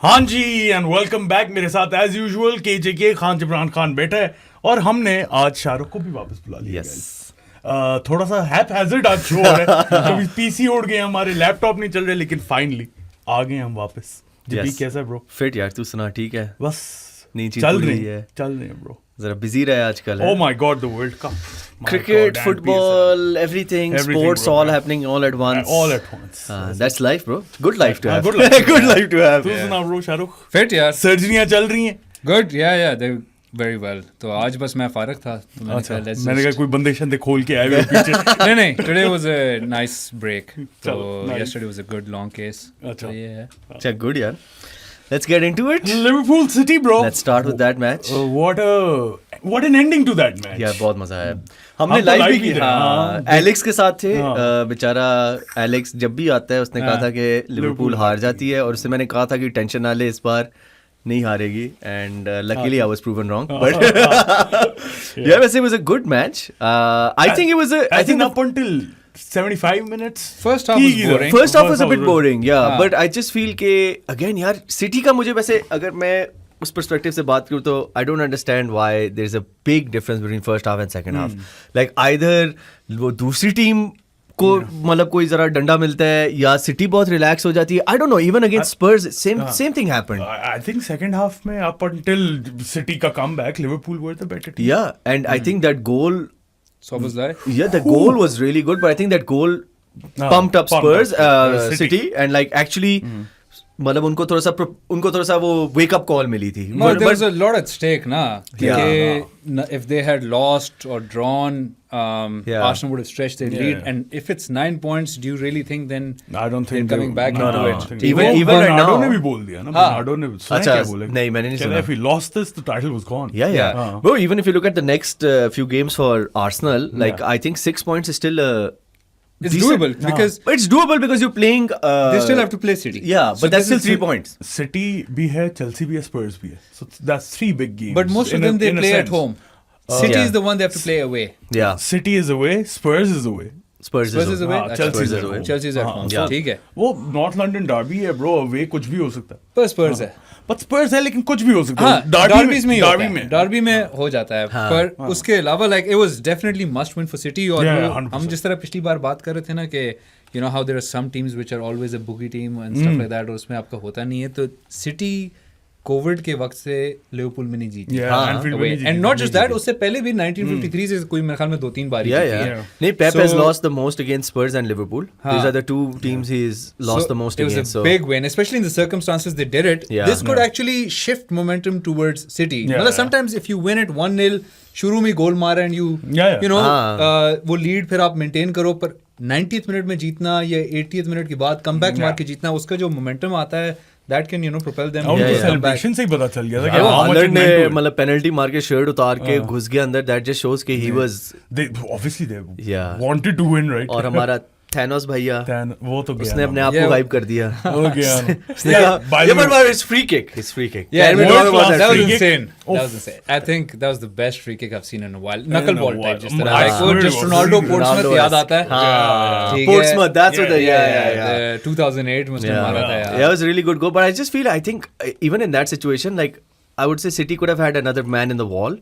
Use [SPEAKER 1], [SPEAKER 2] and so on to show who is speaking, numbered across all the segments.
[SPEAKER 1] हाँ जी and welcome back. मेरे साथ एज यूजुअल के खान जिब्रान खान बैठा है और हमने आज शाहरुख को भी वापस बुला लिया। थोड़ा सा हैपहैज़र्ड आज शो हो रहा है कभी पीसी उड़ गए, हमारे लैपटॉप नहीं चल रहे, लेकिन फाइनली आ गए हम वापस। जी कैसा है ब्रो?
[SPEAKER 2] फिट यार, तू सुना? ठीक है,
[SPEAKER 1] बस
[SPEAKER 2] नीचे
[SPEAKER 1] चल रही है ब्रो।
[SPEAKER 2] जरा बिजी रहे आजकल।
[SPEAKER 1] Oh my God, the World Cup,
[SPEAKER 2] cricket, football, everything, sports,
[SPEAKER 1] bro,
[SPEAKER 2] all happening all at once.
[SPEAKER 1] all at once.
[SPEAKER 2] That's life, bro. Good life to have.
[SPEAKER 1] good life.
[SPEAKER 2] Good life to have.
[SPEAKER 1] तू सुना bro Shahrukh?
[SPEAKER 3] Fit यार,
[SPEAKER 1] सर्जरियां चल रही हैं?
[SPEAKER 3] Good या they very well. तो आज बस मैं फारग था तो
[SPEAKER 1] मैंने कहा कोई बंदे शंदे खोल के आए हुए पीछे।
[SPEAKER 3] नहीं today was a nice break. तो yesterday was a good long case।
[SPEAKER 1] अच्छा
[SPEAKER 3] ये है।
[SPEAKER 2] अच्छा, good यार। Let's get into it.
[SPEAKER 1] Liverpool City, bro.
[SPEAKER 2] Let's start with that match.
[SPEAKER 1] What an ending to that match.
[SPEAKER 2] यार बहुत मजा आया। हमने
[SPEAKER 1] हम तो
[SPEAKER 2] लाइव भी
[SPEAKER 1] live
[SPEAKER 2] की।
[SPEAKER 1] भी थे,
[SPEAKER 2] हाँ, एलेक्स के साथ थे। बेचारा एलेक्स जब भी आता है उसने कहा था कि लिवरपूल हार जाती है, और उससे मैंने कहा था कि टेंशन ना ले, इस बार नहीं हारेगी, and luckily I was proven wrong. But yeah, वैसे it was a good match. I think it was I think
[SPEAKER 1] up until 75 minutes.
[SPEAKER 3] First half was boring.
[SPEAKER 2] First half was a bit boring, yeah. But I just feel कि again यार city का, मुझे वैसे अगर मैं उस perspective से बात करूँ तो I don't understand why there is a big difference between first half and second half. Like either वो दूसरी टीम को मतलब कोई जरा डंडा मिलता है या सिटी बहुत रिलैक्स हो जाती है। I don't know, even against Spurs same thing happened.
[SPEAKER 1] I think second half में up until City का comeback, Liverpool were the better team.
[SPEAKER 2] Yeah, and I think that goal.
[SPEAKER 3] So was that?
[SPEAKER 2] Yeah, the goal was really good, but I think that goal pumped up Spurs, City, and like actually, मतलब उनको थोड़ा सा वो wake up call मिली थी.
[SPEAKER 3] No, there was a lot at stake, na. If they had lost or drawn, Arsenal would have stretched their lead. And if it's 9 points, do you really think then
[SPEAKER 1] I don't think
[SPEAKER 3] they're coming back into it?
[SPEAKER 2] Even right
[SPEAKER 1] Bernardo
[SPEAKER 2] now
[SPEAKER 1] ने भी बोल दिया ना, Bernardo ने सुना क्या बोले?
[SPEAKER 2] नहीं, मैंने नहीं सुना।
[SPEAKER 1] If we lost this, the title was gone.
[SPEAKER 2] Yeah. Bro, even if you look at the next few games for Arsenal, like I think 6 points is still
[SPEAKER 3] it's doable because
[SPEAKER 2] it's doable because you're playing.
[SPEAKER 3] They still have to play City.
[SPEAKER 2] Yeah, but that's still 3 points.
[SPEAKER 1] City भी है, Chelsea भी है, Spurs भी है. So that's 3 big games.
[SPEAKER 3] But most of them they play at home. City is the one they have to play away.
[SPEAKER 2] Yeah.
[SPEAKER 1] City is away, Spurs is away.
[SPEAKER 3] Spurs is away.
[SPEAKER 1] Chelsea is away.
[SPEAKER 3] Chelsea is at home. ठीक है।
[SPEAKER 1] वो North London derby है bro, away कुछ भी हो सकता है।
[SPEAKER 3] पर Spurs है।
[SPEAKER 1] But Spurs है, लेकिन कुछ भी हो सकता है।
[SPEAKER 3] Derby में हो जाता है। पर उसके अलावा like it was definitely must win for City। और हम जिस तरह पिछली बार बात कर रहे थे ना कि you know how there are some teams which are always a boogie team and stuff like that, और उसमें आपका होता नहीं है। तो City कोविड के वक्त से लिवरपूल में नहीं जीती। एंड नॉट जस्ट दैट, उससे पहले भी 1953 से कोई मेरे ख्याल में 2-3 बार जीती है।
[SPEAKER 2] नहीं, Pep has lost the most against Spurs and Liverpool. These are the two teams he's lost the most against.
[SPEAKER 3] It was a big win, especially in the circumstances they did it. This could actually shift momentum towards City. मतलब sometimes if you win it 1-0, शुरू में गोल मारा and you know वो lead फिर आप maintain करो, पर 90th minute में जीतना या 80th मिनट के बाद कमबैक मार के जीतना, उसका जो मोमेंटम आता है that can propel them.
[SPEAKER 1] celebration से ही पता चल गया था कि
[SPEAKER 2] हालैंड ने मतलब पेनल्टी मार के शर्ट उतार के घुस गया अंदर। that just shows कि he was
[SPEAKER 1] obviously they wanted to win, right?
[SPEAKER 2] और हमारा थैनोस भैया
[SPEAKER 1] वो तो
[SPEAKER 2] उसने अपने आप को वाइप कर दिया।
[SPEAKER 1] हो गया।
[SPEAKER 2] but it's free kick. It's free kick.
[SPEAKER 3] Yeah, that was insane. That was insane. I think that was the best free kick I've seen in a while. Knuckleball type, जिस तरह like वो just Ronaldo Portsmouth याद आता है।
[SPEAKER 2] Portsmouth, that's what
[SPEAKER 3] the 2008 must have मारा था यार।
[SPEAKER 2] Yeah, it was a really good goal, but I just feel I think even in that situation, like I would say City could have had another man in the wall.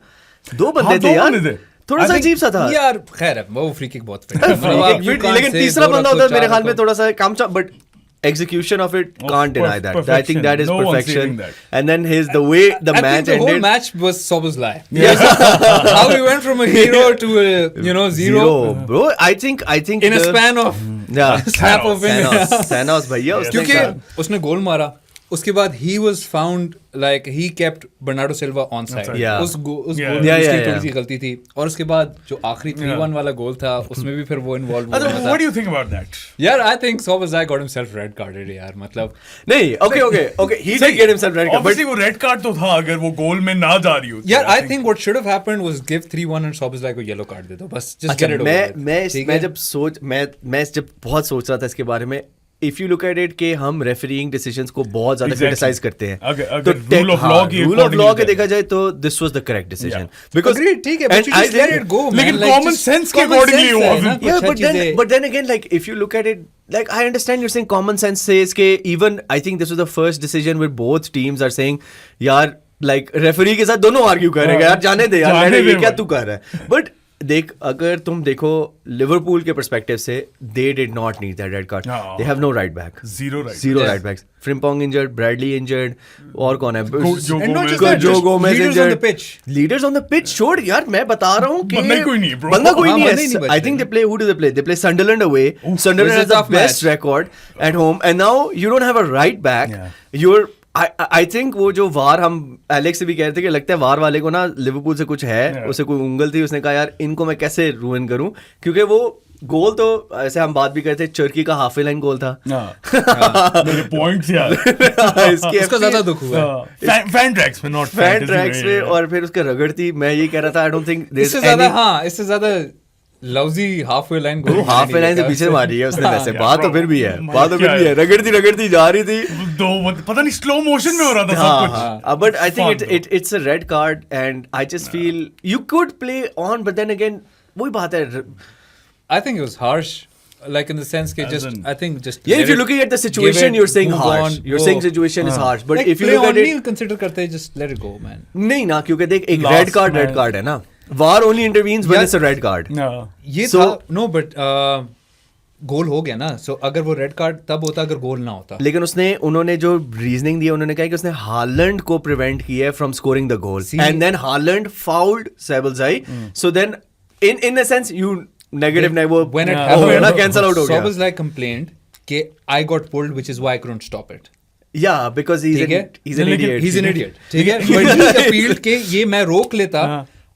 [SPEAKER 2] दो बंदे थे यार, थोड़ा सा अजीब सा था
[SPEAKER 3] यार। खैर है, वो फ्री किक बहुत फिट
[SPEAKER 2] है, लेकिन तीसरा बंदा होता है मेरे ख्याल में थोड़ा सा काम चा, but execution of it can't deny that. I think that is perfection. And then the way the match ended.
[SPEAKER 3] The whole match was Szoboszlai. Yes. How he went from a hero to a zero.
[SPEAKER 2] Bro, I think
[SPEAKER 3] in a span of snap of
[SPEAKER 2] Thanos भैया,
[SPEAKER 3] क्योंकि उसने गोल मारा, उसके बाद he was found like he kept Bernardo Silva on side. उस गोल में उसकी थोड़ी सी गलती थी, और उसके बाद जो आखिरी 3-1 वाला गोल था उसमें भी फिर वो इन्वॉल्व हुआ था।
[SPEAKER 1] What do you think about that?
[SPEAKER 3] यार I think Szoboszlai got himself red carded यार, मतलब
[SPEAKER 2] नहीं, okay he did get himself red carded,
[SPEAKER 1] obviously वो red card तो था अगर वो गोल में ना जा रही होती।
[SPEAKER 3] यार I think what should have happened was give 3-1 and Szoboszlai को yellow card दे दो, बस just get it over with।
[SPEAKER 2] मैं जब बहुत सोच रहा था इसके बारे में, if you look at it कि हम refereeing decisions को बहुत ज़्यादा criticize करते हैं,
[SPEAKER 1] तो rule of law
[SPEAKER 2] के देखा जाए तो this was the correct decision. Because
[SPEAKER 3] agreed, ठीक है, but you just let it go, man.
[SPEAKER 1] लेकिन common sense के accordingly हुआ।
[SPEAKER 2] Yeah, but then again, like if you look at it, like I understand you're saying common sense says ke even I think this was the first decision where both teams are saying यार like referee के साथ दोनों argue कर रहे हैं यार जाने दे यार
[SPEAKER 1] जाने
[SPEAKER 2] ये
[SPEAKER 1] दे
[SPEAKER 2] क्या
[SPEAKER 1] भाई।
[SPEAKER 2] तू कर रहा है बट देख अगर तुम देखो लिवरपूल के पर्सपेक्टिव से they did not need that red card
[SPEAKER 1] हाँ।
[SPEAKER 2] They have no right back
[SPEAKER 1] Zero right
[SPEAKER 2] zero
[SPEAKER 3] back.
[SPEAKER 2] Right backs Frimpong injured Bradley injured और कौन है
[SPEAKER 1] जो
[SPEAKER 3] And not
[SPEAKER 1] Gomez-
[SPEAKER 3] just that,
[SPEAKER 2] जो
[SPEAKER 3] just
[SPEAKER 2] Gomez
[SPEAKER 3] leaders on the pitch.
[SPEAKER 2] Leaders on the pitch छोड़ यार मैं बता रहा हूँ कि
[SPEAKER 1] बंदा ही कोई नहीं है, bro.
[SPEAKER 2] बंदा कोई
[SPEAKER 3] हाँ,
[SPEAKER 2] नहीं
[SPEAKER 3] बंदे ही नहीं
[SPEAKER 2] है
[SPEAKER 3] बचे।
[SPEAKER 2] I think they play who do they play Sunderland away Sunderland
[SPEAKER 3] This
[SPEAKER 2] has
[SPEAKER 3] is
[SPEAKER 2] the
[SPEAKER 3] tough
[SPEAKER 2] best
[SPEAKER 3] match.
[SPEAKER 2] record at home and now you don't have a right back
[SPEAKER 1] Yeah.
[SPEAKER 2] you're I think वो जो वार हम Alex से भी कह रहे थे कि लगता है वार वाले को ना लिवरपूल से कुछ है
[SPEAKER 1] Yeah.
[SPEAKER 2] उसे कोई उंगल थी उसने कहा यार इनको मैं कैसे रूइन करूं क्योंकि वो गोल तो ऐसे हम बात भी करते चर्की का हाफ लाइन गोल था
[SPEAKER 1] हाँ। मेरे पॉइंट्स यार
[SPEAKER 2] इसके
[SPEAKER 3] उसका ज्यादा दुख हुआ है।
[SPEAKER 1] फैन ट्रैक्स में नॉट
[SPEAKER 2] फैन ट्रैक्स पे और फिर उसके रगड़ती मैं ये कह रहा था आई डोंट थिंक
[SPEAKER 3] इससे ज्यादा हाँ इससे ज्यादा लवजी हाफवे लाइन गोल
[SPEAKER 2] हाफ लाइन से पीछे मारी है उसने वैसे
[SPEAKER 1] यार,
[SPEAKER 2] बात तो
[SPEAKER 1] bro,
[SPEAKER 2] फिर भी है
[SPEAKER 1] मतलब
[SPEAKER 2] बात तो फिर
[SPEAKER 1] क्या
[SPEAKER 2] भी है
[SPEAKER 1] है?
[SPEAKER 2] रगड़ती जा रही थी
[SPEAKER 1] पता नहीं स्लो मोशन में हो रहा था सब कुछ
[SPEAKER 2] but I think
[SPEAKER 1] Fun,
[SPEAKER 2] it's a red card and I just feel you could play on but then again वही बात है
[SPEAKER 3] I think it was harsh, like in the sense that
[SPEAKER 1] As
[SPEAKER 3] just
[SPEAKER 1] in-
[SPEAKER 3] I think just.
[SPEAKER 2] Yeah, if
[SPEAKER 3] let
[SPEAKER 2] you're
[SPEAKER 3] it-
[SPEAKER 2] looking at the
[SPEAKER 3] give
[SPEAKER 2] situation,
[SPEAKER 3] it,
[SPEAKER 2] you're saying
[SPEAKER 3] move
[SPEAKER 2] harsh.
[SPEAKER 3] on,
[SPEAKER 2] You're
[SPEAKER 3] go.
[SPEAKER 2] saying situation is harsh. But
[SPEAKER 3] like
[SPEAKER 2] if you
[SPEAKER 3] play
[SPEAKER 2] look
[SPEAKER 3] on
[SPEAKER 2] at
[SPEAKER 3] नहीं
[SPEAKER 2] it,
[SPEAKER 3] consider करते just let it go, man.
[SPEAKER 2] नहीं ना क्योंकि देख एक
[SPEAKER 1] Last
[SPEAKER 2] red card
[SPEAKER 1] match.
[SPEAKER 2] है ना VAR only intervenes when
[SPEAKER 3] Yeah.
[SPEAKER 2] it's a red card.
[SPEAKER 3] ये
[SPEAKER 2] So-
[SPEAKER 3] था no but गोल हो गया ना so अगर वो रेड कार्ड तब होता अगर गोल ना होता
[SPEAKER 2] लेकिन उन्होंने जो रीजनिंग दी उन्होंने कहा कि उसने हालैंड को प्रिवेंट किया from scoring the goal
[SPEAKER 3] See-
[SPEAKER 2] and then Haaland fouled Szoboszlai so then in a sense you negative वो
[SPEAKER 3] when it
[SPEAKER 1] Yeah.
[SPEAKER 2] हो गया ना
[SPEAKER 3] happened
[SPEAKER 2] कैंसिल आउट हो गया
[SPEAKER 3] Sobos like complained कि I got pulled which is why I couldn't stop it.
[SPEAKER 2] या because he
[SPEAKER 3] ठीक है
[SPEAKER 2] is an idiot
[SPEAKER 3] he's an idiot ठीक है but he appealed कि ये मैं रोक लेता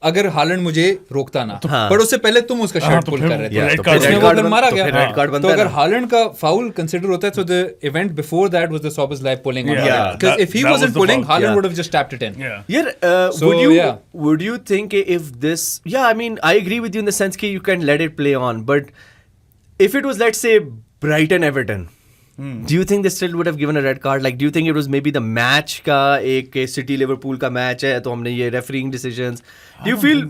[SPEAKER 3] अगर हालैंड मुझे रोकता ना
[SPEAKER 2] हाँ।
[SPEAKER 3] पर उससे पहले तुम उसका
[SPEAKER 1] हाँ,
[SPEAKER 3] शर्ट
[SPEAKER 1] तो
[SPEAKER 3] पुल
[SPEAKER 1] फिर
[SPEAKER 3] कर रहे
[SPEAKER 1] वो
[SPEAKER 3] थे
[SPEAKER 1] red
[SPEAKER 2] तो
[SPEAKER 1] card
[SPEAKER 2] फिर
[SPEAKER 3] उसमें
[SPEAKER 2] red
[SPEAKER 3] वो
[SPEAKER 2] card
[SPEAKER 3] फिर
[SPEAKER 2] बन-
[SPEAKER 3] मारा
[SPEAKER 2] तो
[SPEAKER 3] गया
[SPEAKER 2] फिर red card
[SPEAKER 3] तो
[SPEAKER 2] बनता है
[SPEAKER 3] अगर
[SPEAKER 2] ना।
[SPEAKER 3] हालैंड का फाउल कंसिडर होता है so the event before that was the Szoboszlai pulling on
[SPEAKER 1] Yeah,
[SPEAKER 3] Haaland. Because
[SPEAKER 1] that-
[SPEAKER 3] if he
[SPEAKER 1] that was
[SPEAKER 3] wasn't
[SPEAKER 1] the
[SPEAKER 3] pulling
[SPEAKER 1] foul.
[SPEAKER 3] Haaland
[SPEAKER 2] Yeah.
[SPEAKER 3] would have just tapped it in.
[SPEAKER 1] Yeah.
[SPEAKER 2] Yeah,
[SPEAKER 3] So, yeah.
[SPEAKER 2] would you think if this? Yeah, I mean, I agree with you in the sense that you can let it play on, but if it was, let's say, Brighton Everton, do you think they still would have given a red card? Like, do you think it was maybe the match का एक City Liverpool का match है तो हमने ये refereeing decisions? Do you feel?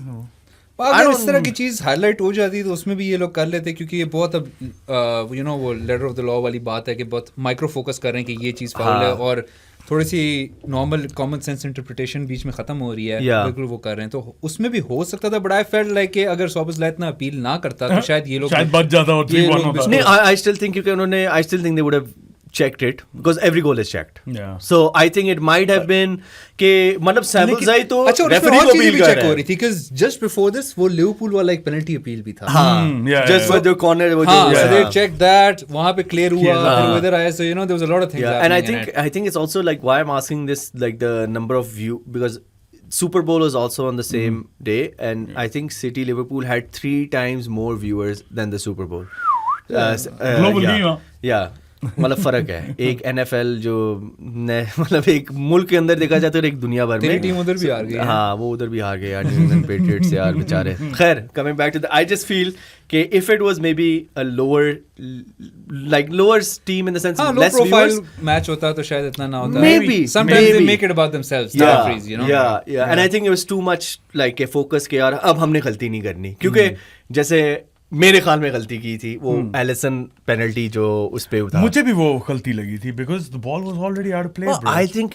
[SPEAKER 3] पर
[SPEAKER 2] I
[SPEAKER 3] अगर
[SPEAKER 2] don't-
[SPEAKER 3] इस तरह की चीज हाईलाइट हो जाती तो उसमें भी ये लोग कर लेते क्योंकि ये बहुत अब यू नो वो लेटर ऑफ द लॉ वाली बात है कि बहुत माइक्रो फोकस कर रहे हैं कि ये चीज फाउल है और थोड़ी सी नॉर्मल कॉमन सेंस इंटरप्रिटेशन बीच में खत्म हो रही है
[SPEAKER 2] Yeah.
[SPEAKER 3] बिल्कुल वो कर रहे हैं तो उसमें भी हो सकता था बट आई फेल्ट लाइक कि अगर Szoboszlai इतना अपील ना करता तो शायद ये लोग
[SPEAKER 1] शायद बच जाता और
[SPEAKER 3] ये
[SPEAKER 1] 3-1
[SPEAKER 3] लोग
[SPEAKER 1] होता।
[SPEAKER 2] नहीं, I still think क्योंकि उन्होंने I still think they would have checked it because every goal is checked.
[SPEAKER 1] Yeah.
[SPEAKER 2] So I think it might have been कि मतलब Szoboszlai तो
[SPEAKER 3] अच्छा और इसमें
[SPEAKER 2] referee
[SPEAKER 3] और
[SPEAKER 2] को
[SPEAKER 3] चीजें
[SPEAKER 2] appeal
[SPEAKER 3] भी
[SPEAKER 2] कर
[SPEAKER 3] चेक
[SPEAKER 2] रहा
[SPEAKER 3] हो
[SPEAKER 2] है।
[SPEAKER 3] रही थी बिकॉज जस्ट बिफोर दिस वो लिवरपूल वाला एक पेनल्टी अपील भी था
[SPEAKER 2] हाँ,
[SPEAKER 1] yeah,
[SPEAKER 2] just
[SPEAKER 1] yeah.
[SPEAKER 2] for the corner वो जो
[SPEAKER 3] हाँ so
[SPEAKER 2] yeah.
[SPEAKER 3] they checked that वहाँ पे क्लियर हुआ
[SPEAKER 1] Clear,
[SPEAKER 3] फिर वो इधर आया so you know there was a lot of things
[SPEAKER 2] Yeah, and I
[SPEAKER 3] happening in
[SPEAKER 2] think
[SPEAKER 3] it.
[SPEAKER 2] I think it's also like why I'm asking this like the number of view because Super Bowl was also on the same day and I think City Liverpool had 3 times more viewers than the Super Bowl.
[SPEAKER 1] Global
[SPEAKER 2] yeah.
[SPEAKER 1] game, huh?
[SPEAKER 2] Yeah. मतलब फर्क है एक NFL जो मतलब एक मुल्क के अंदर देखा जाए तो एक दुनिया भर
[SPEAKER 3] तेरी
[SPEAKER 2] में
[SPEAKER 3] टीम उधर भी हार गई है।
[SPEAKER 2] हाँ वो उधर भी हार गए यार न्यू इंग्लैंड पेट्रियट्स यार बेचारे खैर coming back to the I just feel कि if it was maybe a lower team in the sense
[SPEAKER 3] हाँ low
[SPEAKER 2] less
[SPEAKER 3] profile
[SPEAKER 2] viewers
[SPEAKER 3] match होता तो शायद इतना ना होता
[SPEAKER 2] Maybe,
[SPEAKER 3] sometimes they
[SPEAKER 2] maybe.
[SPEAKER 3] make it about themselves the
[SPEAKER 2] yeah,
[SPEAKER 3] referees, you know
[SPEAKER 2] yeah. And I think it was too much like a focus कि यार अब हमने गलती नहीं करनी क्योंकि जैसे मेरे ख्याल में गलती की थी वो एलिसन पेनल्टी जो उस पे था
[SPEAKER 1] मुझे भी वो गलती लगी थी because the ball was already out of play
[SPEAKER 2] I think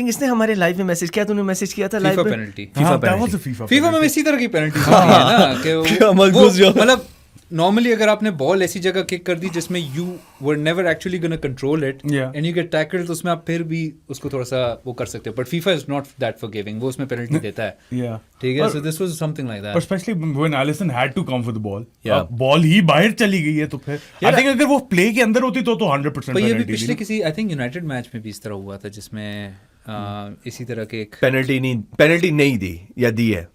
[SPEAKER 2] इसने हमारे लाइव में मैसेज किया तूने मैसेज किया था लाइव
[SPEAKER 3] FIFA
[SPEAKER 2] में
[SPEAKER 3] penalty.
[SPEAKER 2] FIFA
[SPEAKER 1] that was
[SPEAKER 2] penalty.
[SPEAKER 1] A
[SPEAKER 3] FIFA में इसी तरह की पेनल्टी होती है ना कि
[SPEAKER 2] हम
[SPEAKER 3] वो
[SPEAKER 2] घुस जाओ।
[SPEAKER 3] मतलब नॉर्मली अगर आपने बॉल ऐसी जगह किक कर दी जिसमें you were never actually gonna control it
[SPEAKER 1] Yeah.
[SPEAKER 3] And you get tackled तो उसमें आप फिर भी उसको थोड़ा सा वो कर सकते हो but FIFA is not that forgiving वो उसमें पेनल्टी देता है
[SPEAKER 1] या
[SPEAKER 3] ठीक है so this was something like
[SPEAKER 1] But
[SPEAKER 3] that
[SPEAKER 1] especially when Alisson had to come for the ball.
[SPEAKER 2] Yeah.
[SPEAKER 1] अब बॉल ही बाहर चली गई है तो फिर I think अगर वो प्ले के अंदर होती तो 100%
[SPEAKER 3] पर ये भी
[SPEAKER 1] penalty
[SPEAKER 3] पिछले
[SPEAKER 1] थी।
[SPEAKER 3] किसी आई थिंक यूनाइटेड मैच में भी इस तरह हुआ था जिसमें इसी तरह के एक
[SPEAKER 2] पेनल्टी नहीं दी या दी है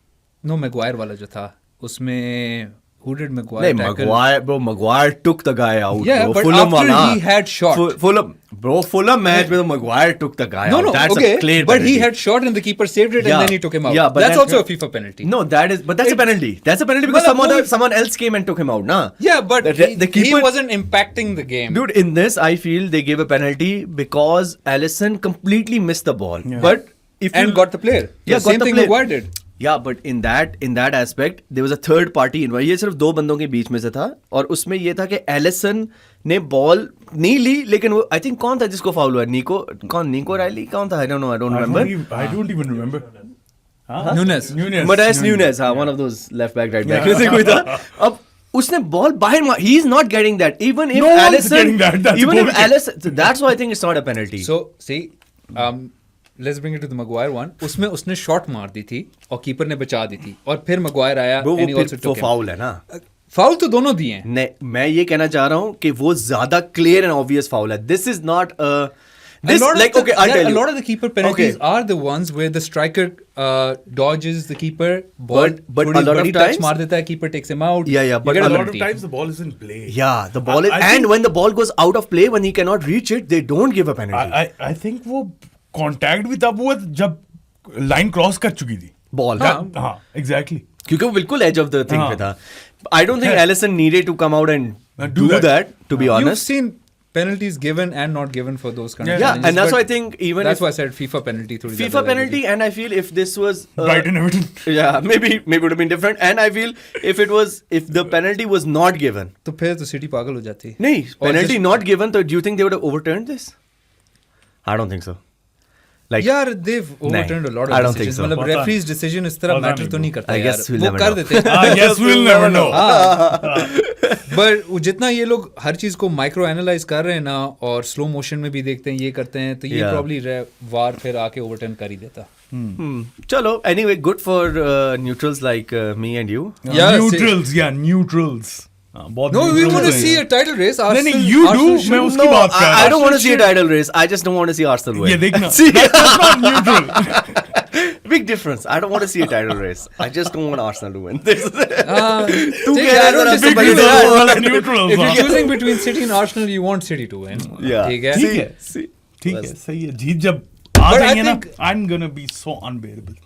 [SPEAKER 3] नो मैगवायर वाला जो था उसमें who did
[SPEAKER 2] नहीं
[SPEAKER 3] Maguire tackle
[SPEAKER 2] Maguire took the guy out
[SPEAKER 3] Yeah,
[SPEAKER 2] bro.
[SPEAKER 3] but
[SPEAKER 2] Fulham
[SPEAKER 3] after
[SPEAKER 2] वाला
[SPEAKER 3] he had shot.
[SPEAKER 2] Fulham match में तो Maguire took the guy
[SPEAKER 3] No,
[SPEAKER 2] out
[SPEAKER 3] no,
[SPEAKER 2] that's
[SPEAKER 3] okay,
[SPEAKER 2] a clear
[SPEAKER 3] but he
[SPEAKER 2] penalty.
[SPEAKER 3] had shot and the keeper saved it
[SPEAKER 2] Yeah,
[SPEAKER 3] and then he took him out.
[SPEAKER 2] yeah, but
[SPEAKER 3] that's
[SPEAKER 2] that-
[SPEAKER 3] also a FIFA penalty.
[SPEAKER 2] No, that's a penalty. That's a penalty because
[SPEAKER 3] Well,
[SPEAKER 2] someone else came and took him out, na?
[SPEAKER 3] Yeah, but
[SPEAKER 2] the
[SPEAKER 3] he
[SPEAKER 2] keeper
[SPEAKER 3] wasn't impacting the game.
[SPEAKER 2] Dude, in this, I feel they gave a penalty because Alisson completely missed the ball.
[SPEAKER 1] Yeah.
[SPEAKER 2] But if
[SPEAKER 3] and
[SPEAKER 2] you
[SPEAKER 3] got the player.
[SPEAKER 2] Yeah,
[SPEAKER 3] The same
[SPEAKER 2] got the
[SPEAKER 3] thing
[SPEAKER 2] player.
[SPEAKER 3] Maguire did.
[SPEAKER 2] Yeah, but in that aspect, there was a third party involved. ये सिर्फ 2 बंदों के बीच में से था और उसमें ये था कि एलिसन ने बॉल नहीं ली, लेकिन वो आई थिंक कौन था जिसको फाउल हुआ? निको राइली कौन था? I don't remember.
[SPEAKER 1] I don't even remember.
[SPEAKER 3] Nunes.
[SPEAKER 2] Matthias Nunes, हाँ, one of those left back, right back से कोई था. अब उसने बॉल बाहर he is not getting that. Even if
[SPEAKER 1] No one's
[SPEAKER 2] Alisson,
[SPEAKER 1] getting that. That's
[SPEAKER 2] even if
[SPEAKER 1] bullshit.
[SPEAKER 2] Alisson, so that's why I think it's not a penalty.
[SPEAKER 3] So see, let's bring it to the Maguire one. उसमें उसने shot मार दी थी और keeper ने बचा दी थी और फिर Maguire आया
[SPEAKER 2] वो
[SPEAKER 3] and he also
[SPEAKER 2] वो
[SPEAKER 3] took him.
[SPEAKER 2] फाउल है ना.
[SPEAKER 3] फाउल तो दोनों दिए हैं.
[SPEAKER 2] नहीं, मैं ये कहना चाह रहा हूँ कि वो ज्यादा क्लियर एंड ऑब्वियस फाउल है. This is not a this like okay, I'll tell
[SPEAKER 3] a
[SPEAKER 2] you.
[SPEAKER 3] lot of the keeper penalties
[SPEAKER 2] Okay.
[SPEAKER 3] are the ones where the striker dodges the keeper, ball,
[SPEAKER 2] But
[SPEAKER 3] थोड़ी
[SPEAKER 2] a lot of
[SPEAKER 3] बड़ी touch
[SPEAKER 2] times-
[SPEAKER 3] मार देता है, keeper takes him out.
[SPEAKER 2] Yeah,
[SPEAKER 3] You
[SPEAKER 2] but
[SPEAKER 3] get
[SPEAKER 1] A
[SPEAKER 3] a
[SPEAKER 1] lot of
[SPEAKER 3] penalty.
[SPEAKER 1] times the ball is in play.
[SPEAKER 2] Yeah, the ball is,
[SPEAKER 1] I
[SPEAKER 2] and
[SPEAKER 1] think-
[SPEAKER 2] when the ball goes out of play, when he cannot reach it, they don't give a penalty.
[SPEAKER 1] I think वो contact भी तब हुआ जब line cross कर चुकी थी.
[SPEAKER 2] Ball.
[SPEAKER 1] हाँ, exactly.
[SPEAKER 2] क्योंकि वो बिल्कुल edge of the thing
[SPEAKER 1] हाँ.
[SPEAKER 2] पे था. I don't think Alisson needed to come out and
[SPEAKER 1] Do
[SPEAKER 2] do
[SPEAKER 1] that.
[SPEAKER 2] that. To be
[SPEAKER 3] You've
[SPEAKER 2] honest.
[SPEAKER 3] seen penalties given and not given for those kind of
[SPEAKER 2] Yeah,
[SPEAKER 3] challenges,
[SPEAKER 2] and that's
[SPEAKER 3] but
[SPEAKER 2] why I think even
[SPEAKER 3] that's
[SPEAKER 2] if
[SPEAKER 3] why I said FIFA penalty थोड़ी
[SPEAKER 2] FIFA
[SPEAKER 3] ज़्यादा
[SPEAKER 2] penalty, and I feel if this was
[SPEAKER 1] Brighton Everton.
[SPEAKER 2] yeah, maybe it would have been different. And I feel if the penalty was not given,
[SPEAKER 3] तो फिर तो city पागल हो जाती.
[SPEAKER 2] नहीं,
[SPEAKER 3] Or
[SPEAKER 2] penalty
[SPEAKER 3] just-
[SPEAKER 2] not given, so do you think they would have overturned this? I don't think so. Like
[SPEAKER 3] यार they've overturned a lot
[SPEAKER 2] I
[SPEAKER 3] of
[SPEAKER 2] don't think
[SPEAKER 3] decisions.
[SPEAKER 2] so.
[SPEAKER 3] मतलब
[SPEAKER 1] पता
[SPEAKER 3] referees decision इस तरह
[SPEAKER 1] पता
[SPEAKER 3] matter
[SPEAKER 1] नहीं
[SPEAKER 3] तो नहीं
[SPEAKER 1] bro.
[SPEAKER 3] करता
[SPEAKER 2] I
[SPEAKER 3] यार.
[SPEAKER 2] guess we'll
[SPEAKER 3] वो
[SPEAKER 2] never
[SPEAKER 3] कर
[SPEAKER 2] know.
[SPEAKER 3] देते हैं.
[SPEAKER 1] I guess we'll never know.
[SPEAKER 3] But जितना ये लोग हर चीज को माइक्रो एनालाइज कर रहे हैं ना और स्लो मोशन में भी देखते हैं, ये करते हैं, तो ये
[SPEAKER 2] Yeah.
[SPEAKER 3] प्रॉब्ली वार फिर आके ओवरटर्न कर ही देता.
[SPEAKER 2] Chalo, anyway, good for neutrals like me and you.
[SPEAKER 3] Yeah,
[SPEAKER 1] Neutrals, neutrals. हाँ, बहुत
[SPEAKER 3] No, we
[SPEAKER 1] neutrals
[SPEAKER 3] want to
[SPEAKER 1] हैं
[SPEAKER 3] see
[SPEAKER 1] ये.
[SPEAKER 3] a title race.
[SPEAKER 1] नहीं,
[SPEAKER 3] Arsenal,
[SPEAKER 1] you do.
[SPEAKER 3] Arsenal
[SPEAKER 1] मैं
[SPEAKER 3] should-
[SPEAKER 1] उसकी बात कर रहा
[SPEAKER 2] I
[SPEAKER 1] हूँ.
[SPEAKER 2] don't want to see a title race. I just don't want to see Arsenal win.
[SPEAKER 1] ये देखना.
[SPEAKER 2] See,
[SPEAKER 1] That's not neutral.
[SPEAKER 2] big difference. I don't want to see a title race. I just don't want Arsenal to win. This is
[SPEAKER 3] ठीक
[SPEAKER 2] कह
[SPEAKER 3] है,
[SPEAKER 2] रहा
[SPEAKER 3] I don't
[SPEAKER 2] है
[SPEAKER 3] disagree
[SPEAKER 2] बड़ी
[SPEAKER 3] with
[SPEAKER 2] difference
[SPEAKER 3] that.
[SPEAKER 1] वाला neutrals,
[SPEAKER 3] If
[SPEAKER 1] हाँ.
[SPEAKER 3] you're choosing between City and Arsenal, you want City to win.
[SPEAKER 2] Yeah.
[SPEAKER 3] ठीक है.
[SPEAKER 1] ठीक है.
[SPEAKER 2] See.
[SPEAKER 1] ठीक है, सही है. जीत जब आ
[SPEAKER 3] But I
[SPEAKER 1] जाएंगे ना,
[SPEAKER 3] think-
[SPEAKER 1] I'm gonna be so unbearable.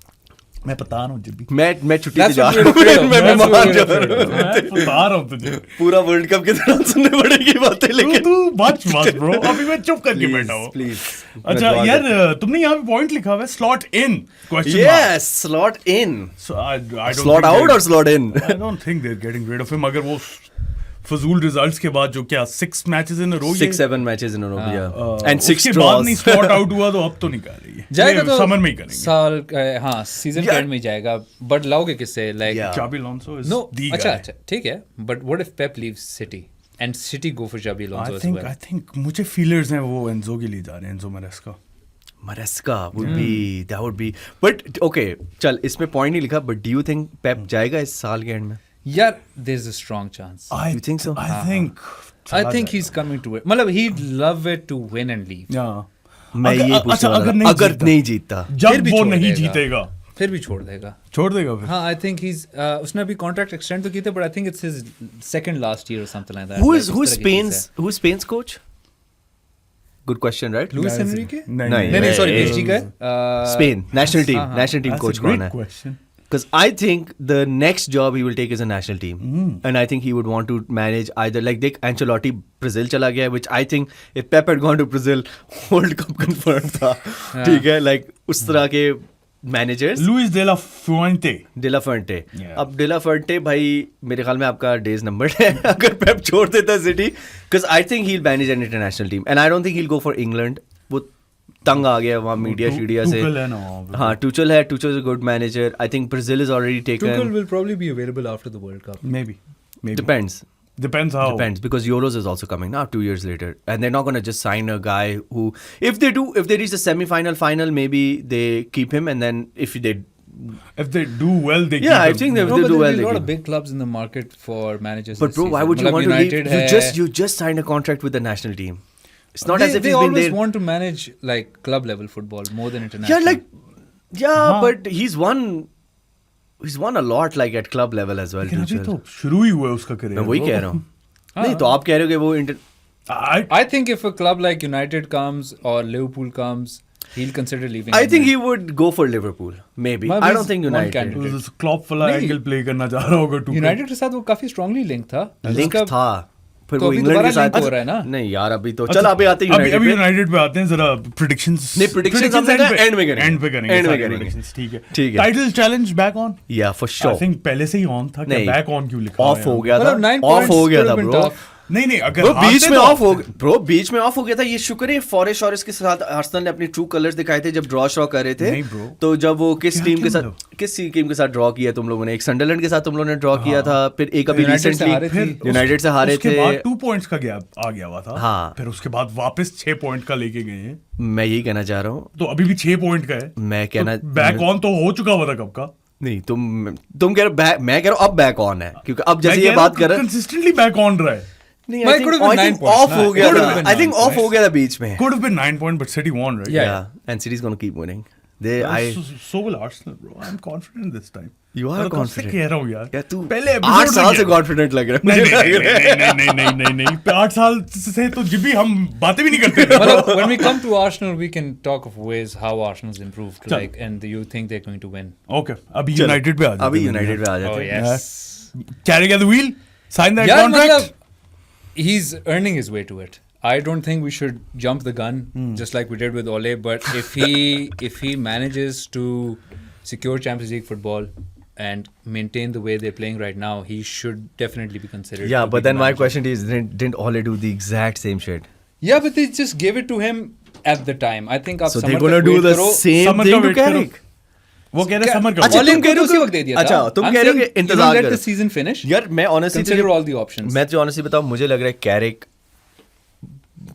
[SPEAKER 1] मैं बता रहा हूँ जब भी.
[SPEAKER 2] मैं छुट्टी पे
[SPEAKER 3] That's
[SPEAKER 2] जा
[SPEAKER 3] what
[SPEAKER 2] रहा
[SPEAKER 3] we're afraid
[SPEAKER 2] हूँ.
[SPEAKER 3] of.
[SPEAKER 2] मैं
[SPEAKER 3] That's what
[SPEAKER 2] बीमार
[SPEAKER 3] we're
[SPEAKER 2] जा
[SPEAKER 3] afraid
[SPEAKER 2] रहा
[SPEAKER 3] of.
[SPEAKER 2] हूँ.
[SPEAKER 1] मैं बता रहा हूँ तुझे.
[SPEAKER 2] पूरा वर्ल्ड कप के दौरान सुनने पड़ेगी बातें, लेकिन
[SPEAKER 1] तू बच मत ब्रो. अभी मैं चुप करके बैठा हूँ.
[SPEAKER 2] प्लीज.
[SPEAKER 1] अच्छा यार, तुमने यहाँ पे पॉइंट लिखा हुआ है slot in question mark.
[SPEAKER 2] Yes, slot in.
[SPEAKER 1] So I don't
[SPEAKER 2] Slot
[SPEAKER 1] think
[SPEAKER 2] out
[SPEAKER 1] they're-
[SPEAKER 2] or slot in?
[SPEAKER 1] I don't think they're getting rid of him. अगर वो फजूल रिजल्ट्स के बाद जो क्या 6 matches in a row
[SPEAKER 2] 6-7 matches in a row, yeah. And 6
[SPEAKER 1] उसके बाद नहीं
[SPEAKER 2] draws.
[SPEAKER 1] स्लॉट आउट हुआ तो अब तो नहीं कर रही है.
[SPEAKER 3] जाएगा तो
[SPEAKER 1] समर में ही करेंगे.
[SPEAKER 3] साल हाँ सीजन के
[SPEAKER 2] Yeah.
[SPEAKER 3] एंड में जाएगा. बट लाओगे किससे? Like
[SPEAKER 2] Yeah.
[SPEAKER 1] Xabi Alonso is
[SPEAKER 3] no
[SPEAKER 1] the
[SPEAKER 3] अच्छा
[SPEAKER 1] guy.
[SPEAKER 3] अच्छा ठीक है. But what if Pep leaves City and City go for Xabi Alonso as well?
[SPEAKER 1] I think मुझे फीलर्स हैं वो एंजो के लिए जा रहे हैं, Enzo Maresca.
[SPEAKER 2] Maresca would be, but okay, चल इसमें पॉइंट नहीं लिखा, but do you think Pep जाएगा इस साल के एंड में?
[SPEAKER 3] यार there's a strong chance.
[SPEAKER 2] You think so?
[SPEAKER 3] I think he's coming to it. मतलब he'd love it to win and leave.
[SPEAKER 1] Yeah.
[SPEAKER 2] मैं ये पूछने वाला था, अगर नहीं जीतता.
[SPEAKER 3] फिर
[SPEAKER 1] जब
[SPEAKER 3] भी
[SPEAKER 1] वो
[SPEAKER 3] छोड़
[SPEAKER 1] नहीं
[SPEAKER 3] देगा.
[SPEAKER 1] जीतेगा
[SPEAKER 3] फिर भी छोड़ देगा.
[SPEAKER 1] छोड़ देगा फिर.
[SPEAKER 3] हाँ, I think he's उसने अभी contract extend तो की थे, but I think it's his second last year or something like that.
[SPEAKER 2] Who
[SPEAKER 3] Like,
[SPEAKER 2] is
[SPEAKER 3] इस तरह की चीज़ है.
[SPEAKER 2] Spain's coach? Good question, right?
[SPEAKER 3] Luis
[SPEAKER 1] Guys,
[SPEAKER 3] Enrique?
[SPEAKER 1] नहीं,
[SPEAKER 3] नहीं नहीं sorry,
[SPEAKER 2] नहीं.
[SPEAKER 3] PSG का है.
[SPEAKER 2] Spain national team,
[SPEAKER 3] हाँ, हाँ.
[SPEAKER 2] national team
[SPEAKER 1] That's
[SPEAKER 2] coach
[SPEAKER 1] a great
[SPEAKER 2] कौन है?
[SPEAKER 1] question.
[SPEAKER 2] Because I think the next job he will take is a national team, and I think he would want to manage either like Dick Ancelotti Brazil चला गया, which I think if Pep had gone to Brazil, World Cup confirmed था. ठीक है, like उस तरह के managers.
[SPEAKER 1] Luis de la Fuente.
[SPEAKER 2] De La Fuente.
[SPEAKER 1] Yeah.
[SPEAKER 2] अब De La Fuente भाई मेरे ख्याल में आपका डेज नंबर है अगर पेप छोड़ देता city, because I think he'll manage an international team and I don't think he'll go for England. वो तंग आ गया वहाँ मीडिया शीडिया से.
[SPEAKER 1] Tuchel है ना वहाँ पे.
[SPEAKER 2] हाँ, Tuchel है. Tuchel is a good manager. I think Brazil is already taken.
[SPEAKER 3] Tuchel will probably be available after the World Cup.
[SPEAKER 1] Maybe.
[SPEAKER 2] Depends.
[SPEAKER 1] Depends how.
[SPEAKER 2] Depends because Euros is also coming now 2 years later, and they're not going to just sign a guy who, if they reach the semi-final, final, maybe they keep him, and then if they
[SPEAKER 1] do well, they
[SPEAKER 2] Yeah, I
[SPEAKER 1] keep him.
[SPEAKER 2] think they
[SPEAKER 3] No, but
[SPEAKER 2] do well.
[SPEAKER 3] there'll be
[SPEAKER 2] they
[SPEAKER 3] a lot
[SPEAKER 2] keep
[SPEAKER 3] of big clubs in the market for managers.
[SPEAKER 2] But
[SPEAKER 3] this
[SPEAKER 2] bro, why
[SPEAKER 3] season.
[SPEAKER 2] would you
[SPEAKER 3] मतलब
[SPEAKER 2] want to leave?
[SPEAKER 3] United है.
[SPEAKER 2] You just signed a contract with the national team. It's not
[SPEAKER 3] they,
[SPEAKER 2] as if
[SPEAKER 3] they
[SPEAKER 2] he's been
[SPEAKER 3] always
[SPEAKER 2] there.
[SPEAKER 3] want to manage like club level football more than international.
[SPEAKER 2] Yeah, but he's won a lot like at club level as well.
[SPEAKER 1] लेकिन अभी
[SPEAKER 2] Tuchel.
[SPEAKER 1] तो शुरू ही हुआ है उसका
[SPEAKER 2] मैं
[SPEAKER 1] career.
[SPEAKER 2] वही कह रहा हूँ. नहीं तो आप कह रहे हो कि वो
[SPEAKER 3] I think if a club like United comes or Liverpool comes, he'll consider leaving.
[SPEAKER 2] I think
[SPEAKER 3] England.
[SPEAKER 2] he would go for Liverpool. Maybe.
[SPEAKER 3] Well,
[SPEAKER 2] I
[SPEAKER 3] he's
[SPEAKER 2] don't think
[SPEAKER 3] one
[SPEAKER 2] United.
[SPEAKER 3] candidate.
[SPEAKER 1] Klopp वाला
[SPEAKER 3] नहीं.
[SPEAKER 1] Angle play करना चाह रहा होगा Tuchel.
[SPEAKER 3] United के साथ वो काफी strongly linked था.
[SPEAKER 2] Link
[SPEAKER 3] उसका-
[SPEAKER 2] था. फिर
[SPEAKER 3] तो
[SPEAKER 2] वो
[SPEAKER 3] अभी
[SPEAKER 2] इंग्लैंड
[SPEAKER 3] दोबारा
[SPEAKER 2] के साथ
[SPEAKER 3] link हो रहा है ना?
[SPEAKER 2] नहीं यार अभी तो चल अभी आते हैं
[SPEAKER 1] अभी
[SPEAKER 2] यूनाइटेड पे
[SPEAKER 1] यूनाइटेड पे आते हैं जरा प्रेडिक्शंस
[SPEAKER 2] नहीं, predictions हम लोग end में करेंगे।
[SPEAKER 1] एंड पे करेंगे
[SPEAKER 2] End में
[SPEAKER 1] सारी
[SPEAKER 2] करेंगे।
[SPEAKER 1] predictions, ठीक है
[SPEAKER 2] ठीक है।
[SPEAKER 1] टाइटल चैलेंज बैक ऑन
[SPEAKER 2] या फॉर
[SPEAKER 1] आई
[SPEAKER 2] श्योर
[SPEAKER 1] थिंक पहले से ही ऑन था क्या
[SPEAKER 2] नहीं
[SPEAKER 1] बैक ऑन क्यों लिखा
[SPEAKER 2] ऑफ हो गया था
[SPEAKER 3] मतलब 9
[SPEAKER 2] ऑफ हो गया था
[SPEAKER 3] points
[SPEAKER 2] ब्रो
[SPEAKER 3] tough.
[SPEAKER 1] नहीं अगर
[SPEAKER 2] ब्रो बीच
[SPEAKER 1] हारते
[SPEAKER 2] में
[SPEAKER 1] तो
[SPEAKER 2] ऑफ हो ब्रो बीच में ऑफ हो गया था ये शुक्र है फॉरेस्ट के साथ आर्सेनल ने अपनी ट्रू कलर्स दिखाए थे जब ड्रॉ शॉ कर रहे थे
[SPEAKER 1] नहीं bro।
[SPEAKER 2] तो जब वो किस
[SPEAKER 1] क्या
[SPEAKER 2] टीम के
[SPEAKER 1] क्या
[SPEAKER 2] साथ किस टीम के साथ ड्रॉ किया तुम लोगों ने एक संडरलैंड के साथ तुम लोगों ने ड्रॉ किया था फिर एक अभी
[SPEAKER 3] यूनाइटेड से हारे
[SPEAKER 2] रिसेंटली
[SPEAKER 3] थे।
[SPEAKER 2] यूनाइटेड से हारे
[SPEAKER 1] उसके
[SPEAKER 2] थे
[SPEAKER 1] बाद 2 पॉइंट्स का गैप आ गया हुआ था
[SPEAKER 2] हाँ।
[SPEAKER 1] फिर उसके बाद वापस 6 पॉइंट का लेके गए हैं
[SPEAKER 2] मैं यही कहना चाह रहा हूँ
[SPEAKER 1] तो अभी भी 6 पॉइंट का है
[SPEAKER 2] मैं कहना
[SPEAKER 1] बैक ऑन तो हो चुका हुआ था कब का
[SPEAKER 2] नहीं तुम कह रहे हो मैं कह रहा हूँ अब बैक ऑन है क्योंकि अब जैसे ये बात कर रहे
[SPEAKER 1] कंसिस्टेंटली बैक ऑन रहा है
[SPEAKER 2] नहीं
[SPEAKER 3] But it could have been 9 points,
[SPEAKER 2] of
[SPEAKER 3] ना?
[SPEAKER 2] हो गया
[SPEAKER 3] It could have
[SPEAKER 2] था
[SPEAKER 3] been
[SPEAKER 2] आई थिंक
[SPEAKER 3] 9
[SPEAKER 2] ऑफ हो गया था बीच में
[SPEAKER 1] could have been 9 point but City won right
[SPEAKER 3] Yeah.
[SPEAKER 2] and City's going to keep winning
[SPEAKER 1] so will Arsenal bro I'm confident this time
[SPEAKER 2] You are
[SPEAKER 1] मैं तो कब से
[SPEAKER 2] confident.
[SPEAKER 1] कह रहा हूँ यार
[SPEAKER 2] क्या तू
[SPEAKER 1] पहले
[SPEAKER 2] 8
[SPEAKER 1] episode
[SPEAKER 2] साल
[SPEAKER 1] में
[SPEAKER 2] से
[SPEAKER 1] क्या?
[SPEAKER 2] कॉन्फिडेंट लग रहा है मुझे
[SPEAKER 1] नहीं 8 साल से तो जब भी हम बातें भी नहीं करते थे
[SPEAKER 3] Well, when we come to Arsenal, we can talk of ways how Arsenal's improved. Like, and you think they're going to win?
[SPEAKER 1] Okay अभी यूनाइटेड पे आ जाते
[SPEAKER 2] अभी
[SPEAKER 1] हैं।
[SPEAKER 2] यूनाइटेड पे आ
[SPEAKER 3] Oh
[SPEAKER 2] जाते हैं
[SPEAKER 3] yes.
[SPEAKER 1] Carrying at the wheel sign that
[SPEAKER 3] Yeah,
[SPEAKER 1] contract
[SPEAKER 3] matlab, he's earning his way to it. I don't think we should jump the gun just like we did with Ole. But if he manages to secure Champions League football and maintain the way they're playing right now, he should definitely be considered.
[SPEAKER 2] Yeah,
[SPEAKER 3] to
[SPEAKER 2] but
[SPEAKER 3] be
[SPEAKER 2] then
[SPEAKER 3] the
[SPEAKER 2] my
[SPEAKER 3] manager.
[SPEAKER 2] question is, didn't Ole do the exact same shit?
[SPEAKER 3] Yeah, but they just gave it to him at the time. I think आप
[SPEAKER 2] So
[SPEAKER 3] summer
[SPEAKER 2] they're gonna
[SPEAKER 3] तक
[SPEAKER 2] do
[SPEAKER 3] wait
[SPEAKER 2] the
[SPEAKER 3] करो.
[SPEAKER 2] same
[SPEAKER 1] Summer
[SPEAKER 2] thing
[SPEAKER 1] का
[SPEAKER 2] to
[SPEAKER 1] wait करो।
[SPEAKER 2] Carrick?
[SPEAKER 1] वो कह रहे summer का
[SPEAKER 2] अच्छा,
[SPEAKER 3] Ole
[SPEAKER 2] तुम
[SPEAKER 3] को
[SPEAKER 2] कह रहे
[SPEAKER 3] तो
[SPEAKER 2] हो
[SPEAKER 3] उसी
[SPEAKER 2] कि-
[SPEAKER 3] वक्त दे दिया था.
[SPEAKER 2] अच्छा, तुम
[SPEAKER 3] I'm
[SPEAKER 2] कह रहे हो
[SPEAKER 3] saying
[SPEAKER 2] कि
[SPEAKER 3] you
[SPEAKER 2] इंतजार
[SPEAKER 3] don't let
[SPEAKER 2] करो।
[SPEAKER 3] the season finish.
[SPEAKER 2] यार मैं honestly
[SPEAKER 3] Consider all the options.
[SPEAKER 2] मैं तो honestly बताऊं मुझे लग रहा है कैरिक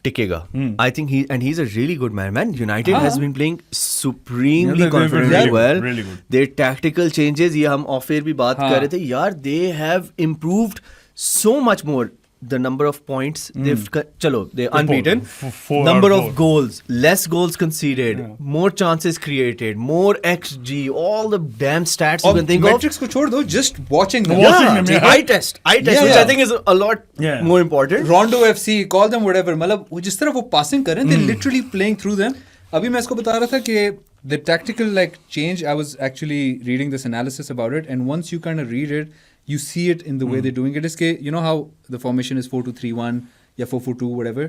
[SPEAKER 2] टिकेगा I think he's a really good man United has been playing supremely
[SPEAKER 1] Yeah, they've been
[SPEAKER 2] confidently
[SPEAKER 1] really good,
[SPEAKER 2] well
[SPEAKER 1] really good.
[SPEAKER 2] their tactical changes ये हम ऑफ एयर भी बात
[SPEAKER 3] हाँ.
[SPEAKER 2] कर रहे थे यार they have improved so much more the number of points they've chalo they're unbeaten
[SPEAKER 1] four
[SPEAKER 2] number
[SPEAKER 1] out
[SPEAKER 2] of
[SPEAKER 1] of four.
[SPEAKER 2] goals less goals conceded more chances created more xg all the damn stats you
[SPEAKER 3] और
[SPEAKER 2] can think of
[SPEAKER 3] metrics को छोड़ दो, just watching them.
[SPEAKER 1] Watching them, yeah.
[SPEAKER 2] eye test which
[SPEAKER 3] Yeah.
[SPEAKER 2] I think is a lot
[SPEAKER 1] Yeah.
[SPEAKER 2] more important
[SPEAKER 3] Rondo FC, call them whatever. मतलब वो जिस तरह वो passing कर रहे हैं, they're literally playing through them. अभी मैं इसको बता रहा था कि the tactical like change, I was actually reading this analysis about it, and once you kind of read it, you see it in the way they're doing it. Is कि you know how the formation is 4-2-3-1 या 4-4-2 whatever.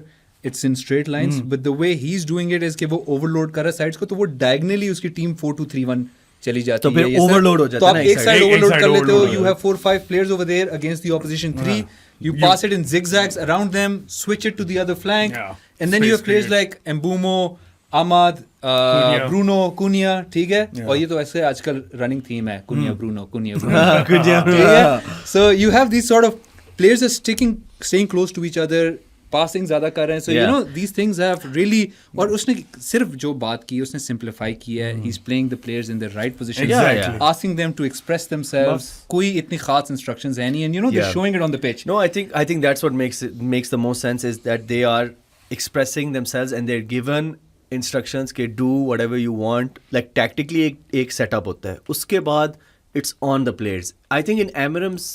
[SPEAKER 3] It's in straight lines, but the way he's doing it is कि वो overload कर रहा है sides को, तो वो diagonally उसकी team 4-2-3-1 चली जाती
[SPEAKER 2] तो
[SPEAKER 3] है.
[SPEAKER 2] फिर
[SPEAKER 3] ये सब-
[SPEAKER 2] overload हो जाता
[SPEAKER 3] तो
[SPEAKER 2] है
[SPEAKER 3] आप
[SPEAKER 2] ना
[SPEAKER 3] एक
[SPEAKER 2] एक
[SPEAKER 3] side
[SPEAKER 2] side.
[SPEAKER 1] एक
[SPEAKER 3] overload
[SPEAKER 1] side
[SPEAKER 3] कर लेते हो.
[SPEAKER 1] overload
[SPEAKER 3] You
[SPEAKER 1] हो
[SPEAKER 3] have 4-5 players over there against the opposition 3. You pass it in zigzags around them, switch it to the other flank,
[SPEAKER 1] Yeah.
[SPEAKER 3] and then you have
[SPEAKER 1] Space
[SPEAKER 3] players
[SPEAKER 1] create.
[SPEAKER 3] like Mbumo, Ahmad,
[SPEAKER 1] Cunha.
[SPEAKER 3] Bruno, Cunha, ठीक है?
[SPEAKER 1] Yeah.
[SPEAKER 3] और ये तो ऐसे आजकल running theme है, Cunha, Bruno, Cunha, Bruno.
[SPEAKER 2] Cunha,
[SPEAKER 3] ठीक है? So you have these sort of players are staying close to each other, passing ज़्यादा कर रहे हैं. So you
[SPEAKER 2] Yeah.
[SPEAKER 3] know these things have really, और उसने सिर्फ जो बात की, उसने simplify की है. He's playing the players in the right position,
[SPEAKER 1] Exactly.
[SPEAKER 3] asking them to express themselves. कोई इतनी खास instructions है नहीं, and you know they're
[SPEAKER 2] Yeah.
[SPEAKER 3] showing it on the pitch.
[SPEAKER 2] No, I think that's what makes the most sense is that they are expressing themselves and they're given instructions के do whatever you want. Like tactically एक setup होता है. उसके बाद it's on the players. I think in Amarim's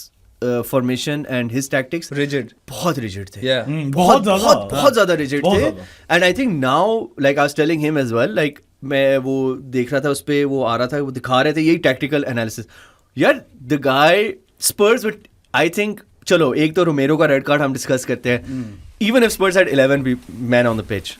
[SPEAKER 2] formation and his tactics
[SPEAKER 3] Rigid.
[SPEAKER 2] बहुत rigid थे.
[SPEAKER 3] Yeah.
[SPEAKER 1] बहुत ज़्यादा
[SPEAKER 2] बहुत ज़्यादा rigid
[SPEAKER 1] बहुत
[SPEAKER 2] थे.
[SPEAKER 1] ज़्यादा।
[SPEAKER 2] And I think now, like I was telling him as well, like मैं वो देख रहा था उस पे वो आ रहा था वो दिखा रहे थे यही tactical analysis. यार the guy Spurs with I think चलो एक तो रोमेरो का रेड कार्ड हम डिस्कस करते हैं. Even if Spurs had 11 men on the pitch,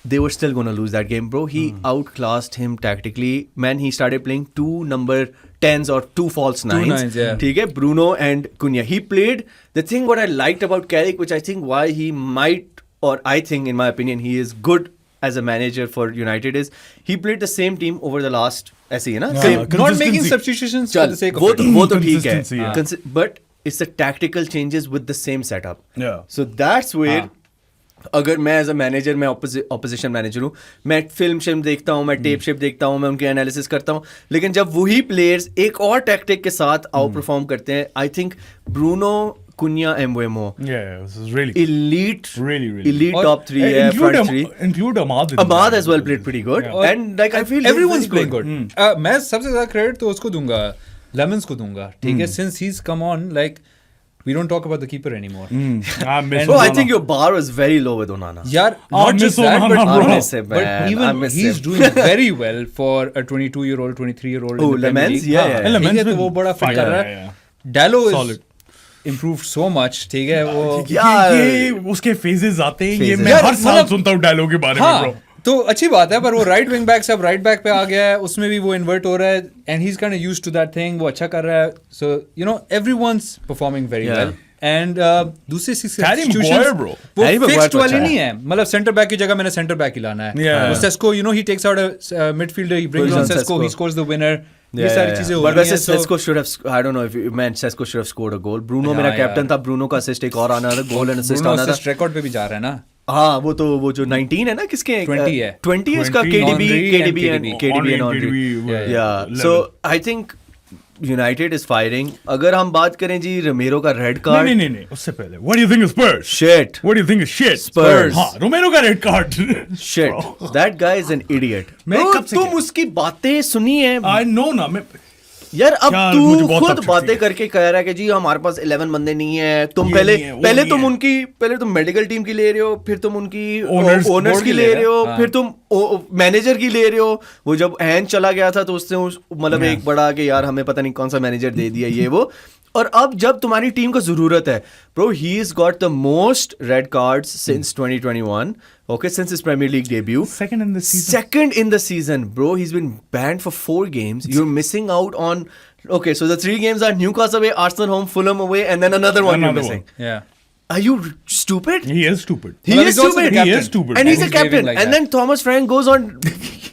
[SPEAKER 2] they were still going to lose that game, bro. He outclassed him tactically. Man, he started playing 2 number 10s or 2 false 9s.
[SPEAKER 3] nines, yeah.
[SPEAKER 2] ठीक है, Bruno and Cunha. He played the thing what I liked about Carrick, which I think why he might, or I think in my opinion, he is good as a manager for United is he played the same team over the last ऐसे ही है ना?
[SPEAKER 1] Yeah.
[SPEAKER 2] Same-
[SPEAKER 3] Not making
[SPEAKER 1] Consistency.
[SPEAKER 3] substitutions for
[SPEAKER 2] चल,
[SPEAKER 3] the sake of
[SPEAKER 2] वो
[SPEAKER 3] it.
[SPEAKER 2] तो ठीक है.
[SPEAKER 1] Consistency, yeah.
[SPEAKER 2] But it's the tactical changes with the same setup.
[SPEAKER 1] Yeah.
[SPEAKER 2] So that's where
[SPEAKER 3] हाँ.
[SPEAKER 2] अगर मैं एज अ मैनेजर मैं ऑपोजिशन मैनेजर हूँ मैं फिल्म देखता हूँ मैं टेप शेप देखता हूँ मैं उनके एनालिसिस करता हूँ लेकिन जब वही प्लेयर्स एक और टैक्टिक के साथ आउट परफॉर्म करते हैं I think Bruno Cunha Mbeumo
[SPEAKER 1] Yeah, this is really
[SPEAKER 2] elite
[SPEAKER 1] really
[SPEAKER 3] और
[SPEAKER 2] top 3 है front 3
[SPEAKER 1] include Ahmad in
[SPEAKER 2] Ahmad
[SPEAKER 1] that.
[SPEAKER 2] as well played pretty good
[SPEAKER 1] Yeah.
[SPEAKER 2] and like I feel
[SPEAKER 3] everyone's
[SPEAKER 2] he's very
[SPEAKER 3] playing good. मैं सबसे ज्यादा credit तो उसको दूंगा, lemons को दूंगा, ठीक है? Since he's come on, like we don't talk about the keeper anymore.
[SPEAKER 1] I miss
[SPEAKER 2] Oh, I
[SPEAKER 1] Onana.
[SPEAKER 2] think your bar was very low with Onana.
[SPEAKER 3] यार,
[SPEAKER 1] I
[SPEAKER 3] not
[SPEAKER 1] miss
[SPEAKER 3] just that,
[SPEAKER 1] Onana,
[SPEAKER 3] but,
[SPEAKER 1] bro.
[SPEAKER 2] I miss him,
[SPEAKER 3] but
[SPEAKER 2] man. I
[SPEAKER 3] even
[SPEAKER 2] miss
[SPEAKER 3] he's
[SPEAKER 2] him.
[SPEAKER 3] doing very well for a 22-year-old, 23-year-old.
[SPEAKER 2] Oh,
[SPEAKER 3] in the Premier
[SPEAKER 2] Lemans?
[SPEAKER 3] League.
[SPEAKER 2] Yeah,
[SPEAKER 3] हाँ,
[SPEAKER 2] yeah, yeah.
[SPEAKER 1] Lemans
[SPEAKER 3] ठीक है, तो
[SPEAKER 1] been
[SPEAKER 3] वो बड़ा
[SPEAKER 1] fine,
[SPEAKER 3] fit कर रहा
[SPEAKER 1] yeah,
[SPEAKER 3] है.
[SPEAKER 1] yeah.
[SPEAKER 3] Dallo is
[SPEAKER 1] Solid.
[SPEAKER 3] improved so much, ठीक है वो
[SPEAKER 1] ये उसके phases आते हैं, ये
[SPEAKER 2] Phases.
[SPEAKER 1] मैं
[SPEAKER 3] यार,
[SPEAKER 1] हर साल
[SPEAKER 3] मतलब-
[SPEAKER 1] सुनता हूँ डायलॉग के बारे में
[SPEAKER 3] हाँ
[SPEAKER 1] bro.
[SPEAKER 3] तो अच्छी बात है, पर वो राइट विंग बैक से अब राइट बैक पे आ गया है, उसमें भी वो इन्वर्ट हो रहा है and he is kind of used to that thing, वो अच्छा कर रहा है, so you know everyone's performing very
[SPEAKER 2] Yeah.
[SPEAKER 3] Well and दूसरी
[SPEAKER 1] Harry Maguire, bro.
[SPEAKER 3] वो
[SPEAKER 2] Harry Maguire
[SPEAKER 3] फिक्स्ड
[SPEAKER 2] तो
[SPEAKER 3] वाली
[SPEAKER 2] अच्छा
[SPEAKER 3] नहीं है, मतलब सेंटर बैक की जगह मैंने सेंटर बैक ही लाना है,
[SPEAKER 1] Yeah.
[SPEAKER 3] वो Sesko you know he takes out a midfielder, he brings on Sesko, he scores the winner, ये सारी चीजें हो
[SPEAKER 2] But
[SPEAKER 3] रही हैं,
[SPEAKER 2] वैसे Sesko should have, I don't know if you, man, Sesko should have scored a goal. Bruno मेरा
[SPEAKER 3] हाँ,
[SPEAKER 2] captain
[SPEAKER 3] यार।
[SPEAKER 2] था, Bruno का असिस्ट एक और आना था, गोल एंड असिस्ट आना था.
[SPEAKER 3] रिकॉर्ड पे भी जा रहा है ना,
[SPEAKER 2] हाँ वो जो 19 है ना, किसके
[SPEAKER 3] 20 है.
[SPEAKER 2] 20 है उसका
[SPEAKER 1] 20,
[SPEAKER 2] KDB
[SPEAKER 3] Henry and
[SPEAKER 2] and KDB and Henry. Yeah. So I think United is firing. अगर हम बात करें जी रोमेरो का रेड कार्ड,
[SPEAKER 1] नहीं उससे पहले what do you think of Spurs?
[SPEAKER 2] shit
[SPEAKER 1] What do you think of shit?
[SPEAKER 2] Spurs.
[SPEAKER 1] हाँ रोमेरो का red card.
[SPEAKER 2] shit that guy is an idiot.
[SPEAKER 1] मैं
[SPEAKER 2] Bro,
[SPEAKER 1] कब से
[SPEAKER 2] तुम
[SPEAKER 1] कह-
[SPEAKER 2] उसकी बातें सुनी है
[SPEAKER 1] I know ना मैं
[SPEAKER 2] यार, अब
[SPEAKER 1] यार,
[SPEAKER 2] तू
[SPEAKER 1] मुझे बहुत
[SPEAKER 2] खुद
[SPEAKER 1] अपसेट
[SPEAKER 2] बातें
[SPEAKER 1] थी।
[SPEAKER 2] करके कह रहा है कि जी हमारे पास 11 बंदे नहीं है, तुम
[SPEAKER 1] ये
[SPEAKER 2] पहले
[SPEAKER 1] नहीं है, वो
[SPEAKER 2] पहले
[SPEAKER 1] नहीं
[SPEAKER 2] तुम
[SPEAKER 1] है।
[SPEAKER 2] उनकी पहले तुम मेडिकल टीम की ले रहे हो, फिर तुम उनकी
[SPEAKER 1] Owners
[SPEAKER 2] ओनर्स
[SPEAKER 3] board
[SPEAKER 2] की
[SPEAKER 3] की
[SPEAKER 2] ले
[SPEAKER 3] ले
[SPEAKER 2] रहे हो,
[SPEAKER 3] हाँ।
[SPEAKER 2] फिर तुम मैनेजर की ले रहे हो. वो जब हैन चला गया था तो उसने मतलब एक बड़ा कि यार हमें पता नहीं कौन सा मैनेजर दे दिया ये वो. और अब जब तुम्हारी टीम को जरूरत है, bro he is got the most red cards since 2021, okay, since his Premier League debut.
[SPEAKER 1] second in the season.
[SPEAKER 2] Second in the season, bro. He's been banned for 4 games. You're missing out on. Okay, so the 3 games are Newcastle away, Arsenal home, Fulham away, and then another one you're
[SPEAKER 1] Another
[SPEAKER 2] missing.
[SPEAKER 3] yeah.
[SPEAKER 2] Are you stupid?
[SPEAKER 1] He is stupid.
[SPEAKER 2] He
[SPEAKER 3] Well,
[SPEAKER 2] is
[SPEAKER 3] he's also the
[SPEAKER 2] stupid.
[SPEAKER 3] captain.
[SPEAKER 1] He is stupid.
[SPEAKER 2] And he's a
[SPEAKER 3] he's behaving
[SPEAKER 2] captain.
[SPEAKER 3] like
[SPEAKER 2] And
[SPEAKER 3] that.
[SPEAKER 2] then Thomas Frank goes on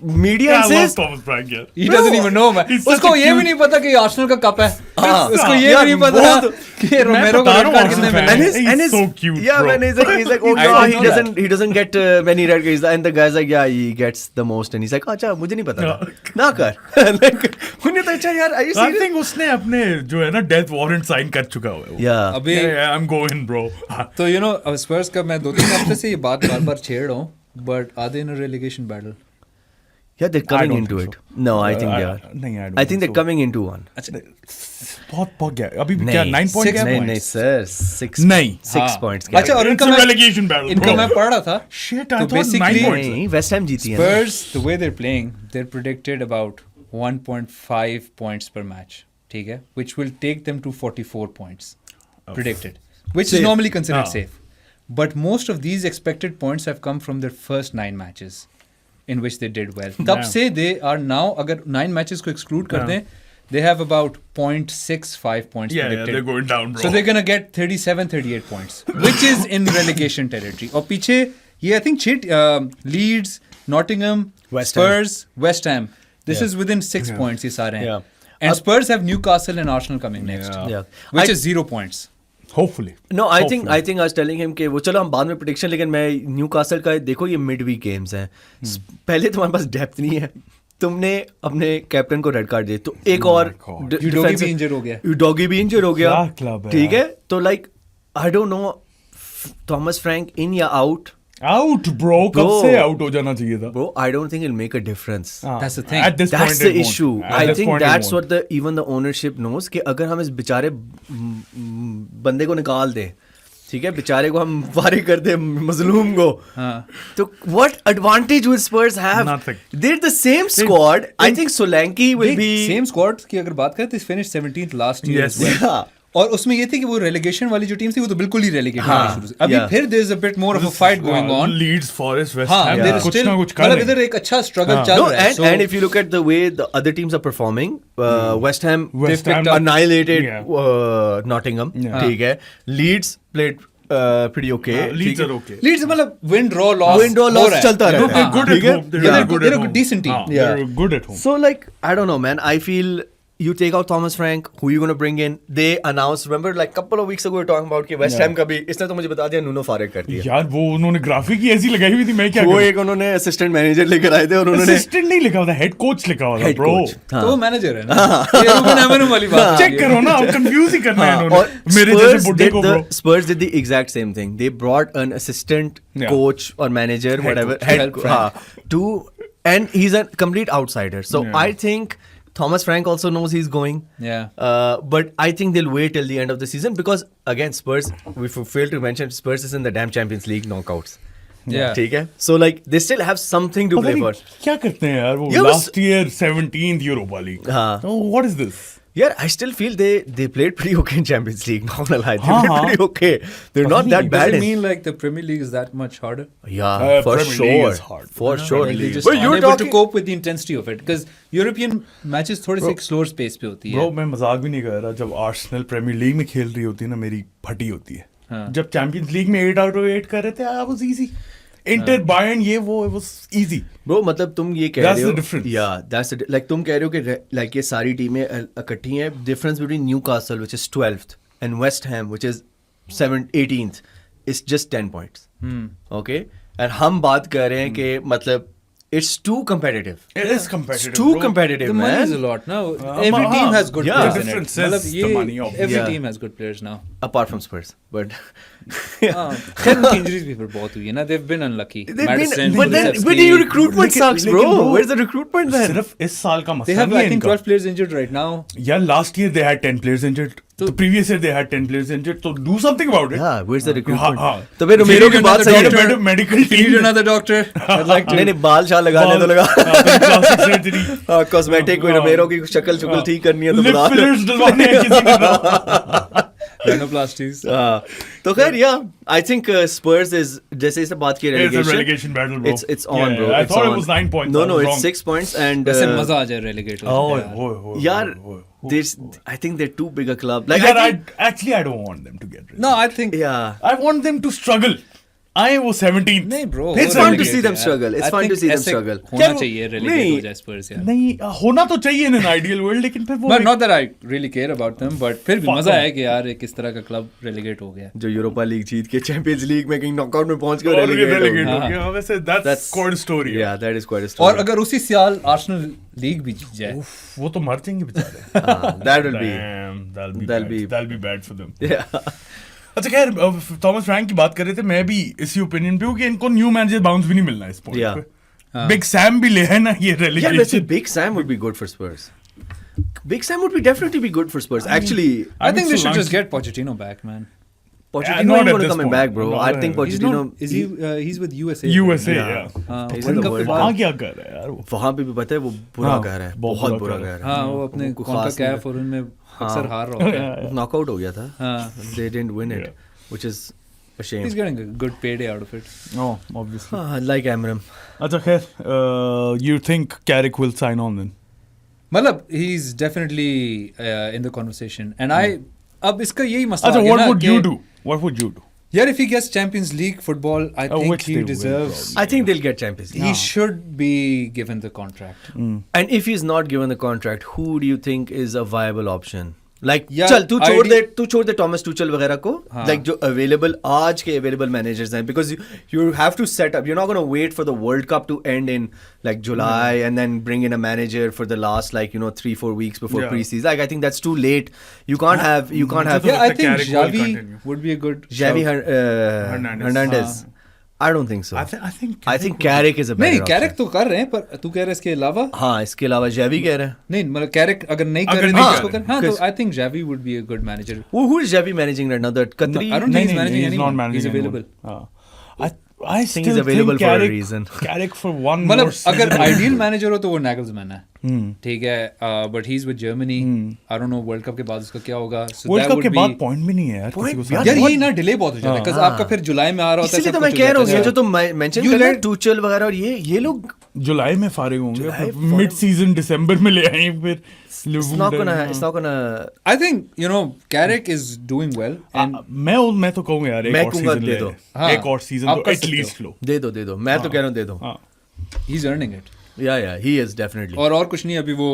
[SPEAKER 2] media
[SPEAKER 1] Yeah,
[SPEAKER 2] and
[SPEAKER 1] I love
[SPEAKER 2] says,
[SPEAKER 1] Thomas Frank. Yeah.
[SPEAKER 3] He doesn't even know, man.
[SPEAKER 1] He's such
[SPEAKER 3] उसको
[SPEAKER 1] a
[SPEAKER 3] ये भी
[SPEAKER 1] cute-
[SPEAKER 3] नहीं पता कि Arsenal का cup है,
[SPEAKER 2] हाँ,
[SPEAKER 3] उसको ये
[SPEAKER 2] यार,
[SPEAKER 3] भी नहीं पता
[SPEAKER 2] बहुत-
[SPEAKER 3] कि रोमेरो का
[SPEAKER 1] बता
[SPEAKER 3] रेड
[SPEAKER 1] रहा
[SPEAKER 3] कार्ड
[SPEAKER 1] हूँ,
[SPEAKER 3] कितने
[SPEAKER 1] Arsenal
[SPEAKER 3] मिले.
[SPEAKER 1] fan. He's so cute,
[SPEAKER 2] yeah,
[SPEAKER 1] bro.
[SPEAKER 2] man, he's like, oh
[SPEAKER 3] I
[SPEAKER 2] no,
[SPEAKER 3] don't
[SPEAKER 2] he
[SPEAKER 3] know
[SPEAKER 2] doesn't, he doesn't get many red cards, and the guy's like, yeah, he gets the most, and he's like, अच्छा, मुझे नहीं पता था, ना कर. Like, उन्हें तो अच्छा यार, are you
[SPEAKER 1] I
[SPEAKER 2] serious?
[SPEAKER 1] think उसने अपने जो है ना डेथ वारंट साइन कर चुका हुआ है वो.
[SPEAKER 2] Yeah.
[SPEAKER 3] अभी
[SPEAKER 1] Yeah, I'm going bro.
[SPEAKER 3] तो यू नो स्पर्स का मैं 2-3 हफ्ते से ये बात बार-बार छेड़ रहा हूँ, but are they in a relegation battle?
[SPEAKER 2] Yeah, they're
[SPEAKER 1] I
[SPEAKER 2] coming
[SPEAKER 1] don't
[SPEAKER 2] into
[SPEAKER 1] think
[SPEAKER 2] it. No, I think they are.
[SPEAKER 1] नहीं, I don't
[SPEAKER 2] I think they're
[SPEAKER 1] so.
[SPEAKER 2] coming into one.
[SPEAKER 1] बहुत गया अभी भी क्या 9 पॉइंट क्या
[SPEAKER 2] नहीं
[SPEAKER 1] points?
[SPEAKER 2] नहीं sir, 6
[SPEAKER 1] नहीं.
[SPEAKER 2] 6
[SPEAKER 3] हाँ.
[SPEAKER 2] points.
[SPEAKER 3] अच्छा, और
[SPEAKER 1] It's
[SPEAKER 3] इनका
[SPEAKER 1] a
[SPEAKER 3] मैं
[SPEAKER 1] relegation battle,
[SPEAKER 3] इनका
[SPEAKER 1] bro.
[SPEAKER 3] मैं पढ़ रहा था.
[SPEAKER 1] Shit, I
[SPEAKER 3] तो
[SPEAKER 1] thought 9
[SPEAKER 3] basically-
[SPEAKER 1] points.
[SPEAKER 2] नहीं, West Ham जीती है ना.
[SPEAKER 3] Spurs, the way they're playing, they're predicted about 1.5 points per match. ठीक है, which will take them to 44 points predicted, which is
[SPEAKER 2] Safe.
[SPEAKER 3] normally considered
[SPEAKER 1] Ah.
[SPEAKER 3] safe. But most of these expected points have come from their first 9 matches in which they did well. तब
[SPEAKER 1] Yeah.
[SPEAKER 3] से they are now, अगर 9 matches को exclude कर दें, they have about 0.65 points
[SPEAKER 1] Yeah,
[SPEAKER 3] predicted.
[SPEAKER 1] they're going down, bro.
[SPEAKER 3] So they're gonna get 37-38 points, which is in relegation territory. और पीछे ये I think Leeds, Nottingham,
[SPEAKER 2] West Ham.
[SPEAKER 3] Spurs, West Ham. This
[SPEAKER 2] Yeah.
[SPEAKER 3] is within 6 points ये सारे हैं.
[SPEAKER 2] Yeah.
[SPEAKER 3] And Spurs have Newcastle and Arsenal coming next,
[SPEAKER 2] Yeah.
[SPEAKER 3] which
[SPEAKER 2] I-
[SPEAKER 3] is 0 points.
[SPEAKER 1] Hopefully.
[SPEAKER 2] No, I
[SPEAKER 1] Hopefully.
[SPEAKER 2] think I was telling him कि वो चलो हम बाद में prediction, लेकिन मैं न्यूकासल का देखो ये मिड वीक गेम्स हैं. पहले तुम्हारे पास डेप्थ नहीं है, तुमने अपने कैप्टन को रेड कार्ड दिए, तो एक और
[SPEAKER 1] God.
[SPEAKER 3] Udogie भी injured हो गया.
[SPEAKER 2] Udogie भी इंजर हो गया.
[SPEAKER 1] क्या club है
[SPEAKER 2] ठीक
[SPEAKER 1] यार.
[SPEAKER 2] है, तो like I don't know Thomas Frank in या आउट.
[SPEAKER 1] Out, bro. कब
[SPEAKER 2] Bro.
[SPEAKER 1] से out हो जाना चाहिए था?
[SPEAKER 2] Bro, I don't think it'll make a difference.
[SPEAKER 3] That's the thing.
[SPEAKER 1] At this
[SPEAKER 2] That's
[SPEAKER 1] point,
[SPEAKER 2] the
[SPEAKER 1] it won't.
[SPEAKER 2] issue.
[SPEAKER 1] At
[SPEAKER 2] I
[SPEAKER 1] this
[SPEAKER 2] think
[SPEAKER 1] point, it
[SPEAKER 2] that's
[SPEAKER 1] won't.
[SPEAKER 2] what even the ownership knows कि अगर हम इस बेचारे बंदे को निकाल दें, ठीक है, बेचारे को हम फारिग कर दें, मजलूम को,
[SPEAKER 3] हाँ.
[SPEAKER 2] तो what advantage will Spurs have?
[SPEAKER 1] Nothing.
[SPEAKER 2] They're the same squad. I think Solanke will be
[SPEAKER 3] Same squad की अगर बात करें तो finished 17th last year
[SPEAKER 1] Yes.
[SPEAKER 3] as well.
[SPEAKER 2] Yeah.
[SPEAKER 3] और उसमें ये थी कि वो रेलीगेशन वाली जो टीम थी वो तो बिल्कुल ही रेलीगेट
[SPEAKER 2] हाँ,
[SPEAKER 3] वाली शुरू से. अभी
[SPEAKER 2] yeah.
[SPEAKER 3] फिर there is a bit more of a fight going on.
[SPEAKER 1] Leeds, Forest, West
[SPEAKER 3] हाँ,
[SPEAKER 1] Ham.
[SPEAKER 3] there is
[SPEAKER 1] कुछ
[SPEAKER 3] still
[SPEAKER 1] ना कुछ कर
[SPEAKER 3] मतलब
[SPEAKER 1] रहे हैं.
[SPEAKER 3] इधर एक अच्छा स्ट्रगल
[SPEAKER 1] हाँ.
[SPEAKER 3] चल
[SPEAKER 2] No,
[SPEAKER 3] रहा है.
[SPEAKER 2] and if you look at the way the other teams are performing, West Ham
[SPEAKER 1] West
[SPEAKER 2] they've
[SPEAKER 1] Ham-
[SPEAKER 2] annihilated
[SPEAKER 1] Yeah.
[SPEAKER 2] Nottingham.
[SPEAKER 1] Yeah.
[SPEAKER 2] ठीक है, Leeds played pretty okay.
[SPEAKER 1] Leeds
[SPEAKER 2] ठीक है.
[SPEAKER 1] are okay.
[SPEAKER 3] लीड्स मतलब win draw loss
[SPEAKER 2] Win, draw, loss चलता रहता है.
[SPEAKER 1] They're good
[SPEAKER 2] ठीक
[SPEAKER 1] at
[SPEAKER 2] है?
[SPEAKER 1] home. They're
[SPEAKER 2] Yeah.
[SPEAKER 1] really good
[SPEAKER 3] They're
[SPEAKER 1] at
[SPEAKER 3] a
[SPEAKER 1] home.
[SPEAKER 3] decent team.
[SPEAKER 1] हाँ,
[SPEAKER 2] Yeah.
[SPEAKER 1] They're good at home.
[SPEAKER 2] So like I don't know, man. I feel you take out Thomas Frank, who you gonna bring in? They announced. Remember, like couple of weeks ago, we were talking about कि West Ham का भी इसने तो मुझे बता दिया नुनो फारिग कर दिया.
[SPEAKER 1] यार वो उन्होंने ग्राफिक ही ऐसी लगाई हुई थी, मैं क्या
[SPEAKER 2] वो
[SPEAKER 1] करूं?
[SPEAKER 2] एक उन्होंने असिस्टेंट मैनेजर लेकर आए थे और उन्होंने
[SPEAKER 1] असिस्टेंट नहीं लिखा हुआ था, हेड कोच लिखा हुआ था
[SPEAKER 2] हेड
[SPEAKER 1] ब्रो.
[SPEAKER 2] कोच.
[SPEAKER 3] तो वो मैनेजर है ना. ये रूबन एमोनम वाली बात.
[SPEAKER 1] चेक करो ना, अब कंफ्यूज ही करना है
[SPEAKER 2] और
[SPEAKER 1] इन्होंने मेरे जैसे बुड्ढे को bro.
[SPEAKER 2] Spurs did the exact same thing. They brought an assistant
[SPEAKER 1] Yeah.
[SPEAKER 2] coach or manager,
[SPEAKER 1] Head
[SPEAKER 2] whatever,
[SPEAKER 1] coach.
[SPEAKER 3] Help Frank.
[SPEAKER 2] to, and he's a complete outsider. So
[SPEAKER 1] Yeah.
[SPEAKER 2] I think Thomas Frank also knows he's going.
[SPEAKER 3] Yeah.
[SPEAKER 2] But I think they'll wait till the end of the season because again Spurs, we failed to mention Spurs is in the damn Champions League knockouts.
[SPEAKER 3] Yeah.
[SPEAKER 2] ठीक है. So like they still have something to
[SPEAKER 1] पता
[SPEAKER 2] play
[SPEAKER 1] नहीं
[SPEAKER 2] for.
[SPEAKER 1] क्या करते हैं यार वो
[SPEAKER 2] Yeah,
[SPEAKER 1] last year 17th Europa League.
[SPEAKER 2] हाँ.
[SPEAKER 1] What is this?
[SPEAKER 2] Yeah, I still feel they played pretty okay in Champions League. Not gonna lie, they played
[SPEAKER 1] हाँ.
[SPEAKER 2] pretty okay. They're not that
[SPEAKER 3] Does
[SPEAKER 2] bad.
[SPEAKER 3] it mean like the Premier League is that much harder?
[SPEAKER 2] Yeah, for
[SPEAKER 1] Premier League
[SPEAKER 2] sure,
[SPEAKER 1] is hard.
[SPEAKER 2] for sure.
[SPEAKER 3] Like they just
[SPEAKER 2] But you're
[SPEAKER 3] unable to
[SPEAKER 2] talking.
[SPEAKER 3] cope with the intensity of it because European matches थोड़े से एक slower space पे होती
[SPEAKER 1] bro
[SPEAKER 3] है.
[SPEAKER 1] मैं मजाक भी नहीं कर रहा, जब आर्सेनल प्रीमियर लीग में खेल रही होती है ना, मेरी फटी होती है.
[SPEAKER 3] हाँ.
[SPEAKER 1] जब चैंपियंस लीग में 8 out of 8 कर रहे थे, I was easy. Inter Bayern ये वो वाज इजी.
[SPEAKER 2] Bro, मतलब तुम ये कह
[SPEAKER 1] That's
[SPEAKER 2] रहे हो.
[SPEAKER 1] the difference.
[SPEAKER 2] Yeah, that's the like तुम कह रहे हो कि like ये सारी टीमें इकट्ठी हैं. Difference between Newcastle, which is 12th, and West Ham, which is 18th, is just 10 points. Okay, and हम बात कर रहे हैं कि मतलब it's too competitive.
[SPEAKER 1] It is competitive.
[SPEAKER 2] It's too
[SPEAKER 1] bro.
[SPEAKER 2] competitive,
[SPEAKER 3] The money is a
[SPEAKER 2] man.
[SPEAKER 3] lot now. Every team has good
[SPEAKER 2] Yeah.
[SPEAKER 3] players
[SPEAKER 1] The
[SPEAKER 3] in it.
[SPEAKER 1] difference is
[SPEAKER 3] मतलब
[SPEAKER 1] the money, obviously.
[SPEAKER 3] every
[SPEAKER 2] Yeah.
[SPEAKER 3] team has good players now.
[SPEAKER 2] Apart from Spurs, but
[SPEAKER 3] खैर उनकी injuries भी फिर बहुत हुई है ना. They've been unlucky.
[SPEAKER 2] they've been.
[SPEAKER 3] Madison,
[SPEAKER 2] But then,
[SPEAKER 3] Kulusevski.
[SPEAKER 2] but your recruitment sucks,
[SPEAKER 1] लेकिन
[SPEAKER 2] bro.
[SPEAKER 1] bro,
[SPEAKER 2] Where's the recruitment then?
[SPEAKER 1] सिर्फ इस साल का
[SPEAKER 3] They
[SPEAKER 1] मसला
[SPEAKER 3] have
[SPEAKER 1] नहीं
[SPEAKER 3] I
[SPEAKER 1] है
[SPEAKER 3] think
[SPEAKER 1] इनका.
[SPEAKER 3] 12 players injured right now.
[SPEAKER 1] Yeah, last year they had 10 players injured. The previous year they had 10 players injured. So do something about it.
[SPEAKER 2] Yeah, where's the recruitment?
[SPEAKER 1] हाँ.
[SPEAKER 2] तो फिर
[SPEAKER 3] If
[SPEAKER 2] रोमेरो
[SPEAKER 3] you
[SPEAKER 2] की
[SPEAKER 3] need
[SPEAKER 2] बात
[SPEAKER 3] another
[SPEAKER 2] सही
[SPEAKER 1] Get a
[SPEAKER 2] है.
[SPEAKER 1] better medical
[SPEAKER 3] If you
[SPEAKER 1] team.
[SPEAKER 3] need another doctor, I'd like to.
[SPEAKER 2] नहीं नहीं बाल शाल लगाने तो लगा.
[SPEAKER 1] Plastic surgery.
[SPEAKER 2] कॉस्मेटिक कोई रोमेरो की शक्ल शुक्ल ठीक करनी है तो
[SPEAKER 1] Lip
[SPEAKER 2] बुला लो.
[SPEAKER 1] fillers डलवाने हैं किसी को.
[SPEAKER 3] Rhinoplasties.
[SPEAKER 2] तो खैर yeah, I think Spurs is जैसे इसने बात की
[SPEAKER 1] It's a
[SPEAKER 2] relegation.
[SPEAKER 1] relegation battle, bro.
[SPEAKER 2] It's on, bro.
[SPEAKER 1] I
[SPEAKER 2] It's
[SPEAKER 1] thought
[SPEAKER 2] on.
[SPEAKER 1] it was 9 points.
[SPEAKER 2] No,
[SPEAKER 1] I
[SPEAKER 2] no,
[SPEAKER 1] was
[SPEAKER 2] it's
[SPEAKER 1] wrong.
[SPEAKER 2] 6 points and.
[SPEAKER 3] वैसे मजा आ जाए relegate
[SPEAKER 1] Oh,
[SPEAKER 3] हो जाए.
[SPEAKER 2] यार, there's. I think they're too big a club. Like
[SPEAKER 1] Like
[SPEAKER 2] I think,
[SPEAKER 1] actually, I don't want them to get rid.
[SPEAKER 3] No, I think
[SPEAKER 2] yeah.
[SPEAKER 1] I want them to struggle. I was 17th.
[SPEAKER 3] नहीं bro.
[SPEAKER 2] It's
[SPEAKER 3] वो
[SPEAKER 2] fun to
[SPEAKER 3] relegate
[SPEAKER 2] see them
[SPEAKER 3] यार.
[SPEAKER 2] struggle. It's
[SPEAKER 3] I
[SPEAKER 2] fun to
[SPEAKER 3] think
[SPEAKER 2] see them
[SPEAKER 3] ऐसे
[SPEAKER 2] struggle.
[SPEAKER 3] होना
[SPEAKER 1] क्या-
[SPEAKER 3] चाहिए relegate
[SPEAKER 2] नहीं.
[SPEAKER 3] हो जाए Spurs यार.
[SPEAKER 1] नहीं होना तो चाहिए in an ideal world, लेकिन फिर वो
[SPEAKER 3] But not that I really care about them, but फिर भी
[SPEAKER 1] Fuck
[SPEAKER 3] मजा
[SPEAKER 1] them.
[SPEAKER 3] है कि यार एक इस तरह का क्लब relegate हो गया.
[SPEAKER 2] जो यूरोपा लीग जीत के चैंपियंस लीग में कहीं नॉकआउट में पहुंच गए
[SPEAKER 1] और
[SPEAKER 2] relegate
[SPEAKER 1] relegate
[SPEAKER 2] हो
[SPEAKER 1] हो
[SPEAKER 2] गए.
[SPEAKER 1] गया. वैसे that's quite a story.
[SPEAKER 2] Yeah, that is quite a story.
[SPEAKER 3] और अगर उसी साल Arsenal लीग भी जीत जाए.
[SPEAKER 1] Oof, वो तो मर जाएंगे बेचारे.
[SPEAKER 2] that will be.
[SPEAKER 1] Damn,
[SPEAKER 2] that'll
[SPEAKER 1] that'll be bad for them.
[SPEAKER 2] Yeah.
[SPEAKER 1] अच्छा खैर थॉमस फ्रैंक की बात कर रहे थे, मैं भी इसी ओपिनियन पे हूँ कि इनको न्यू मैनेजर बाउंस भी नहीं मिलना है इस पॉइंट
[SPEAKER 2] Yeah.
[SPEAKER 1] पे. बिग सैम भी ले है ना ये
[SPEAKER 2] Yeah, let's say
[SPEAKER 1] relegation.
[SPEAKER 2] Big Sam would be good for Spurs. Big Sam would be definitely be good for Spurs. Actually,
[SPEAKER 3] I think they should
[SPEAKER 1] Solanke-
[SPEAKER 3] just get Pochettino back, man.
[SPEAKER 2] Pochettino
[SPEAKER 1] not
[SPEAKER 2] ain't
[SPEAKER 1] at
[SPEAKER 2] gonna
[SPEAKER 1] this
[SPEAKER 2] coming
[SPEAKER 1] point.
[SPEAKER 2] back, bro.
[SPEAKER 1] No,
[SPEAKER 2] I
[SPEAKER 1] no,
[SPEAKER 2] think
[SPEAKER 1] no.
[SPEAKER 3] He's
[SPEAKER 2] Pochettino.
[SPEAKER 3] not. Is he? He's with USA.
[SPEAKER 1] USA,
[SPEAKER 2] Yeah.
[SPEAKER 1] yeah.
[SPEAKER 2] He's
[SPEAKER 3] World
[SPEAKER 2] in the
[SPEAKER 3] Cup
[SPEAKER 2] World
[SPEAKER 3] के
[SPEAKER 2] Cup.
[SPEAKER 1] वहाँ क्या कर रहा है यार वो?
[SPEAKER 2] वहाँ पे भी पता है वो बुरा
[SPEAKER 1] हाँ,
[SPEAKER 2] कह रहा है,
[SPEAKER 1] बहुत
[SPEAKER 2] बहुत
[SPEAKER 1] बुरा
[SPEAKER 2] बुरा
[SPEAKER 1] कह
[SPEAKER 2] कह
[SPEAKER 1] रहा
[SPEAKER 2] रहा है.
[SPEAKER 3] हाँ वो अपने
[SPEAKER 2] उनको
[SPEAKER 3] कौन
[SPEAKER 2] खास
[SPEAKER 3] कैफ
[SPEAKER 2] नहीं
[SPEAKER 3] और उनमें अक्सर हार रहा होता है.
[SPEAKER 2] नॉकआउट हो गया था.
[SPEAKER 3] हाँ.
[SPEAKER 2] They didn't win it, which is a shame.
[SPEAKER 3] He's getting a good payday out of it.
[SPEAKER 1] No, obviously.
[SPEAKER 2] Like Amram.
[SPEAKER 1] अच्छा खैर, you think Carrick will sign on then?
[SPEAKER 3] मतलब he's definitely in the conversation and I अब इसका यही मसला
[SPEAKER 1] अच्छा,
[SPEAKER 3] आ गया
[SPEAKER 1] what
[SPEAKER 3] ना
[SPEAKER 1] would
[SPEAKER 3] कि-
[SPEAKER 1] you do? What would you do?
[SPEAKER 3] यार if he gets Champions League football I think
[SPEAKER 1] which
[SPEAKER 3] he
[SPEAKER 1] they will,
[SPEAKER 3] deserves
[SPEAKER 2] I think they'll get Champions League.
[SPEAKER 3] he should be given the contract.
[SPEAKER 2] And if he's not given the contract, who do you think is a viable option? Like,
[SPEAKER 3] Yeah,
[SPEAKER 2] चल तू छोड़ दे Thomas टूचल वगैरह को.
[SPEAKER 3] हाँ.
[SPEAKER 2] Like जो available आज के available managers हैं, because you have to set up. You're not going to wait for the World Cup to end in like July and then bring in a manager for the last 3-4 weeks before
[SPEAKER 1] Yeah.
[SPEAKER 2] preseason. Like I think that's too late. You can't have.
[SPEAKER 1] तो
[SPEAKER 3] Yeah, I
[SPEAKER 1] लगता है
[SPEAKER 3] think
[SPEAKER 1] Carrick will
[SPEAKER 3] Xavi
[SPEAKER 1] continue.
[SPEAKER 3] would be a good
[SPEAKER 2] Javi
[SPEAKER 3] shout.
[SPEAKER 2] Hernandez. I don't think so.
[SPEAKER 1] I think
[SPEAKER 2] Carrick is a better
[SPEAKER 3] नहीं
[SPEAKER 2] option.
[SPEAKER 3] कैरेक तो कर रहे हैं पर तू कह रहा है इसके अलावा
[SPEAKER 2] हाँ, इसके अलावा Javi कह रहा है.
[SPEAKER 3] नहीं मतलब कैरेक अगर नहीं कर
[SPEAKER 1] अगर
[SPEAKER 3] रहे
[SPEAKER 1] नहीं
[SPEAKER 3] हैं
[SPEAKER 1] कर
[SPEAKER 3] इसको
[SPEAKER 1] रहे
[SPEAKER 3] कर हाँ तो
[SPEAKER 2] because-
[SPEAKER 3] I think Xavi would be a good manager.
[SPEAKER 2] Who is Javi managing right now? The Qatari.
[SPEAKER 3] I don't think he's managing
[SPEAKER 1] he's not
[SPEAKER 3] anyone.
[SPEAKER 1] managing
[SPEAKER 3] He's
[SPEAKER 1] anyone.
[SPEAKER 3] available.
[SPEAKER 1] I
[SPEAKER 2] think
[SPEAKER 1] still
[SPEAKER 2] he's available
[SPEAKER 1] think
[SPEAKER 2] for a
[SPEAKER 1] Carrick,
[SPEAKER 2] reason.
[SPEAKER 1] Carrick for one
[SPEAKER 3] मतलब
[SPEAKER 1] more
[SPEAKER 3] अगर
[SPEAKER 1] season.
[SPEAKER 3] Ideal manager हो तो वो नैगल्समैन है ठीक है but he is with Germany I don't no world cup के बाद उसका क्या होगा so
[SPEAKER 1] world
[SPEAKER 3] that
[SPEAKER 1] cup
[SPEAKER 3] would
[SPEAKER 1] के बाद
[SPEAKER 3] बी
[SPEAKER 1] पॉइंट भी नहीं है यार किसी को
[SPEAKER 2] यार,
[SPEAKER 3] यार
[SPEAKER 1] साथ।
[SPEAKER 3] यही ना डिले बहुत हो जाता है बिकॉज़ आपका फिर जुलाई में आ रहा होता है
[SPEAKER 2] इसीलिए तो
[SPEAKER 3] सब
[SPEAKER 2] मैं
[SPEAKER 3] कुछ
[SPEAKER 2] कह
[SPEAKER 3] हो
[SPEAKER 2] रहा हूँ
[SPEAKER 3] जाता
[SPEAKER 2] ये
[SPEAKER 3] है।
[SPEAKER 2] जो तुम मेंशन
[SPEAKER 3] You
[SPEAKER 2] कर रहे
[SPEAKER 3] let-
[SPEAKER 2] हैं टूचल वगैरह और ये लोग
[SPEAKER 1] जुलाई में फारिग होंगे,
[SPEAKER 2] जुलाई,
[SPEAKER 1] मिड सीजन दिसंबर में ले आएंगे फिर
[SPEAKER 2] it's not gonna
[SPEAKER 3] I think you know Carrick is doing well and
[SPEAKER 1] मैं तो कहूँगा यार
[SPEAKER 2] मैं
[SPEAKER 1] एक और
[SPEAKER 2] कहूँगा
[SPEAKER 1] सीजन
[SPEAKER 2] दे
[SPEAKER 1] ले
[SPEAKER 2] दो।
[SPEAKER 1] ले।
[SPEAKER 3] हाँ,
[SPEAKER 1] एक और सीजन
[SPEAKER 3] आप
[SPEAKER 1] तो
[SPEAKER 3] कर सकते
[SPEAKER 1] एटलीस्ट
[SPEAKER 3] हो।
[SPEAKER 1] लो।
[SPEAKER 2] दे दो मैं तो कह रहा हूँ दे दो.
[SPEAKER 1] हाँ
[SPEAKER 3] he's earning it
[SPEAKER 2] Yeah, he is definitely.
[SPEAKER 3] और कुछ नहीं अभी वो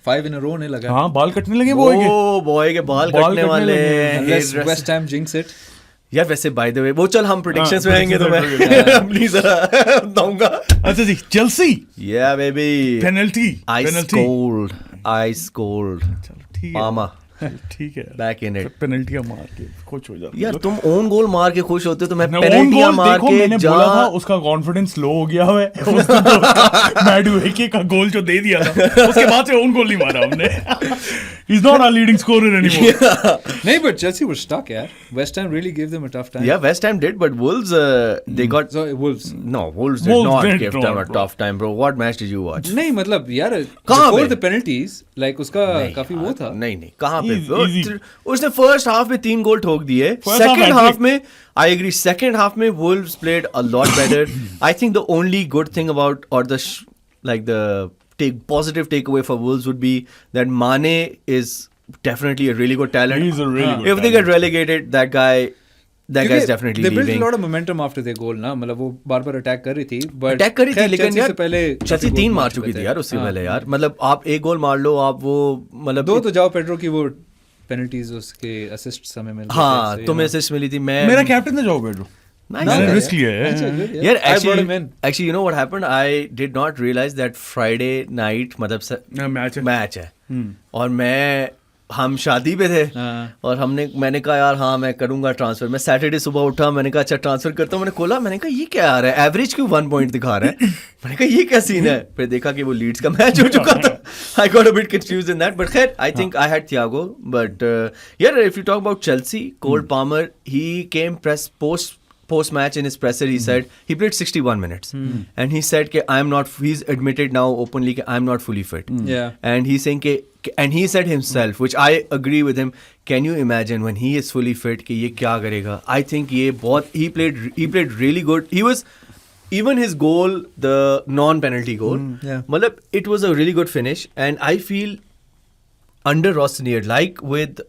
[SPEAKER 3] 5 in a row ने लगा
[SPEAKER 1] हाँ बाल कटने लगे बॉय के।
[SPEAKER 2] ओ बॉय के बाल
[SPEAKER 1] बाल
[SPEAKER 2] कटने
[SPEAKER 1] कटने
[SPEAKER 2] वाले
[SPEAKER 1] लगे।
[SPEAKER 2] हैं.
[SPEAKER 3] unless
[SPEAKER 2] Hairdresser.
[SPEAKER 3] West Ham jinx it
[SPEAKER 2] यार वैसे बाय द वे वो चल हम प्रेडिक्शंस में
[SPEAKER 1] हाँ,
[SPEAKER 2] आएंगे तो
[SPEAKER 1] predictions
[SPEAKER 2] मैं
[SPEAKER 1] में
[SPEAKER 2] अपनी जरा दूंगा.
[SPEAKER 1] अच्छा जी, Chelsea
[SPEAKER 2] Yeah baby.
[SPEAKER 1] Penalty
[SPEAKER 2] Ice cold.
[SPEAKER 1] चलो ठीक है।
[SPEAKER 2] Palmer.
[SPEAKER 1] ठीक है
[SPEAKER 2] Back in it.
[SPEAKER 1] पेनल्टियां मार के खुश हो जाते
[SPEAKER 2] यार तुम ओन गोल मार के खुश होते हो, तो मैं
[SPEAKER 1] own
[SPEAKER 2] पेनल्टियां
[SPEAKER 1] goal
[SPEAKER 2] मार
[SPEAKER 1] देखो,
[SPEAKER 2] के
[SPEAKER 1] मैंने बोला था उसका कॉन्फिडेंस लो हो गया है उसने तो मैडुएके का गोल जो दे दिया था उसके बाद से ओन गोल नहीं मारा हमने. He's not our leading scorer anymore.
[SPEAKER 3] नहीं, but Chelsea were stuck, यार. West Ham really gave them a tough time.
[SPEAKER 2] Yeah, West Ham did, but Wolves they got
[SPEAKER 3] So Wolves.
[SPEAKER 2] no, Wolves did
[SPEAKER 1] Wolves
[SPEAKER 2] not
[SPEAKER 1] did
[SPEAKER 2] give
[SPEAKER 1] not,
[SPEAKER 2] them a
[SPEAKER 1] bro.
[SPEAKER 2] tough time, bro. What match did you watch?
[SPEAKER 3] नहीं मतलब यार
[SPEAKER 2] कहाँ
[SPEAKER 3] before
[SPEAKER 2] पे?
[SPEAKER 3] the penalties like उसका काफी वो था.
[SPEAKER 2] नहीं कहाँ पे
[SPEAKER 1] Easy.
[SPEAKER 2] उसने फर्स्ट हाफ में 3 गोल ठोक दिए.
[SPEAKER 1] First half
[SPEAKER 2] second
[SPEAKER 1] hat-trick.
[SPEAKER 2] Half में I agree, second half में Wolves played a lot better. I think the only good thing about or the positive takeaway for Wolves would be that Mane is definitely a really good talent.
[SPEAKER 1] He's a really good
[SPEAKER 2] If they get relegated, that guy is definitely
[SPEAKER 3] they built
[SPEAKER 2] leaving.
[SPEAKER 3] a lot of momentum after their goal ना, मतलब वो बार-बार attack कर रही थी, but
[SPEAKER 2] attack करी थी, लेकिन
[SPEAKER 3] Chelsea
[SPEAKER 2] यार
[SPEAKER 3] से पहले
[SPEAKER 2] चेल्सी 3 मार चुकी थी यार उससे पहले यार. मतलब आप एक गोल मार लो, आप वो मतलब
[SPEAKER 3] 2 तो जाओ पेड्रो की वो पेनल्टीज उसके असिस्ट हमें मिल गए थे,
[SPEAKER 2] हाँ
[SPEAKER 3] so,
[SPEAKER 2] तुम्हें
[SPEAKER 3] you know.
[SPEAKER 2] असिस्ट मिली थी. मैं
[SPEAKER 1] मेरा कैप्टन था जाओ पेड्रो.
[SPEAKER 2] Nice,
[SPEAKER 1] मैंने
[SPEAKER 2] यार.
[SPEAKER 1] रिस्क लिया
[SPEAKER 3] That's
[SPEAKER 1] है.
[SPEAKER 3] good,
[SPEAKER 2] यार
[SPEAKER 3] I brought him in.
[SPEAKER 2] actually you know what happened? I did not realize that Friday night मतलब
[SPEAKER 1] मैच है.
[SPEAKER 2] है और हम शादी पे थे और मैंने कहा यार हाँ मैं करूंगा ट्रांसफर. मैं सैटरडे सुबह उठा, मैंने कहा अच्छा ट्रांसफर करता हूँ. मैंने खोला, मैंने कहा ये क्या आ रहा है, एवरेज क्यों 1 पॉइंट दिखा रहा है. मैंने कहा ये क्या सीन है. फिर देखा कि वो लीड्स का मैच हो चुका था. I got a bit confused in that, but खैर I think I had Thiago. But यार if you talk about Chelsea, Cole Palmer he came press post match in his presser he said he played 61 minutes and he said कि he's admitted now openly कि I'm not fully fit.
[SPEAKER 3] Yeah.
[SPEAKER 2] And he's saying and he said himself, which I agree with him, can you imagine when he is fully fit कि ये क्या करेगा. I think he played really good. He was even his goal, the non-penalty goal, मतलब it was a really good finish. And I feel under Rossinier, like with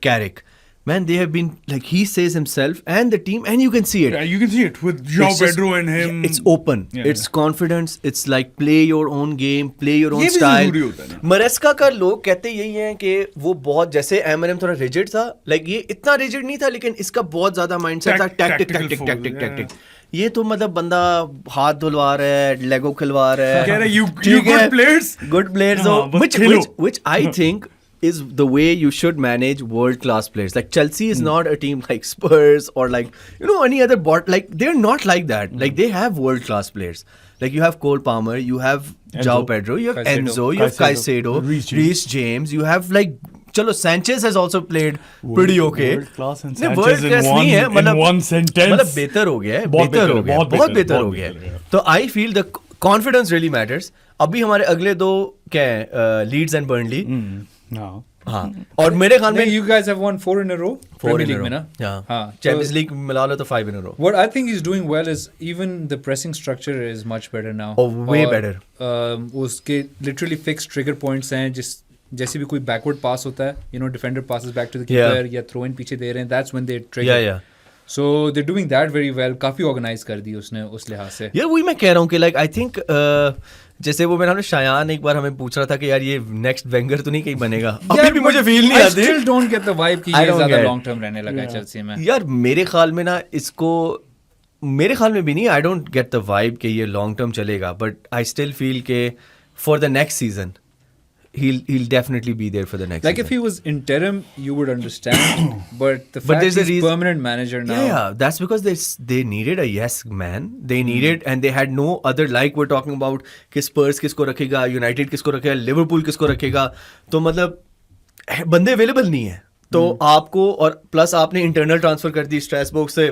[SPEAKER 2] Carrick, man, they have been like he says himself and the team, and you can see it.
[SPEAKER 1] Yeah, you can see it with João
[SPEAKER 2] It's just-
[SPEAKER 1] Pedro and him.
[SPEAKER 2] It's open.
[SPEAKER 1] Yeah,
[SPEAKER 2] It's confidence. It's like play your own game, play your own
[SPEAKER 1] ये भी
[SPEAKER 2] style.
[SPEAKER 1] जरूरी होता है ना.
[SPEAKER 2] मरेस्का का लोग कहते यही हैं कि वो बहुत जैसे एमएनएम थोड़ा रिजिड था, लाइक ये इतना रिजिड नहीं था, लेकिन इसका बहुत ज्यादा माइंडसेट था.
[SPEAKER 1] Tactical focus,
[SPEAKER 2] tactic. ये तो मतलब बंदा हाथ धुलवा रहा है, लेगो खिलवा रहा है.
[SPEAKER 1] कह रहे you
[SPEAKER 2] ठीक है,
[SPEAKER 1] good players.
[SPEAKER 2] good players.
[SPEAKER 1] हाँ, बस
[SPEAKER 2] which
[SPEAKER 1] Khelo.
[SPEAKER 2] which I think is the way you should manage world class players. Like Chelsea is not a team like Spurs or like any other like they're not like that. Like they have world class players. Like you have Cole Palmer, you have João Pedro, you have
[SPEAKER 3] Caicedo.
[SPEAKER 2] Enzo, you have Caicedo, Reece James, you have like चलो Sanchez has also played pretty okay.
[SPEAKER 1] World class and
[SPEAKER 2] नहीं,
[SPEAKER 1] Sanchez
[SPEAKER 2] world class नहीं है,
[SPEAKER 1] in one sentence.
[SPEAKER 2] मतलब बेहतर हो गया है,
[SPEAKER 1] बहुत
[SPEAKER 2] बेहतर हो गया, बहुत बेहतर हो
[SPEAKER 1] बेहतर
[SPEAKER 2] गया.
[SPEAKER 1] है.
[SPEAKER 2] तो I feel the confidence really matters. अभी हमारे अगले 2 क्या है, लीड्स एंड बर्नली.
[SPEAKER 1] हाँ.
[SPEAKER 2] हाँ, और मेरे ख्याल में
[SPEAKER 3] you guys have won 4 in a row.
[SPEAKER 2] 4
[SPEAKER 3] Premier
[SPEAKER 2] in a
[SPEAKER 3] League
[SPEAKER 2] row.
[SPEAKER 3] में ना.
[SPEAKER 2] Yeah.
[SPEAKER 3] हाँ.
[SPEAKER 2] Champions
[SPEAKER 3] So-
[SPEAKER 2] League मिला लो तो 5 in a row.
[SPEAKER 3] What I think he's doing well is even the pressing structure is much better now.
[SPEAKER 2] Oh, way
[SPEAKER 3] और,
[SPEAKER 2] better.
[SPEAKER 3] उसके literally fixed trigger points हैं, जैसे भी कोई backward pass होता है, defender passes back to the keeper या throw in पीछे दे रहे हैं, that's when they trigger.
[SPEAKER 2] Yeah.
[SPEAKER 3] So they're doing that very well. काफी organize कर दी उसने उस लिहाज से.
[SPEAKER 2] यार वही मैं कह रहा हूँ कि like I think जैसे वो मेरा शायान एक बार हमें पूछ रहा था कि यार ये नेक्स्ट वेंगर तो नहीं कहीं बनेगा. अभी भी मुझे फील नहीं
[SPEAKER 3] I
[SPEAKER 2] आती.
[SPEAKER 3] still don't get the vibe कि
[SPEAKER 2] I
[SPEAKER 3] ये
[SPEAKER 2] don't
[SPEAKER 3] ज़्यादा
[SPEAKER 2] get.
[SPEAKER 3] long term रहने लगा है चेल्सी में.
[SPEAKER 2] यार मेरे ख्याल में ना मेरे ख्याल में भी नहीं. I don't get the vibe कि ये लॉन्ग टर्म चलेगा, बट आई स्टिल फील के for the next season he'll definitely be there for the next
[SPEAKER 3] Like
[SPEAKER 2] season.
[SPEAKER 3] if he was interim, you would understand. But the fact
[SPEAKER 2] there's a
[SPEAKER 3] he's
[SPEAKER 2] reason-
[SPEAKER 3] permanent manager now.
[SPEAKER 2] Yeah, that's because they needed a yes man. They needed, and they had no other, like we're talking about कि Spurs किसको रखेगा, United किसको रखेगा, Liverpool किसको रखेगा. तो मतलब बंदे अवेलेबल नहीं है. तो आपको और प्लस आपने इंटरनल ट्रांसफर कर दी, स्ट्रासबर्ग से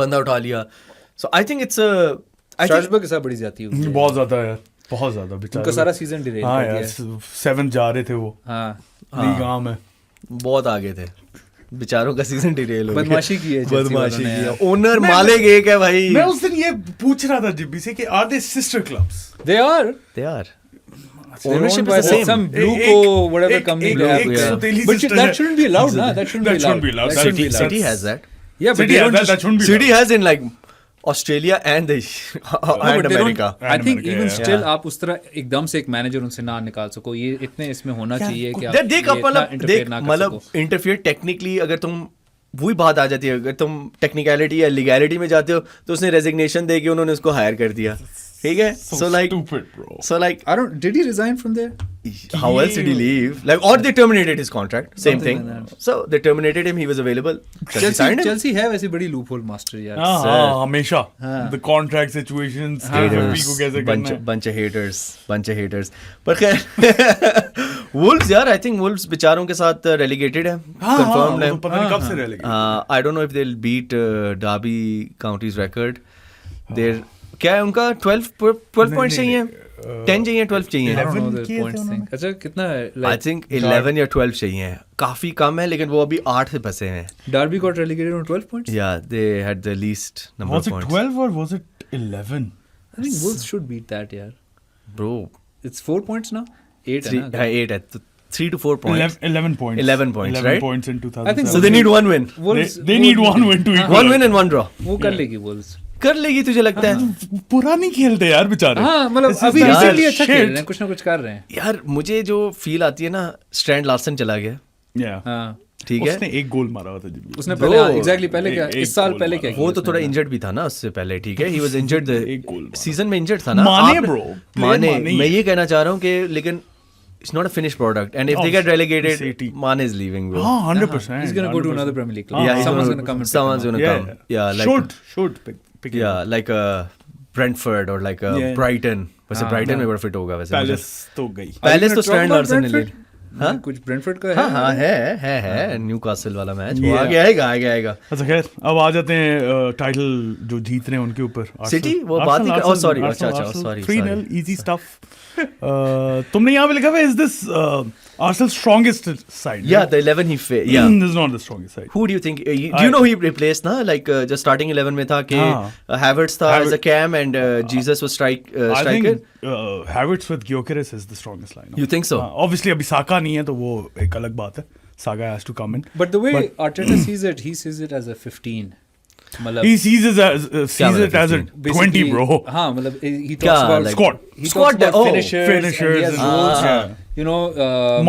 [SPEAKER 2] बंदा उठा लिया. So I think it's a
[SPEAKER 3] Strasbourg के साथ बड़ी जाती है.
[SPEAKER 1] बहुत ज्यादा यार, बहुत ज्यादा बेचारे.
[SPEAKER 3] उनका सारा सीजन डिले
[SPEAKER 1] हाँ
[SPEAKER 3] कर
[SPEAKER 1] यार,
[SPEAKER 3] दिया.
[SPEAKER 1] 7 जा रहे थे वो
[SPEAKER 3] हाँ.
[SPEAKER 1] लीग में.
[SPEAKER 2] बहुत आगे थे बेचारों का सीजन डिटेल.
[SPEAKER 3] बदमाशी की है Chelsea
[SPEAKER 2] बदमाशी
[SPEAKER 3] वालों ने
[SPEAKER 2] की
[SPEAKER 3] यार.
[SPEAKER 2] है. ओनर मालिक एक है भाई.
[SPEAKER 1] मैं उस दिन ये पूछ रहा था जिब्बी से कि are they sister clubs?
[SPEAKER 3] They are.
[SPEAKER 2] They are.
[SPEAKER 3] They're
[SPEAKER 2] Ownership
[SPEAKER 3] owned by
[SPEAKER 2] is the same.
[SPEAKER 3] some Blueco, whatever company.
[SPEAKER 1] एक
[SPEAKER 3] they have.
[SPEAKER 1] सौतेली
[SPEAKER 3] But
[SPEAKER 1] sister
[SPEAKER 3] that
[SPEAKER 1] है.
[SPEAKER 3] shouldn't be allowed, na? That shouldn't be allowed. That shouldn't be allowed.
[SPEAKER 2] City has that.
[SPEAKER 3] Yeah, but
[SPEAKER 1] City
[SPEAKER 3] they
[SPEAKER 1] has
[SPEAKER 3] don't
[SPEAKER 1] that, that
[SPEAKER 3] just.
[SPEAKER 1] shouldn't be
[SPEAKER 2] City
[SPEAKER 1] allowed.
[SPEAKER 2] has in like Australia and the
[SPEAKER 3] No, but
[SPEAKER 2] and
[SPEAKER 3] they don't-
[SPEAKER 2] America.
[SPEAKER 3] I think
[SPEAKER 1] America,
[SPEAKER 3] even
[SPEAKER 1] yeah.
[SPEAKER 3] still आप उस तरह एकदम से एक manager उनसे ना निकाल सको. ये इतने इसमें होना चाहिए कि आप
[SPEAKER 2] देख
[SPEAKER 3] ये इतना
[SPEAKER 2] मतलब
[SPEAKER 3] interfere
[SPEAKER 2] देख
[SPEAKER 3] ना कर
[SPEAKER 2] मतलब
[SPEAKER 3] सको.
[SPEAKER 2] इंटरफियर टेक्निकली अगर तुम वही बात आ जाती है, अगर तुम टेक्निकलिटी या लीगैलिटी में जाते हो तो उसने रेजिग्नेशन देके उन्होंने उसको हायर कर दिया. ठीक है. So like
[SPEAKER 1] Stupid, bro.
[SPEAKER 2] so like
[SPEAKER 3] I don't. Did he resign from there?
[SPEAKER 2] how else did he leave? Like, or they terminated his contract. Same
[SPEAKER 3] Something
[SPEAKER 2] thing.
[SPEAKER 3] like that.
[SPEAKER 2] So they terminated him. He was available. Chelsea signed him.
[SPEAKER 3] Chelsea है वैसे बड़ी loop hole master यार.
[SPEAKER 1] हाँ हमेशा the contract situations KDB को कैसे करना है.
[SPEAKER 2] bunch of haters. पर खैर Wolves यार, I think Wolves बेचारों के साथ relegated है. Confirmed है.
[SPEAKER 1] पता नहीं कब से relegated.
[SPEAKER 2] I don't know if they'll beat Derby County's record. They're क्या है उनका 12 points चाहिए. 10 चाहिए 12 चाहिए.
[SPEAKER 3] I don't know
[SPEAKER 1] 11
[SPEAKER 3] the
[SPEAKER 1] किए थे
[SPEAKER 3] points
[SPEAKER 1] उन्होंने.
[SPEAKER 3] thing. अच्छा कितना है?
[SPEAKER 2] I think 11 या 12 चाहिए. काफी कम है लेकिन वो अभी 8 से फंसे हैं.
[SPEAKER 3] Derby got relegated on 12 points.
[SPEAKER 2] Yeah, they had the least number
[SPEAKER 1] Was
[SPEAKER 2] of
[SPEAKER 1] it
[SPEAKER 2] points.
[SPEAKER 1] 12 or was it 11?
[SPEAKER 3] I think Wolves should beat that यार.
[SPEAKER 2] Bro,
[SPEAKER 3] It's 4 points now. 8 है ना.
[SPEAKER 2] 8 है. 3 to 4 points.
[SPEAKER 1] 11 points.
[SPEAKER 2] 11 points,
[SPEAKER 1] 11
[SPEAKER 2] right?
[SPEAKER 1] points in 2007.
[SPEAKER 3] I think
[SPEAKER 2] So they need one win.
[SPEAKER 3] Wolves
[SPEAKER 1] they need one win to equal.
[SPEAKER 2] One win and one draw.
[SPEAKER 3] वो कर लेगी Wolves.
[SPEAKER 2] कर लेगी तुझे लगता है?
[SPEAKER 1] पूरा नहीं खेलते यार बेचारे.
[SPEAKER 3] हाँ मतलब
[SPEAKER 1] This is
[SPEAKER 3] अभी
[SPEAKER 1] the
[SPEAKER 3] रिसेंटली अच्छा
[SPEAKER 1] shit.
[SPEAKER 3] खेल रहे हैं, कुछ ना कुछ कर रहे हैं.
[SPEAKER 2] यार मुझे जो फील आती है ना, स्ट्रैंड लार्सन चला गया.
[SPEAKER 1] Yeah.
[SPEAKER 3] हाँ.
[SPEAKER 2] ठीक है.
[SPEAKER 1] उसने एक गोल मारा हुआ था जब.
[SPEAKER 3] उसने
[SPEAKER 2] Bro,
[SPEAKER 3] पहले एग्जैक्टली पहले क्या
[SPEAKER 1] एक
[SPEAKER 3] इस साल
[SPEAKER 1] गोल
[SPEAKER 3] पहले
[SPEAKER 1] मारा.
[SPEAKER 3] क्या
[SPEAKER 2] वो तो
[SPEAKER 3] किया
[SPEAKER 2] थोड़ा
[SPEAKER 3] उसने?
[SPEAKER 2] इंजर्ड भी था ना उससे पहले. ठीक है, ही वाज इंजर्ड
[SPEAKER 1] एक गोल मारा.
[SPEAKER 2] सीजन में इंजर्ड था ना.
[SPEAKER 1] माने
[SPEAKER 2] आप-
[SPEAKER 1] bro, player
[SPEAKER 2] माने
[SPEAKER 1] माने.
[SPEAKER 2] मैं ये कहना चाह रहा हूँ कि लेकिन it's not a finished product and if they get relegated
[SPEAKER 1] City.
[SPEAKER 2] Mane is leaving, bro.
[SPEAKER 1] हाँ 100%.
[SPEAKER 3] He's gonna go to another Premier League club.
[SPEAKER 2] Yeah, he's
[SPEAKER 3] Someone's
[SPEAKER 2] gonna-
[SPEAKER 3] gonna come and pick
[SPEAKER 2] someone's
[SPEAKER 3] him up.
[SPEAKER 2] gonna come. Yeah, like
[SPEAKER 1] should pick
[SPEAKER 2] yeah, like Brentford or like
[SPEAKER 1] Yeah.
[SPEAKER 2] Brighton. वैसे
[SPEAKER 3] हाँ,
[SPEAKER 2] Brighton
[SPEAKER 3] हाँ.
[SPEAKER 2] में बड़ा fit होगा वैसे.
[SPEAKER 1] Palace तो गई.
[SPEAKER 3] Are you
[SPEAKER 2] palace
[SPEAKER 3] gonna
[SPEAKER 2] तो
[SPEAKER 3] talk
[SPEAKER 2] स्ट्रैंड
[SPEAKER 3] about
[SPEAKER 2] लार्सन ने ले.
[SPEAKER 3] Brentford?
[SPEAKER 2] हाँ?
[SPEAKER 3] कुछ ब्रेंटफोर्ड का
[SPEAKER 2] हाँ
[SPEAKER 3] है.
[SPEAKER 2] हाँ है न्यूकासल वाला मैच. वो
[SPEAKER 1] Yeah.
[SPEAKER 2] आगे आएगा.
[SPEAKER 1] अच्छा खैर अब आ जाते हैं टाइटल जो जीत रहे हैं उनके ऊपर.
[SPEAKER 2] City? वो बात ही कर- oh, sorry. अच्छा, sorry.
[SPEAKER 1] 3-0 easy stuff. तुमने यहाँ पे लिखा हुआ is this Arsenal's strongest side?
[SPEAKER 2] Yeah, the 11 he faced. Yeah.
[SPEAKER 1] This is not the strongest side.
[SPEAKER 2] Who do you think? Do you know he replaced ना? Like just starting 11 में था कि
[SPEAKER 1] हाँ.
[SPEAKER 2] Havertz था as a
[SPEAKER 1] Havertz.
[SPEAKER 2] cam and Jesus was
[SPEAKER 1] I
[SPEAKER 2] striker.
[SPEAKER 1] think Havertz with Gyökeres is the strongest line.
[SPEAKER 2] You think so?
[SPEAKER 1] Obviously अभी साका नहीं है तो वो एक अलग बात है. Saga has to come in.
[SPEAKER 3] But the way Arteta sees it, he sees it as a 15. मतलब
[SPEAKER 1] He sees it as a 20,
[SPEAKER 3] basically-
[SPEAKER 1] bro.
[SPEAKER 3] हाँ मतलब he
[SPEAKER 2] क्या,
[SPEAKER 3] talks about
[SPEAKER 2] like-
[SPEAKER 1] Squad.
[SPEAKER 3] He
[SPEAKER 2] Squad
[SPEAKER 3] talks about
[SPEAKER 2] oh,
[SPEAKER 3] finishers,
[SPEAKER 1] finishers
[SPEAKER 3] and he has
[SPEAKER 1] and-
[SPEAKER 3] roles.
[SPEAKER 1] yeah.
[SPEAKER 3] You know,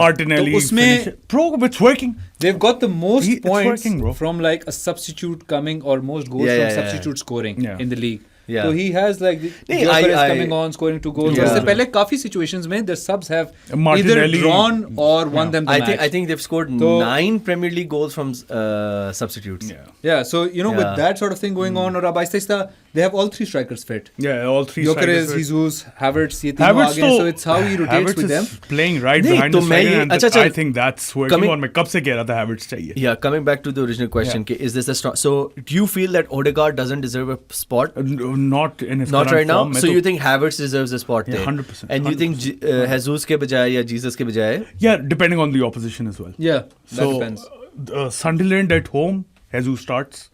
[SPEAKER 1] Martinelli.
[SPEAKER 3] तो उसमें
[SPEAKER 1] finisher. Bro, it's working.
[SPEAKER 3] they've got the most
[SPEAKER 1] It's
[SPEAKER 3] points
[SPEAKER 1] working, bro.
[SPEAKER 3] from like a substitute coming or most goals
[SPEAKER 2] Yeah,
[SPEAKER 3] from
[SPEAKER 2] yeah,
[SPEAKER 3] substitute scoring
[SPEAKER 1] Yeah.
[SPEAKER 3] in the league.
[SPEAKER 2] Yeah.
[SPEAKER 3] So he has like
[SPEAKER 2] नहीं,
[SPEAKER 3] Gyökeres
[SPEAKER 2] I-
[SPEAKER 3] coming on scoring 2 goals.
[SPEAKER 2] Yeah.
[SPEAKER 3] उससे पहले काफी situations में the subs have either
[SPEAKER 1] Martinelli.
[SPEAKER 3] drawn or won them the match.
[SPEAKER 2] I think they've scored
[SPEAKER 3] So-
[SPEAKER 2] 9 Premier League goals from substitutes.
[SPEAKER 1] Yeah.
[SPEAKER 3] Yeah, so you know
[SPEAKER 2] Yeah.
[SPEAKER 3] with that sort of thing going on और अब आहिस्ता they have all 3 strikers fit.
[SPEAKER 1] Yeah, all three
[SPEAKER 3] Gyökeres,
[SPEAKER 1] strikers were-
[SPEAKER 3] Jesus, Havertz, ये तीनों
[SPEAKER 1] Havertz
[SPEAKER 3] आगे हैं,
[SPEAKER 1] तो
[SPEAKER 3] so it's how he rotates
[SPEAKER 1] Havertz
[SPEAKER 3] with them.
[SPEAKER 1] is playing right
[SPEAKER 2] नहीं,
[SPEAKER 1] behind
[SPEAKER 2] तो
[SPEAKER 1] the
[SPEAKER 2] मैं
[SPEAKER 1] striker
[SPEAKER 2] ये-
[SPEAKER 1] and
[SPEAKER 2] अच्छा,
[SPEAKER 1] I
[SPEAKER 2] अच्छा,
[SPEAKER 1] think that's working
[SPEAKER 2] coming-
[SPEAKER 1] और मैं कब से कह रहा था Havertz चाहिए.
[SPEAKER 2] Yeah, coming back to the original question,
[SPEAKER 1] Yeah.
[SPEAKER 2] is this a strong? So do you feel that Odegaard doesn't deserve a spot?
[SPEAKER 1] Not in his
[SPEAKER 2] Not
[SPEAKER 1] current
[SPEAKER 2] right now.
[SPEAKER 1] form, मैं
[SPEAKER 2] So
[SPEAKER 1] तो-
[SPEAKER 2] you think Havertz deserves a spot
[SPEAKER 1] Yeah,
[SPEAKER 2] there?
[SPEAKER 1] 100%,
[SPEAKER 2] And you think
[SPEAKER 1] 100%.
[SPEAKER 2] Jesus के बजाय या Jesus के बजाय?
[SPEAKER 1] Yeah, depending on the opposition as well.
[SPEAKER 3] Yeah, that
[SPEAKER 1] So
[SPEAKER 3] depends.
[SPEAKER 1] Sunderland at home, Jesus starts.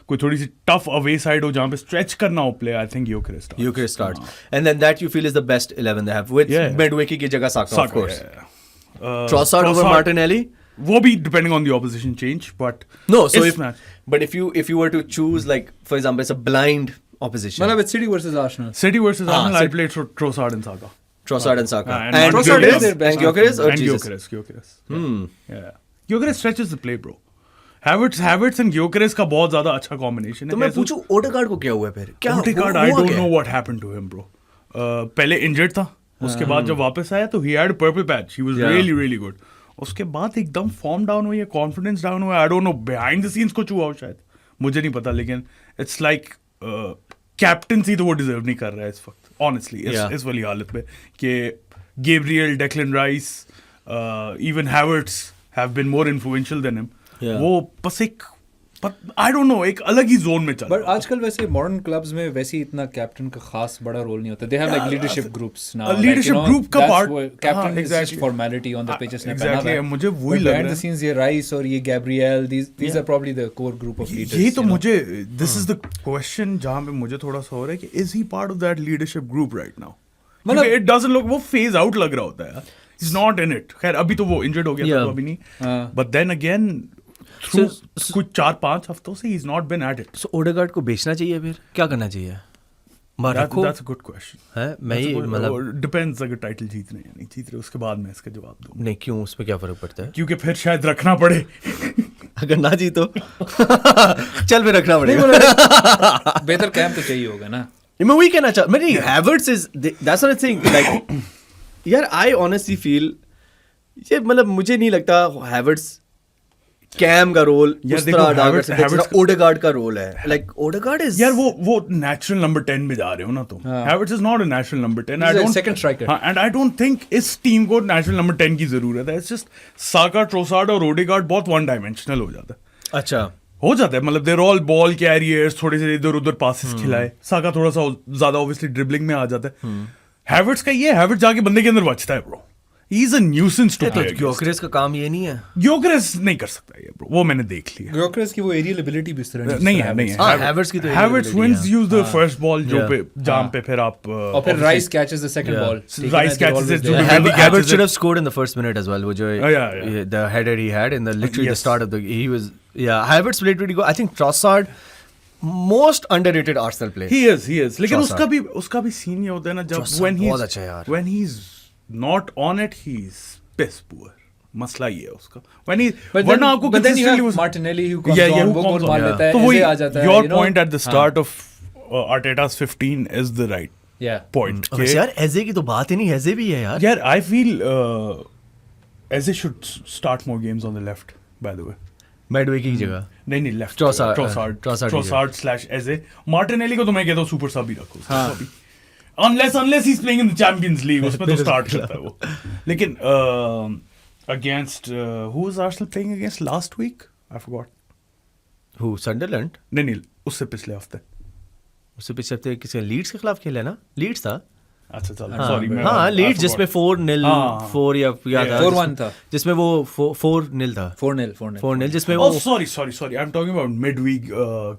[SPEAKER 1] कोई थोड़ी सी tough away side हो जहाँ पे स्ट्रेच करना हो play I think Gyökeres starts.
[SPEAKER 2] Gyökeres starts, and then that you feel is the best 11 they have with
[SPEAKER 1] Yeah.
[SPEAKER 2] Madueke की जगह Saka, of
[SPEAKER 1] Saka,
[SPEAKER 2] course.
[SPEAKER 1] yeah.
[SPEAKER 2] Trossard over Martinelli.
[SPEAKER 1] वो भी depending on the opposition change, but
[SPEAKER 2] No, so
[SPEAKER 1] इस
[SPEAKER 2] if
[SPEAKER 1] match-
[SPEAKER 2] but if you were to choose like for example it's a blind opposition.
[SPEAKER 3] मतलब it's City versus Arsenal.
[SPEAKER 1] City versus Arsenal, I
[SPEAKER 2] City-
[SPEAKER 1] played for Trossard and Saka.
[SPEAKER 2] Trossard and Saka.
[SPEAKER 1] And
[SPEAKER 3] Trossard
[SPEAKER 1] Gyökeres-
[SPEAKER 3] is their best
[SPEAKER 2] and Gyökeres or
[SPEAKER 1] and
[SPEAKER 2] Jesus?
[SPEAKER 1] Gyökeres.
[SPEAKER 2] Hmm.
[SPEAKER 1] Yeah. Gyökeres stretches the play, bro. Havertz and Gyökeres का बहुत ज्यादा अच्छा combination है.
[SPEAKER 2] तो मैं
[SPEAKER 1] Jesus-
[SPEAKER 2] पूछूं Odegaard को क्या हुआ फिर? क्या
[SPEAKER 1] Odegaard,
[SPEAKER 2] हुआ
[SPEAKER 1] I don't
[SPEAKER 2] क्या?
[SPEAKER 1] know what happened to him, bro. पहले injured था, उसके बाद जब वापस आया तो he had a purple patch. He was
[SPEAKER 2] Yeah.
[SPEAKER 1] really good. उसके बाद एकदम फॉर्म डाउन हुई है, कॉन्फिडेंस डाउन हुआ है. आई don't know behind the scenes कुछ हुआ हो शायद, मुझे नहीं पता, लेकिन इट्स लाइक कैप्टनसी तो वो डिजर्व नहीं कर रहा है इस वक्त, ऑनेस्टली इस वाली हालत में कि Gabriel, Declan Rice, even Havertz have been more influential than him. वो बस एक आई डोंट नो एक अलग ही जोन में चल
[SPEAKER 3] बट
[SPEAKER 1] रहा है.
[SPEAKER 3] आजकल वैसे मॉडर्न क्लब्स में वैसे इतना कैप्टन का खास बड़ा रोल नहीं होता. They have like leadership groups now.
[SPEAKER 1] leadership group का part,
[SPEAKER 3] कैप्टन
[SPEAKER 1] हाँ,
[SPEAKER 3] is just
[SPEAKER 1] exactly.
[SPEAKER 3] Formality on the pitch. इसने पहना
[SPEAKER 1] Exactly,
[SPEAKER 3] है.
[SPEAKER 1] मुझे वही लग रहा
[SPEAKER 3] बिहाइंड द
[SPEAKER 1] है.
[SPEAKER 3] सीन्स ये राइस और ये Gabriel, these are probably the core group of leaders.
[SPEAKER 1] यही तो
[SPEAKER 3] you know.
[SPEAKER 1] मुझे दिस इज द क्वेश्चन जहाँ पे मुझे थोड़ा सा हो रहा है कि is he part of that leadership group right now. मतलब इट डजंट लुक, वो फेज आउट लग रहा होता है यार. ही इज नॉट इन इट. खैर अभी तो वो इंजर्ड हो गया था, तो अभी नहीं. बट देन अगेन थ्रू कुछ 4-5 हफ्तों से he is not been at it.
[SPEAKER 2] So Odegaard को बेचना चाहिए फिर? क्या करना चाहिए? रखो?
[SPEAKER 1] That's a good question.
[SPEAKER 2] है मैं ये मतलब
[SPEAKER 1] डिपेंड्स अगर टाइटल जीत रहे हैं या नहीं जीत रहे, उसके बाद मैं इसका जवाब दूंगा.
[SPEAKER 2] नहीं, क्यों, उसमें क्या फर्क पड़ता है?
[SPEAKER 1] क्योंकि फिर शायद रखना पड़े.
[SPEAKER 2] अगर ना जीतो चल फिर रखना पड़ेगा.
[SPEAKER 3] बेहतर कैंप तो चाहिए होगा ना.
[SPEAKER 2] मैं वही कहना चाह, मैं नहीं, Havertz is that's what I think, like यार I honestly feel ये मतलब मुझे नहीं लगता हैवर्ट्स कैम का रोल
[SPEAKER 1] यार
[SPEAKER 2] उस
[SPEAKER 1] देखो,
[SPEAKER 2] तरह अदा कर
[SPEAKER 1] Havertz-
[SPEAKER 2] सकते हैं जितना
[SPEAKER 1] Havertz-
[SPEAKER 2] ओडेगार्ड का रोल है. Like ओडेगार्ड इज
[SPEAKER 1] यार वो नेचुरल नंबर 10 में जा रहे हो ना तुम. Havertz is not a natural number 10.
[SPEAKER 3] He's a second striker.
[SPEAKER 1] And I don't think इस टीम को नेचुरल नंबर 10 की जरूरत है. इट्स जस्ट साका, ट्रोसार्ड और ओडेगार्ड बहुत वन डायमेंशनल हो जाता है.
[SPEAKER 2] अच्छा
[SPEAKER 1] हो जाता है, मतलब देर ऑल बॉल कैरियर्स, थोड़े से इधर उधर पासेस खिलाए. साका थोड़ा सा ज्यादा ऑब्वियसली ड्रिबलिंग में आ जाता है. हैवर्ट्स का ये हैवर्ट्स जाके बंदे के अंदर बचता है bro. He is a nuisance to play.
[SPEAKER 2] Gyokeres का काम ये नहीं है.
[SPEAKER 1] ग्योकरेस नहीं कर सकता ये ब्रो, वो मैंने देख लिया.
[SPEAKER 3] ग्योकरेस की वो एरियल एबिलिटी भी इस तरह
[SPEAKER 1] नहीं है, नहीं है.
[SPEAKER 2] हाँ, Havertz की तो ये
[SPEAKER 1] Havertz
[SPEAKER 2] ability
[SPEAKER 1] wins
[SPEAKER 2] है.
[SPEAKER 1] use the first ball जो
[SPEAKER 2] Yeah.
[SPEAKER 1] पे जहाँ पे फिर आप
[SPEAKER 3] और फिर rice catches the second ball.
[SPEAKER 1] Rice catches it to
[SPEAKER 2] Yeah,
[SPEAKER 1] He catches
[SPEAKER 2] Havertz should
[SPEAKER 1] it.
[SPEAKER 2] have scored in the first minute as well. वो जो
[SPEAKER 1] yeah.
[SPEAKER 2] the header he had in the literally the
[SPEAKER 1] Yes.
[SPEAKER 2] start of the he was Havertz played pretty good. I think Trossard most underrated Arsenal player.
[SPEAKER 1] He is. लेकिन
[SPEAKER 2] Trossard.
[SPEAKER 1] उसका भी scene ये होता है ना जब
[SPEAKER 2] Trossard बहुत अच्छा है यार.
[SPEAKER 1] when he's not on it he's piss poor. मसला ये है उसका. When he वरना आपको
[SPEAKER 3] but then you have
[SPEAKER 1] consistently was
[SPEAKER 3] Martinelli who comes
[SPEAKER 1] yeah,
[SPEAKER 3] on,
[SPEAKER 1] who
[SPEAKER 3] वो
[SPEAKER 1] comes
[SPEAKER 3] गोल मार
[SPEAKER 1] on.
[SPEAKER 3] लेता है,
[SPEAKER 1] तो
[SPEAKER 3] ऐसे
[SPEAKER 1] वही
[SPEAKER 3] आ जाता है.
[SPEAKER 1] your
[SPEAKER 3] you know?
[SPEAKER 1] point at the start of Arteta's 15 is the right
[SPEAKER 3] Yeah.
[SPEAKER 1] point.
[SPEAKER 2] वैसे यार एजे की तो बात ही नहीं. एजे भी है यार.
[SPEAKER 1] यार I feel Eze should start more games on the left by the way.
[SPEAKER 2] Medway की जगह.
[SPEAKER 1] नहीं लेफ्ट
[SPEAKER 2] Trossard
[SPEAKER 1] स्लैश एजे. मार्टिनेली को तो मैं कहता हूँ सुपर सब ही रखो. Unless he's playing in the Champions League उसमें तो स्टार्ट करता है वो. लेकिन against who was Arsenal playing against last week? I forgot.
[SPEAKER 2] Who Sunderland?
[SPEAKER 1] नहीं उससे पिछले हफ्ते.
[SPEAKER 2] उससे पिछले हफ्ते किसी लीड्स के खिलाफ खेला ना. लीड्स था.
[SPEAKER 1] अच्छा चलो सॉरी.
[SPEAKER 2] हाँ लीड्स जिसमें 4-0 4 या याद था
[SPEAKER 3] 4-1 था.
[SPEAKER 2] जिसमें वो 4-0 था.
[SPEAKER 3] 4-0
[SPEAKER 2] जिसमें
[SPEAKER 1] Oh
[SPEAKER 2] वो
[SPEAKER 1] sorry. I'm talking about midweek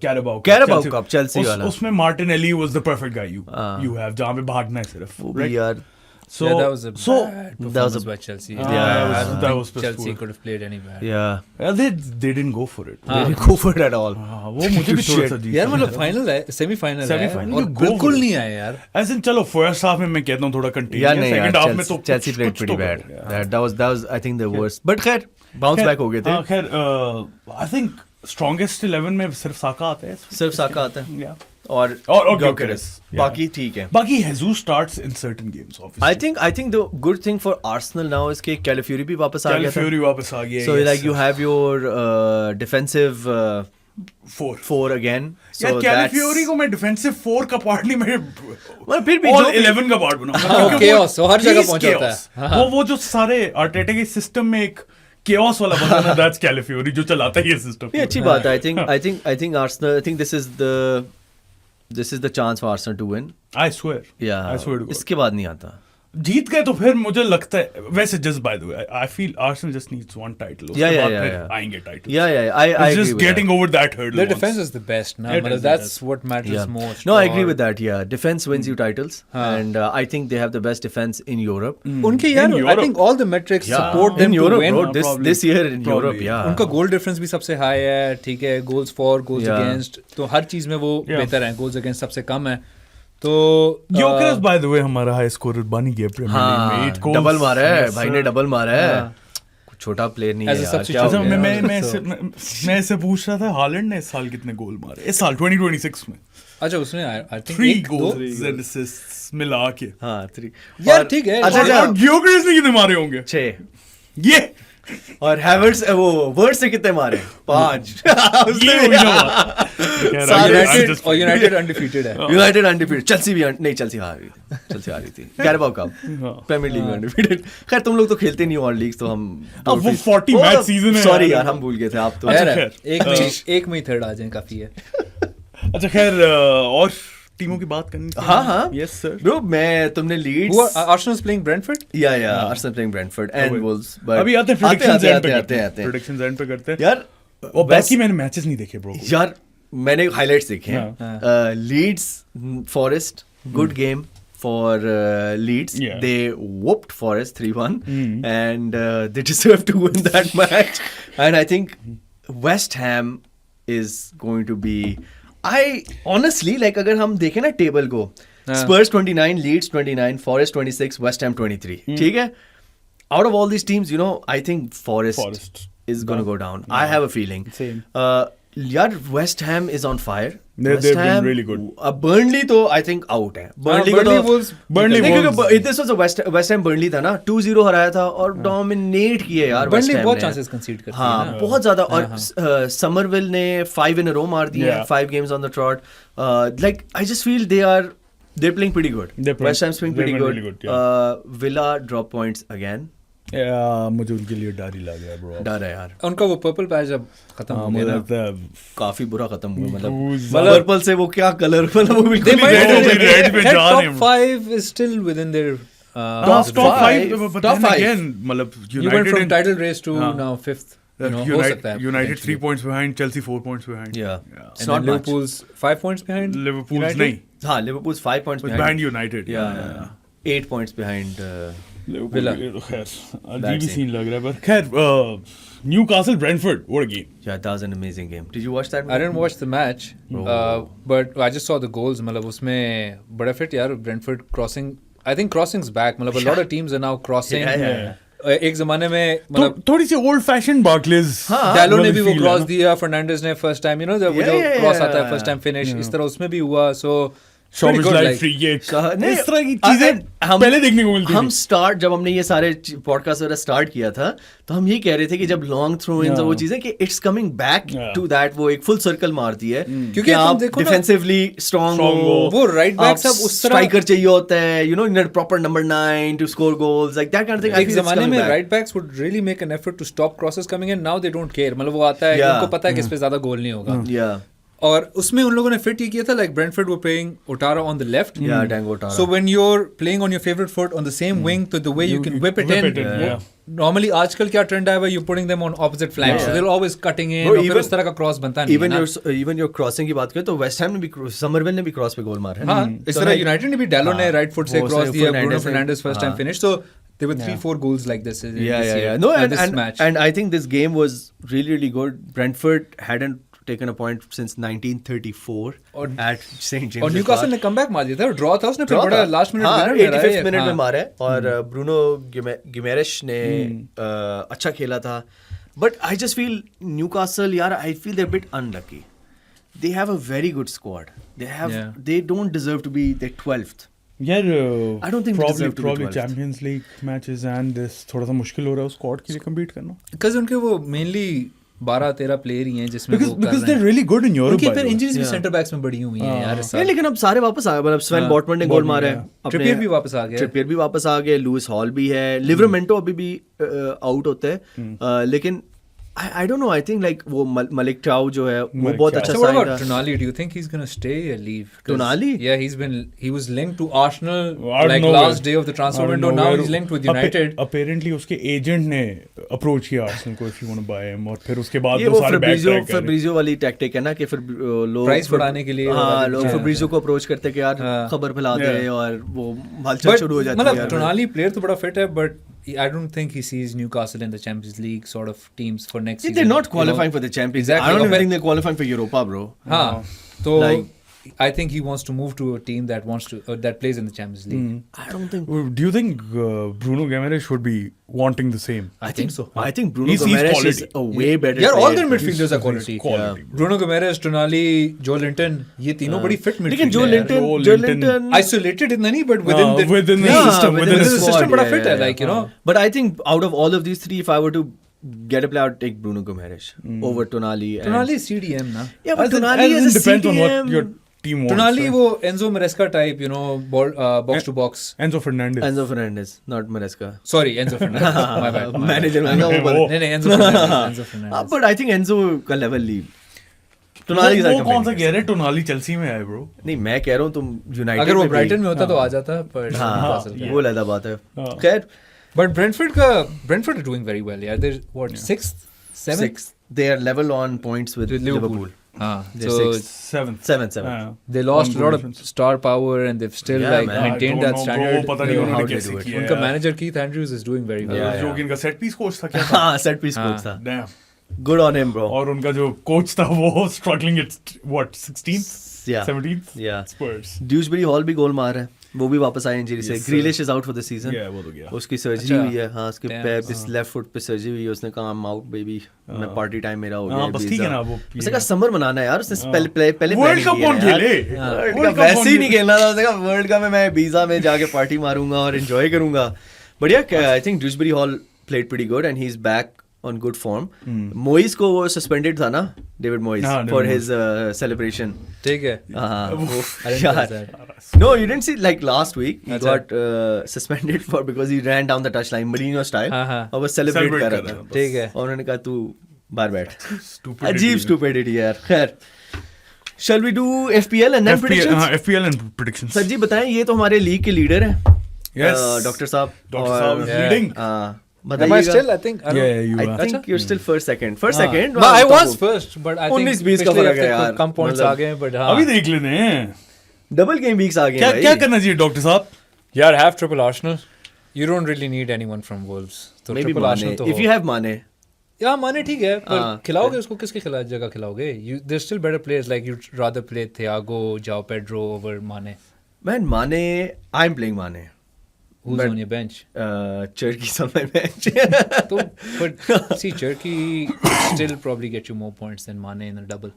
[SPEAKER 1] Carabao
[SPEAKER 2] Cup Chelsea वाला.
[SPEAKER 1] उसमें Martinelli was the perfect guy you have जहाँ पे भागना है सिर्फ.
[SPEAKER 2] वो भी यार.
[SPEAKER 1] So
[SPEAKER 3] that was a bad performance by Chelsea.
[SPEAKER 1] that was
[SPEAKER 3] Chelsea
[SPEAKER 1] poor.
[SPEAKER 3] could have played any better.
[SPEAKER 2] Yeah.
[SPEAKER 1] They didn't go for it.
[SPEAKER 2] They didn't go for it at all.
[SPEAKER 1] हाँ, वो मुझे भी थोड़ा सा
[SPEAKER 3] यार मतलब फाइनल है, semifinal है
[SPEAKER 1] Semi-final,
[SPEAKER 3] और
[SPEAKER 1] you go
[SPEAKER 3] बिल्कुल
[SPEAKER 1] for it.
[SPEAKER 3] नहीं आए यार.
[SPEAKER 1] ऐसे चलो फर्स्ट हाफ में मैं कहता हूँ थोड़ा कंटिन्यू.
[SPEAKER 2] यार नहीं यार.
[SPEAKER 1] सेकंड हाफ में तो
[SPEAKER 2] Chelsea played pretty bad. That was I think the worst. But खैर bounce back हो गए थे.
[SPEAKER 1] खैर आई थिंक स्ट्रॉन्गेस्ट 11 में सिर्फ साका आता है.
[SPEAKER 2] सिर्फ साका आता है.
[SPEAKER 1] Yeah.
[SPEAKER 2] और
[SPEAKER 1] Gyökeres.
[SPEAKER 2] बाकी ठीक है.
[SPEAKER 1] बाकी Jesus starts in certain games obviously.
[SPEAKER 2] I think the good thing for Arsenal now is कि Calafiori भी वापस आ गया था.
[SPEAKER 1] Calafiori वापस आ गया.
[SPEAKER 2] So like you have your defensive 4 again. So
[SPEAKER 1] यार Calafiori को मैं डिफेंसिव 4 का पार्ट नहीं मैं
[SPEAKER 2] मतलब फिर भी
[SPEAKER 1] all
[SPEAKER 2] जो
[SPEAKER 1] 11 का पार्ट बनाऊंगा.
[SPEAKER 3] वो chaos, वो हर जगह पहुंच जाता है.
[SPEAKER 1] वो जो सारे आर्टेटा के सिस्टम में एक chaos वाला बंदा ना that's Calafiori जो चलाता है ये सिस्टम.
[SPEAKER 2] ये अच्छी बात है. I think Arsenal. I think this is the chance for Arsenal to win.
[SPEAKER 1] I swear.
[SPEAKER 2] Yeah.
[SPEAKER 1] I swear to God.
[SPEAKER 2] इसके बाद नहीं आता.
[SPEAKER 1] जीत गए तो फिर मुझे लगता है वैसे just by the way I feel Arsenal just needs one title. उसके बाद फिर आएंगे title.
[SPEAKER 2] Yeah. I agree
[SPEAKER 1] just
[SPEAKER 2] with
[SPEAKER 1] getting
[SPEAKER 2] that.
[SPEAKER 1] over that hurdle.
[SPEAKER 3] Their defense is the best now.
[SPEAKER 1] It is,
[SPEAKER 3] That's what matters most.
[SPEAKER 2] No, I agree with that. Yeah, defense wins you titles, and I think they have the best defense in Europe.
[SPEAKER 3] उनके
[SPEAKER 1] In
[SPEAKER 3] यार I
[SPEAKER 1] Europe.
[SPEAKER 3] think all the metrics support them
[SPEAKER 2] in
[SPEAKER 3] to
[SPEAKER 2] Europe,
[SPEAKER 3] win.
[SPEAKER 2] bro.
[SPEAKER 1] Probably.
[SPEAKER 2] This year in
[SPEAKER 1] Probably.
[SPEAKER 2] Europe, yeah.
[SPEAKER 3] उनका goal difference भी सबसे high है. ठीक है, goals for, goals
[SPEAKER 2] Yeah.
[SPEAKER 3] Against, तो हर चीज में वो
[SPEAKER 1] Yeah.
[SPEAKER 3] बेहतर है. गोल्स अगेंस्ट सबसे कम है. तो
[SPEAKER 1] Gyökeres by the way हमारा हाई स्कोरर बन ही गया प्रीमियर लीग में. 8 goals.
[SPEAKER 2] डबल मारा है.
[SPEAKER 1] Yes,
[SPEAKER 2] भाई
[SPEAKER 1] sir.
[SPEAKER 2] ने डबल मारा है. कुछ छोटा प्लेयर नहीं है
[SPEAKER 3] As a
[SPEAKER 2] यार.
[SPEAKER 3] substitute.
[SPEAKER 2] क्या हो
[SPEAKER 1] अच्छा
[SPEAKER 2] गया?
[SPEAKER 1] मैं इससे पूछ रहा था हालैंड ने इस साल कितने गोल मारे इस साल 2026 में.
[SPEAKER 3] अच्छा उसने I think
[SPEAKER 1] 3
[SPEAKER 3] एक, दो.
[SPEAKER 1] goals and assists मिला के.
[SPEAKER 2] हाँ 3.
[SPEAKER 3] यार ठीक है.
[SPEAKER 2] अच्छा
[SPEAKER 1] और Gyökeres ने कितने मारे होंगे
[SPEAKER 2] 6.
[SPEAKER 1] ये
[SPEAKER 2] और हैवर्ट्स वो वर्ड से कितने मारे 5.
[SPEAKER 1] ये हुई ना बात.
[SPEAKER 3] और यूनाइटेड अनडिफीटेड है.
[SPEAKER 2] United undefeated. चेल्सी भी नहीं. चेल्सी हार रही थी. कैराबाओ कप प्रीमियर लीग में अनडिफीटेड. खैर तुम लोग तो खेलते नहीं और लीग्स तो हम
[SPEAKER 1] अब वो 40 मैच सीजन है.
[SPEAKER 2] सॉरी यार हम भूल गए थे. आप तो
[SPEAKER 1] अच्छा,
[SPEAKER 3] एक में ही थर्ड आ जाए काफी है.
[SPEAKER 1] अच्छा खैर और टीमों की बात करनी चाहिए.
[SPEAKER 2] हाँ
[SPEAKER 1] यस सर.
[SPEAKER 2] ब्रो मैं तुमने लीड्स
[SPEAKER 3] Arsenal's playing Brentford.
[SPEAKER 2] या Arsenal playing Brentford and Wolves.
[SPEAKER 1] अभी आते हैं प्रेडिक्शंस एंड पे
[SPEAKER 2] आते हैं
[SPEAKER 1] प्रेडिक्शंस एंड पे करते हैं
[SPEAKER 2] यार.
[SPEAKER 1] और बाकी मैंने मैचेस नहीं देखे ब्रो.
[SPEAKER 2] यार मैंने हाइलाइट्स देखे हैं. Leeds Forest good game for Leeds.
[SPEAKER 1] Yeah.
[SPEAKER 2] They whooped Forest 3-1 and they deserve to win that match. And I think West Ham is going to be. I honestly like अगर हम देखें ना table को, Spurs 29, Leeds 29, Forest 26, West Ham 23. ठीक है? Out of all these teams, you know, I think Forest is going to go down. I have a feeling.
[SPEAKER 1] Same.
[SPEAKER 2] यार West Ham is on fire.
[SPEAKER 1] They've been really good.
[SPEAKER 2] Burnley तो I think out है.
[SPEAKER 3] Burnley Wolves
[SPEAKER 2] this was West Ham Burnley था ना, 2-0 हराया था और dominate किए यार.
[SPEAKER 3] Burnley बहुत चांसेस कंसीड करती है.
[SPEAKER 2] हाँ बहुत ज्यादा. और समरविल ने 5 in a row मार दिए, 5 games on the trot. Like I just feel they're playing pretty good. West Ham's playing pretty good. Villa drop points again.
[SPEAKER 1] मुझे उनके लिए डर ही लग रहा है ब्रो.
[SPEAKER 2] डर है यार.
[SPEAKER 3] उनका वो पर्पल पैच अब खत्म हो गया ना.
[SPEAKER 2] काफी बुरा खत्म हुआ. मतलब पर्पल से वो क्या कलर, मतलब वो
[SPEAKER 3] They might
[SPEAKER 1] red में जा रहे हैं.
[SPEAKER 3] top 5 is still within their
[SPEAKER 1] top 5 but
[SPEAKER 2] top
[SPEAKER 1] then
[SPEAKER 2] 5
[SPEAKER 1] again मतलब
[SPEAKER 3] you went from title race to now 5th. हो सकता है.
[SPEAKER 1] United 3 points behind, Chelsea 4 points behind.
[SPEAKER 2] Yeah.
[SPEAKER 3] It's not Liverpool's 5 points behind.
[SPEAKER 1] Liverpool's नहीं.
[SPEAKER 2] हाँ, Liverpool's 5 points
[SPEAKER 1] behind United.
[SPEAKER 2] Yeah. 8 points behind
[SPEAKER 1] Villa. खैर अजीब ही scene लग रहा है. पर खैर Newcastle Brentford, what a game.
[SPEAKER 2] Yeah, that was an amazing game. Did you watch that?
[SPEAKER 3] I didn't watch the match, but I just saw the goals. मतलब उसमें बड़ा fit यार. Brentford crossing. I think crossing's back. मतलब a lot of teams are now crossing. एक जमाने में मतलब
[SPEAKER 1] थोड़ी सी ओल्ड फैशन बार्कलेज.
[SPEAKER 3] डालो ने भी वो क्रॉस दिया, फर्नांडेज ने फर्स्ट टाइम, वो जो क्रॉस आता है फर्स्ट टाइम फिनिश, इस तरह उसमें भी हुआ. सो
[SPEAKER 1] इस तरह की चीजें पहले देखने को मिलती थी.
[SPEAKER 2] हम स्टार्ट जब हमने ये सारे पॉडकास्ट वगैरह स्टार्ट किया था तो हम ये कह रहे थे कि जब लॉन्ग थ्रो इन वो चीजें कि it's coming back to that. वो एक फुल सर्कल मारती है क्योंकि आप डिफेंसिवली स्ट्रांग हो.
[SPEAKER 3] वो राइट बैक सब उस तरह
[SPEAKER 2] स्ट्राइकर चाहिए होता है, you know, need proper number 9 to score goals, like that kind of thing.
[SPEAKER 3] एक जमाने में right backs would really make an effort to stop crosses coming in. Now they don't care. मतलब वो आता है, उनको पता है कि इस पे ज्यादा गोल नहीं होगा. और उसमें उन लोगों ने फिट ये किया था, like Brentford were playing Ouattara on the left. So when you are playing on your favourite foot on the same wing, तो the way you can whip it in. Normally आजकल क्या ट्रेंड आया है, you putting them on opposite flank, so they will always cutting in. और फिर उस तरह का क्रॉस बनता नहीं है.
[SPEAKER 2] इवन योर क्रॉसिंग की बात करें तो वेस्ट हैम ने भी, समरविल ने भी क्रॉस पे गोल मारा है.
[SPEAKER 3] हां, इस तरह यूनाइटेड ने भी डालो ने राइट फुट से क्रॉस दिया, Bruno Fernandes first time finish. So there were 3-4 goals like this in this year.
[SPEAKER 2] No,
[SPEAKER 3] this match.
[SPEAKER 2] And I think this game was really good. Brentford hadn't taken a point since 1934 at St. James.
[SPEAKER 3] और Newcastle ने comeback मार दिया था, draw था उसने, फिर बड़ा last minute winner
[SPEAKER 2] 85th minute में मारा है. और ब्रूनो गिमेरेश ने अच्छा खेला था. But I just feel Newcastle, यार, I feel they're a bit unlucky. They have a very good squad. They don't deserve to be the 12th.
[SPEAKER 1] यार
[SPEAKER 2] I don't think
[SPEAKER 1] probably Champions League matches and this थोड़ा सा मुश्किल हो रहा है उस squad के लिए compete करना.
[SPEAKER 3] Because उनके वो mainly 12-13 प्लेयर ही हैं जिसमें
[SPEAKER 1] because they're really good in Europe.
[SPEAKER 3] उनकी फिर इंजरीज भी सेंटर बैक्स में बड़ी हुई हैं यार इस साल.
[SPEAKER 2] लेकिन अब सारे वापस आ गए. मतलब स्वेन बॉटमैन ने गोल मारा है,
[SPEAKER 3] ट्रिपियर भी वापस आ गया,
[SPEAKER 2] लुइस हॉल भी है, लिवरमेंटो अभी भी आउट होते हैं. लेकिन I don't know. I think like वो Malik Chow जो है वो बहुत अच्छा
[SPEAKER 3] साइन है. Tonali, do you think he's gonna stay or leave?
[SPEAKER 2] Tonali?
[SPEAKER 3] Yeah, he was linked to Arsenal like last day of the transfer window. Now he's linked with United.
[SPEAKER 1] Apparently उसके agent ने approach किया Arsenal को if you want to buy him, और फिर उसके बाद वो सारे बैक ट्रैक कर.
[SPEAKER 2] Fabrizio वाली टैक्टिक है ना कि फिर लोग
[SPEAKER 3] प्राइस बढ़ाने के लिए
[SPEAKER 2] लोग Fabrizio को अप्रोच करते कि यार खबर फैला दे और वो हलचल शुरू हो जाती है.
[SPEAKER 3] मतलब Tonali प्लेयर तो बड़ा फिट है, but I don't think he sees Newcastle in the Champions League sort of teams for next season.
[SPEAKER 2] They're not qualifying for the Champions League. I don't even think they're qualifying for Europa, bro.
[SPEAKER 3] So I think he wants to move to a team that wants to that plays in the Champions League.
[SPEAKER 2] I don't think.
[SPEAKER 1] Do you think Bruno Guimaraes should be wanting the same?
[SPEAKER 3] I think so.
[SPEAKER 2] I think Bruno Guimaraes is a way better.
[SPEAKER 3] Yeah, all their midfielders are quality. Bruno Guimaraes, Tonali, Joe Linton, ये तीनों बड़ी fit midfield.
[SPEAKER 2] लेकिन Joe Linton
[SPEAKER 3] isolated इतना नहीं, but within the system बड़ा fit है, like, you know.
[SPEAKER 2] But I think out of all of these three, if I were to get a player, I would take Bruno Guimaraes over Tonali.
[SPEAKER 3] Tonali is CDM na.
[SPEAKER 2] Yeah, but Tonali is a
[SPEAKER 1] depends
[SPEAKER 2] CDM.
[SPEAKER 1] on what your team wants.
[SPEAKER 3] Tonali वो Enzo Maresca type, you know, box to box.
[SPEAKER 1] Enzo Fernandez,
[SPEAKER 2] not Maresca.
[SPEAKER 3] Sorry, Enzo Fernandez. My bad.
[SPEAKER 2] Manager महंगा वो बता.
[SPEAKER 3] नहीं Enzo Fernandez.
[SPEAKER 2] But I think Enzo का level leave. Tonali
[SPEAKER 1] वो कौन सा कह रहे? टोनाली चेल्सी में है ब्रो.
[SPEAKER 2] नहीं, मैं कह रहा हूँ तुम यूनाइटेड.
[SPEAKER 3] अगर वो ब्राइटन में होता तो आ जाता, पर
[SPEAKER 2] वो अलग बात है. खैर.
[SPEAKER 3] But Brentford are doing very well. Yeah, they're what 6th, 7th.
[SPEAKER 2] They are level on points with Liverpool.
[SPEAKER 3] So
[SPEAKER 2] 7th.
[SPEAKER 3] They lost a lot of star power and they've still maintained that standard.
[SPEAKER 1] पता नहीं उन्होंने कैसे किया.
[SPEAKER 3] उनका manager Keith Andrews is doing very well.
[SPEAKER 1] जो कि इनका set piece coach था क्या?
[SPEAKER 2] हाँ, set piece coach था.
[SPEAKER 1] Damn.
[SPEAKER 2] Good on him, bro.
[SPEAKER 1] और उनका जो coach था वो struggling at what 16th, 17th.
[SPEAKER 2] Yeah.
[SPEAKER 1] Spurs.
[SPEAKER 2] Dewsbury Hall भी गोल मार रहा है. वो भी वापस आए इंजरी से. ग्रिलिश is out for the season.
[SPEAKER 1] वो तो गया.
[SPEAKER 2] उसकी सर्जरी हुई है. हाँ, उसके पैर पे लेफ्ट फुट पे सर्जरी हुई है. उसने कहा I'm out baby, मैं पार्टी टाइम मेरा हो गया.
[SPEAKER 1] बस ठीक है ना वो.
[SPEAKER 2] उसने कहा समर मनाना है यार. उसने पहले
[SPEAKER 1] वर्ल्ड कप कौन खेले?
[SPEAKER 2] वर्ल्ड कप वैसे ही नहीं खेलना था. उसने कहा वर्ल्ड कप में मैं बीजा में जाके पार्टी मारूंगा और एंजॉय करूंगा. But yeah I think Dewsbury Hall played pretty good and he is back on good form. Moyes को वो सस्पेंडेड था ना, David Moyes, for his celebration.
[SPEAKER 3] ठीक है.
[SPEAKER 2] No, you didn't see like last week he got suspended for because he ran down the touchline Mourinho style और वो celebrate कर रहा था.
[SPEAKER 3] ठीक है.
[SPEAKER 2] और उन्होंने कहा तू बाहर बैठ. अजीब stupidity यार. खैर, shall we do FPL and then predictions?
[SPEAKER 1] हाँ, FPL and predictions.
[SPEAKER 2] सर जी बताएं, ये तो हमारे लीग के लीडर हैं.
[SPEAKER 1] Yes.
[SPEAKER 2] डॉक्टर साहब.
[SPEAKER 1] डॉक्टर साहब is leading.
[SPEAKER 3] Am I still? I think.
[SPEAKER 1] You
[SPEAKER 2] I think you're still first second. But
[SPEAKER 3] I was first, but I think
[SPEAKER 2] 19-20 का फर्क है यार.
[SPEAKER 3] कम पॉइंट्स आ गए, but हाँ.
[SPEAKER 1] अभी देख लेते हैं.
[SPEAKER 2] डबल गेम वीक्स आ गए हैं.
[SPEAKER 1] क्या करना चाहिए डॉक्टर साहब?
[SPEAKER 3] यार, have triple Arsenal. You don't really need anyone from Wolves. तो
[SPEAKER 2] Maybe
[SPEAKER 3] triple
[SPEAKER 2] Mane.
[SPEAKER 3] Arsenal तो
[SPEAKER 2] If you have Mane.
[SPEAKER 3] या माने ठीक है, पर खिलाओगे उसको किसके खिलाफ जगह खिलाओगे? There's still better players like you'd rather play Thiago, João Pedro over Mane.
[SPEAKER 2] Man, Mane. I'm playing Mane.
[SPEAKER 3] Who's on your bench?
[SPEAKER 2] Cherky's on my bench.
[SPEAKER 3] So, but see, Cherky still probably get you more points than Mane in a double.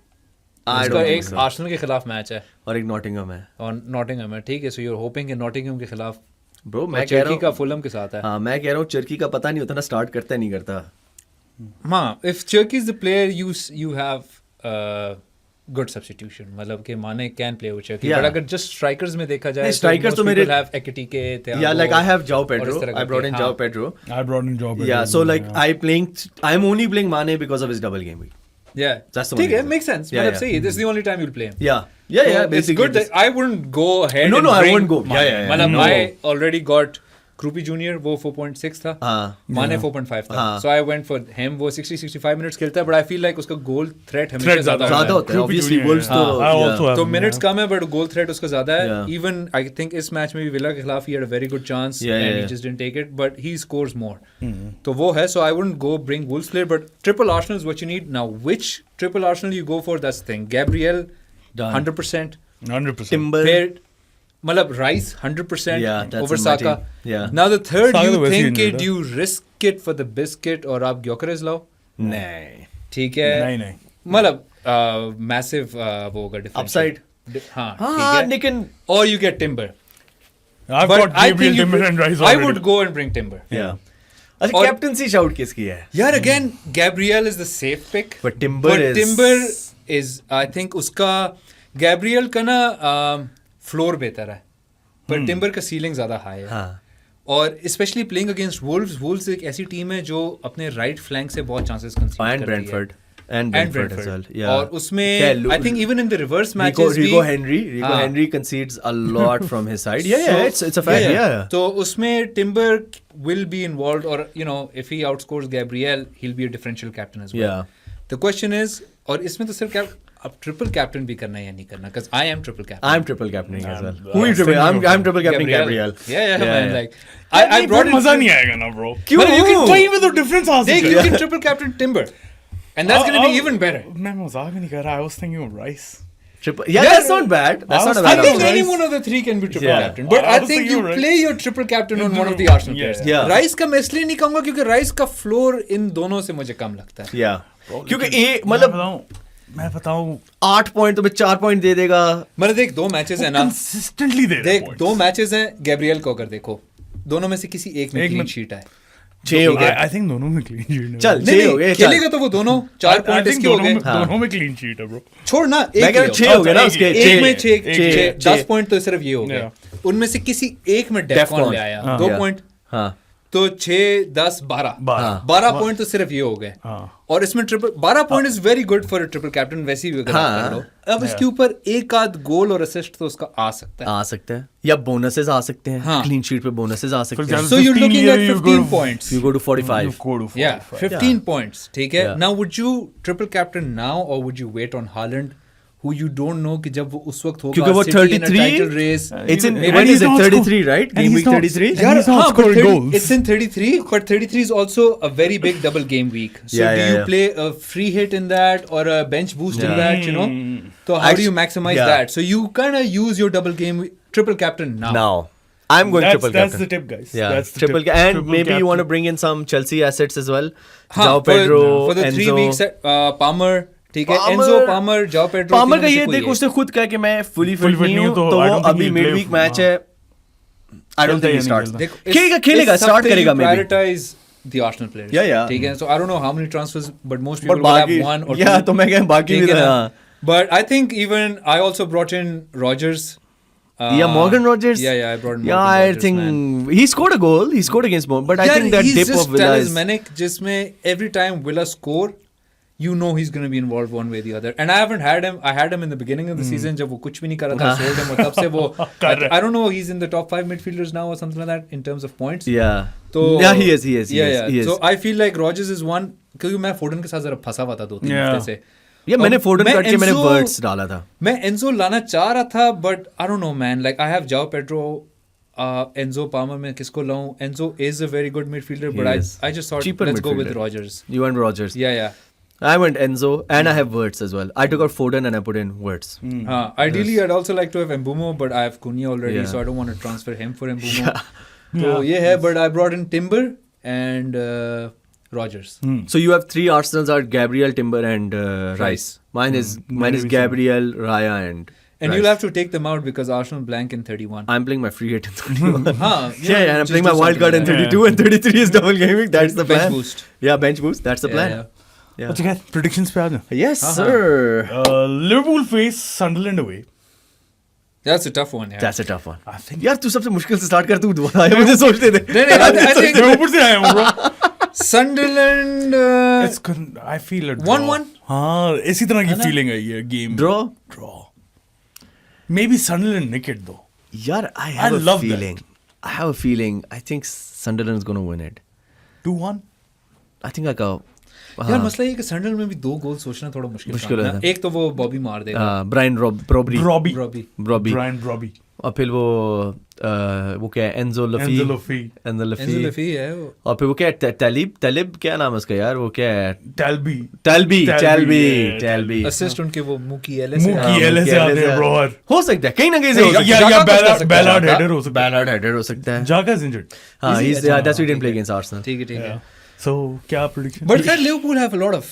[SPEAKER 3] उसका एक Arsenal के खिलाफ match है
[SPEAKER 2] और एक Nottingham है.
[SPEAKER 3] और Nottingham है, ठीक है. सो यू आर होपिंग कि नॉटिंघम के खिलाफ.
[SPEAKER 2] ब्रो मैं कह रहा हूँ
[SPEAKER 3] का फुलहम के साथ है.
[SPEAKER 2] हाँ, मैं कह रहा हूँ चर्की का पता नहीं होता ना, स्टार्ट करता है नहीं करता.
[SPEAKER 3] हाँ, if Cherky is the player, you have good substitution. मतलब कि माने can play with Cherky.
[SPEAKER 2] Yeah.
[SPEAKER 3] But अगर just strikers में देखा जाए,
[SPEAKER 2] strikers तो मेरे
[SPEAKER 3] have Ekitike, Thiago.
[SPEAKER 2] Yeah, like I have João Pedro. I brought in João Pedro.
[SPEAKER 1] I brought in João Pedro.
[SPEAKER 2] Yeah, so like I'm only playing Mane because of his double game week.
[SPEAKER 3] Yeah,
[SPEAKER 2] that's the
[SPEAKER 3] ठीक है,
[SPEAKER 2] reason.
[SPEAKER 3] makes sense.
[SPEAKER 2] Yeah,
[SPEAKER 3] मतलब सही, this is the only time you'll play him.
[SPEAKER 2] Yeah,
[SPEAKER 3] So
[SPEAKER 2] basically.
[SPEAKER 3] it's good that I wouldn't go ahead.
[SPEAKER 2] No,
[SPEAKER 3] and
[SPEAKER 2] I
[SPEAKER 3] bring
[SPEAKER 2] wouldn't go.
[SPEAKER 3] Mane.
[SPEAKER 2] Yeah.
[SPEAKER 3] मतलब
[SPEAKER 2] No.
[SPEAKER 3] I already got Krupi Junior, वो 4.6 था. Mane 4.5 था. So I went for him. वो 60-65 minutes खेलता है, but I feel like उसका goal threat हमेशा ज़्यादा
[SPEAKER 2] होता है. Obviously Wolves
[SPEAKER 1] तो
[SPEAKER 3] minutes कम है, but goal threat उसका ज़्यादा है. Even I think इस match में भी विला के खिलाफ he had a very good chance and he just didn't take it, but he scores more. तो वो है. So I wouldn't go bring Wolves player, but triple Arsenal is what you need. Now which triple Arsenal you go for? That's the thing. Gabriel 100%.
[SPEAKER 1] 100%.
[SPEAKER 3] Timber. मतलब Rice 100% over Saka.
[SPEAKER 2] Yeah.
[SPEAKER 3] Now the third,
[SPEAKER 1] Saka
[SPEAKER 3] you
[SPEAKER 1] तो वैसे ही
[SPEAKER 3] think
[SPEAKER 1] नहीं
[SPEAKER 3] it, you risk it for the biscuit और आप Gyökeres लाओ?
[SPEAKER 2] नहीं.
[SPEAKER 3] ठीक है.
[SPEAKER 1] नहीं.
[SPEAKER 3] मतलब massive वो होगा differential.
[SPEAKER 2] Upside.
[SPEAKER 3] हाँ, ठीक है.
[SPEAKER 2] लेकिन
[SPEAKER 3] Or you get Timber.
[SPEAKER 1] I've
[SPEAKER 3] But
[SPEAKER 1] got
[SPEAKER 3] I
[SPEAKER 1] Gabriel,
[SPEAKER 3] think
[SPEAKER 1] Timber and Rice
[SPEAKER 3] I
[SPEAKER 1] already.
[SPEAKER 3] would go and bring Timber.
[SPEAKER 2] Yeah. अच्छा, कैप्टनसी शाउट किसकी है?
[SPEAKER 3] यार again, Gabriel is the safe pick.
[SPEAKER 2] But Timber
[SPEAKER 3] is I think उसका Gabriel का ना floor बेहतर है, पर टिम्बर का सीलिंग ज्यादा हाई है. और स्पेशली प्लेइंग अगेंस्ट वुल्व्स एक ऐसी टीम है जो अपने राइट फ्लैंक से बहुत चांसेस कंसीड करती है.
[SPEAKER 2] Brentford and Brentford as well. Yeah.
[SPEAKER 3] और उसमें I think even in the reverse matches
[SPEAKER 2] Rico Henry concedes a lot from his side. Yeah, it's a fact. Yeah.
[SPEAKER 3] तो उसमें Timber will be involved, or you know, if he outscores Gabriel, he'll be a differential captain as well.
[SPEAKER 2] Yeah.
[SPEAKER 3] The question is, और इसमें तो सिर्फ अब triple captain भी करना है या नहीं करना? Because I am triple captain.
[SPEAKER 2] I'm triple captaining as well. Who is triple? I'm triple captaining Gabriel.
[SPEAKER 3] Yeah, man. Like I brought
[SPEAKER 1] मजा नहीं आएगा ना, bro.
[SPEAKER 2] क्यों?
[SPEAKER 1] You can play with the difference आ सकते
[SPEAKER 3] you can triple captain Timber, and that's going to be even better.
[SPEAKER 1] मैं मजाक नहीं कर रहा. I was thinking of Rice.
[SPEAKER 2] Triple. Yeah, that's not bad. That's not a
[SPEAKER 3] I
[SPEAKER 2] bad
[SPEAKER 3] think
[SPEAKER 2] option.
[SPEAKER 3] any one of the three can be triple captain, but
[SPEAKER 1] I
[SPEAKER 3] I
[SPEAKER 1] was
[SPEAKER 3] think
[SPEAKER 1] thinking
[SPEAKER 3] you
[SPEAKER 1] Rice.
[SPEAKER 3] play your triple captain on one of the Arsenal players.
[SPEAKER 2] Yeah.
[SPEAKER 3] Rice का मैं इसलिए नहीं कहूँगा क्योंकि Rice का floor इन दोनों से मुझे कम लगता है.
[SPEAKER 2] Yeah. क्योंकि मतलब
[SPEAKER 1] मैं बताऊं
[SPEAKER 2] 8 पॉइंट तो मैं 4 पॉइंट दे देगा.
[SPEAKER 3] मतलब देख, दो मैचेस है ना,
[SPEAKER 1] कंसिस्टेंटली दे रहा है.
[SPEAKER 3] देख दो मैचेस हैं. गैब्रियल को अगर देखो, दोनों में से किसी एक में क्लीन शीट है.
[SPEAKER 2] 6 हो गए.
[SPEAKER 1] आई थिंक दोनों में क्लीन शीट.
[SPEAKER 2] चल 6 हो गए.
[SPEAKER 3] खेलेगा तो वो दोनों 4 पॉइंट इसके हो गए.
[SPEAKER 1] दोनों में क्लीन शीट है ब्रो.
[SPEAKER 3] छोड़ ना,
[SPEAKER 2] मैं कह रहा हूं 6 हो गए ना उसके.
[SPEAKER 3] एक में 6 10 पॉइंट तो सिर्फ ये हो गए. उनमें से किसी एक में डेफकॉन ले आया 2 पॉइंट.
[SPEAKER 2] हां,
[SPEAKER 3] तो 6 10 12 पॉइंट तो सिर्फ ये हो गए. और इसमें triple 12 point is very good for triple captain. वैसे ही कर लो. अब इसके ऊपर एक आध गोल और असिस्ट तो उसका आ सकता है.
[SPEAKER 2] या बोनसेस आ सकते हैं. क्लीन शीट पे बोनसेस आ सकते हैं.
[SPEAKER 3] So you're looking at 15 points.
[SPEAKER 2] You go to 45.
[SPEAKER 3] Yeah, 15 points. ठीक है. Now would you triple captain now or would you wait on Haaland, who you don't know कि जब वो उस वक्त होगा
[SPEAKER 2] क्योंकि वो
[SPEAKER 3] City in a
[SPEAKER 2] 33
[SPEAKER 3] title race.
[SPEAKER 2] It's in when is it 33 right? Game week 33.
[SPEAKER 3] यार हाँ, but
[SPEAKER 1] goals.
[SPEAKER 3] it's in 33, but 33 is also a very big double game week. So do you play a free hit in that or a bench boost in that? You know. So how do you maximize that? So you kind of use your double game triple captain now.
[SPEAKER 2] Now. I'm going triple
[SPEAKER 1] That's
[SPEAKER 2] captain.
[SPEAKER 1] the tip, guys.
[SPEAKER 2] Yeah,
[SPEAKER 1] That's the
[SPEAKER 2] triple
[SPEAKER 1] tip.
[SPEAKER 2] and
[SPEAKER 1] Triple
[SPEAKER 2] maybe you want to
[SPEAKER 1] captain.
[SPEAKER 2] bring in some Chelsea assets as well.
[SPEAKER 3] हाँ,
[SPEAKER 2] João Pedro,
[SPEAKER 3] for the 3
[SPEAKER 2] Enzo.
[SPEAKER 3] weeks Palmer, ठीक है,
[SPEAKER 2] Palmer-
[SPEAKER 3] Enzo, Palmer, João Pedro.
[SPEAKER 2] Palmer का
[SPEAKER 3] तीनों में
[SPEAKER 2] ये
[SPEAKER 3] से कोई
[SPEAKER 2] देख
[SPEAKER 3] है।
[SPEAKER 2] उसने खुद कहा कि मैं fully fit नहीं हूँ, तो
[SPEAKER 1] I
[SPEAKER 2] वो
[SPEAKER 1] don't think
[SPEAKER 2] अभी
[SPEAKER 1] he'll
[SPEAKER 2] mid
[SPEAKER 1] play
[SPEAKER 2] week
[SPEAKER 1] for-
[SPEAKER 2] match है. I don't think he starts.
[SPEAKER 1] खेलेगा.
[SPEAKER 3] देखो, इस-
[SPEAKER 2] खेलेगा,
[SPEAKER 3] इस
[SPEAKER 2] start
[SPEAKER 3] हफ्ते
[SPEAKER 2] करेगा
[SPEAKER 3] you
[SPEAKER 2] maybe.
[SPEAKER 3] prioritize the Arsenal players.
[SPEAKER 2] Yeah.
[SPEAKER 3] ठीक है, so I don't know how many transfers, but most people
[SPEAKER 2] But
[SPEAKER 3] will have
[SPEAKER 2] बाकी,
[SPEAKER 3] one or
[SPEAKER 2] yeah,
[SPEAKER 3] two.
[SPEAKER 2] तो मैं कह बाकी
[SPEAKER 3] ठीक
[SPEAKER 2] भी
[SPEAKER 3] है
[SPEAKER 2] था,
[SPEAKER 3] ना?
[SPEAKER 2] हाँ.
[SPEAKER 3] But I think even I also brought in Rodgers.
[SPEAKER 2] Yeah, Morgan Rodgers.
[SPEAKER 3] Yeah, I brought in Morgan
[SPEAKER 2] Yeah, I
[SPEAKER 3] Rodgers,
[SPEAKER 2] think
[SPEAKER 3] man.
[SPEAKER 2] he scored a goal. He scored against Bournemouth, but I think that
[SPEAKER 3] he's
[SPEAKER 2] dip
[SPEAKER 3] just
[SPEAKER 2] of Villa is.
[SPEAKER 3] talismanic, जिसमें every time Villa score, you know he's going to be involved one way or the other. And I haven't had him. I had him in the beginning of the season जब वो कुछ भी नहीं कर रहा था, sold him और तब से वो I don't know, he's in the top 5 midfielders now or something like that in terms of points.
[SPEAKER 2] Yeah.
[SPEAKER 3] तो
[SPEAKER 2] Yeah, he is.
[SPEAKER 3] Yeah.
[SPEAKER 2] He is.
[SPEAKER 3] So I feel like Rodgers is one, क्योंकि मैं फोर्डन के साथ जरा फंसा हुआ था 2-3
[SPEAKER 1] Yeah.
[SPEAKER 3] हफ्ते से.
[SPEAKER 2] Yeah, मैंने फोर्डन
[SPEAKER 3] मैं
[SPEAKER 2] कट के मैंने
[SPEAKER 3] Enzo-
[SPEAKER 2] वर्ड्स डाला था.
[SPEAKER 3] मैं एंजो लाना चाह रहा था, but I don't know, man. Like I have João Pedro, Enzo, Palmer में किसको लाऊं? Enzo is a very good midfielder, but
[SPEAKER 2] He is.
[SPEAKER 3] I just thought
[SPEAKER 2] Cheaper
[SPEAKER 3] let's go with
[SPEAKER 2] midfielder.
[SPEAKER 3] Rodgers.
[SPEAKER 2] You went Rodgers.
[SPEAKER 3] Yeah.
[SPEAKER 2] I went Enzo, and I have Wirtz as well. I took out Foden and I put in Wirtz.
[SPEAKER 3] Ideally, I'd also like to have Mbumo, but I have Cunha already,
[SPEAKER 2] Yeah.
[SPEAKER 3] so I don't want to transfer him for Mbumo. So yeah, but I brought in Timber and Rodgers.
[SPEAKER 2] So you have 3 Arsenals are Gabriel, Timber, and Rice. Mine is Gabriel, Raya, and.
[SPEAKER 3] And
[SPEAKER 2] Rice.
[SPEAKER 3] you'll have to take them out because Arsenal blank in 31.
[SPEAKER 2] I'm playing my free hit in 31.
[SPEAKER 3] Huh,
[SPEAKER 2] Yeah, and I'm
[SPEAKER 3] just
[SPEAKER 2] playing
[SPEAKER 3] do
[SPEAKER 2] my wild
[SPEAKER 3] something
[SPEAKER 2] card in
[SPEAKER 3] like that.
[SPEAKER 2] 32, and 33 is double gaming. That's the
[SPEAKER 3] Bench
[SPEAKER 2] plan.
[SPEAKER 3] boost.
[SPEAKER 2] Yeah, bench boost. That's the plan. Yeah.
[SPEAKER 1] अच्छा खैर predictions पे आ जाओ.
[SPEAKER 2] Yes, sir.
[SPEAKER 1] Liverpool face Sunderland away.
[SPEAKER 3] That's a tough one, yeah.
[SPEAKER 2] That's a tough one.
[SPEAKER 1] I think.
[SPEAKER 2] यार तू सबसे मुश्किल से start कर, तू दोबारा आया मुझे सोचने दे.
[SPEAKER 3] नहीं, I think
[SPEAKER 1] मैं ऊपर से आया हूँ bro.
[SPEAKER 3] Sunderland
[SPEAKER 1] It's good. I feel it.
[SPEAKER 3] 1-1.
[SPEAKER 1] हाँ, इसी तरह की feeling आई है game.
[SPEAKER 2] Draw.
[SPEAKER 1] Maybe Sunderland nick it though.
[SPEAKER 2] यार, I have a
[SPEAKER 1] love
[SPEAKER 2] feeling. I have a feeling. I think Sunderland is going to win it.
[SPEAKER 1] 2-1.
[SPEAKER 2] I think like a.
[SPEAKER 3] यार मसला ये कि सनडरलैंड में भी 2 गोल सोचना थोड़ा मुश्किल
[SPEAKER 2] मुश्किल
[SPEAKER 3] था.
[SPEAKER 2] है.
[SPEAKER 3] एक तो वो बॉबी मार देगा.
[SPEAKER 2] Brian Brobby.
[SPEAKER 1] Robbie.
[SPEAKER 2] Brobby.
[SPEAKER 1] Brian Robbie.
[SPEAKER 2] और फिर वो क्या है, एंजो
[SPEAKER 1] Enzo
[SPEAKER 2] लफी.
[SPEAKER 1] Laffi.
[SPEAKER 3] एंजो लफी है वो.
[SPEAKER 2] और फिर वो क्या है, तलिब क्या नाम है उसका यार, वो क्या है,
[SPEAKER 1] Talby.
[SPEAKER 2] Talby.
[SPEAKER 3] असिस्ट उनके वो मुकी एले से.
[SPEAKER 1] मुकी एले से आते हैं bro.
[SPEAKER 2] हो सकता है, कहीं ना कहीं से हो सकता है.
[SPEAKER 1] या
[SPEAKER 3] Xhaka कुछ कर सकता है.
[SPEAKER 1] Ballard header हो सकता है.
[SPEAKER 2] Ballard header हो सकता है.
[SPEAKER 1] Xhaka is injured.
[SPEAKER 2] हाँ, he's
[SPEAKER 3] अच्छा,
[SPEAKER 2] that's why he didn't play
[SPEAKER 3] ठीक है.
[SPEAKER 2] against Arsenal.
[SPEAKER 3] ठीक है.
[SPEAKER 1] So क्या prediction?
[SPEAKER 3] बट खैर Liverpool have a lot of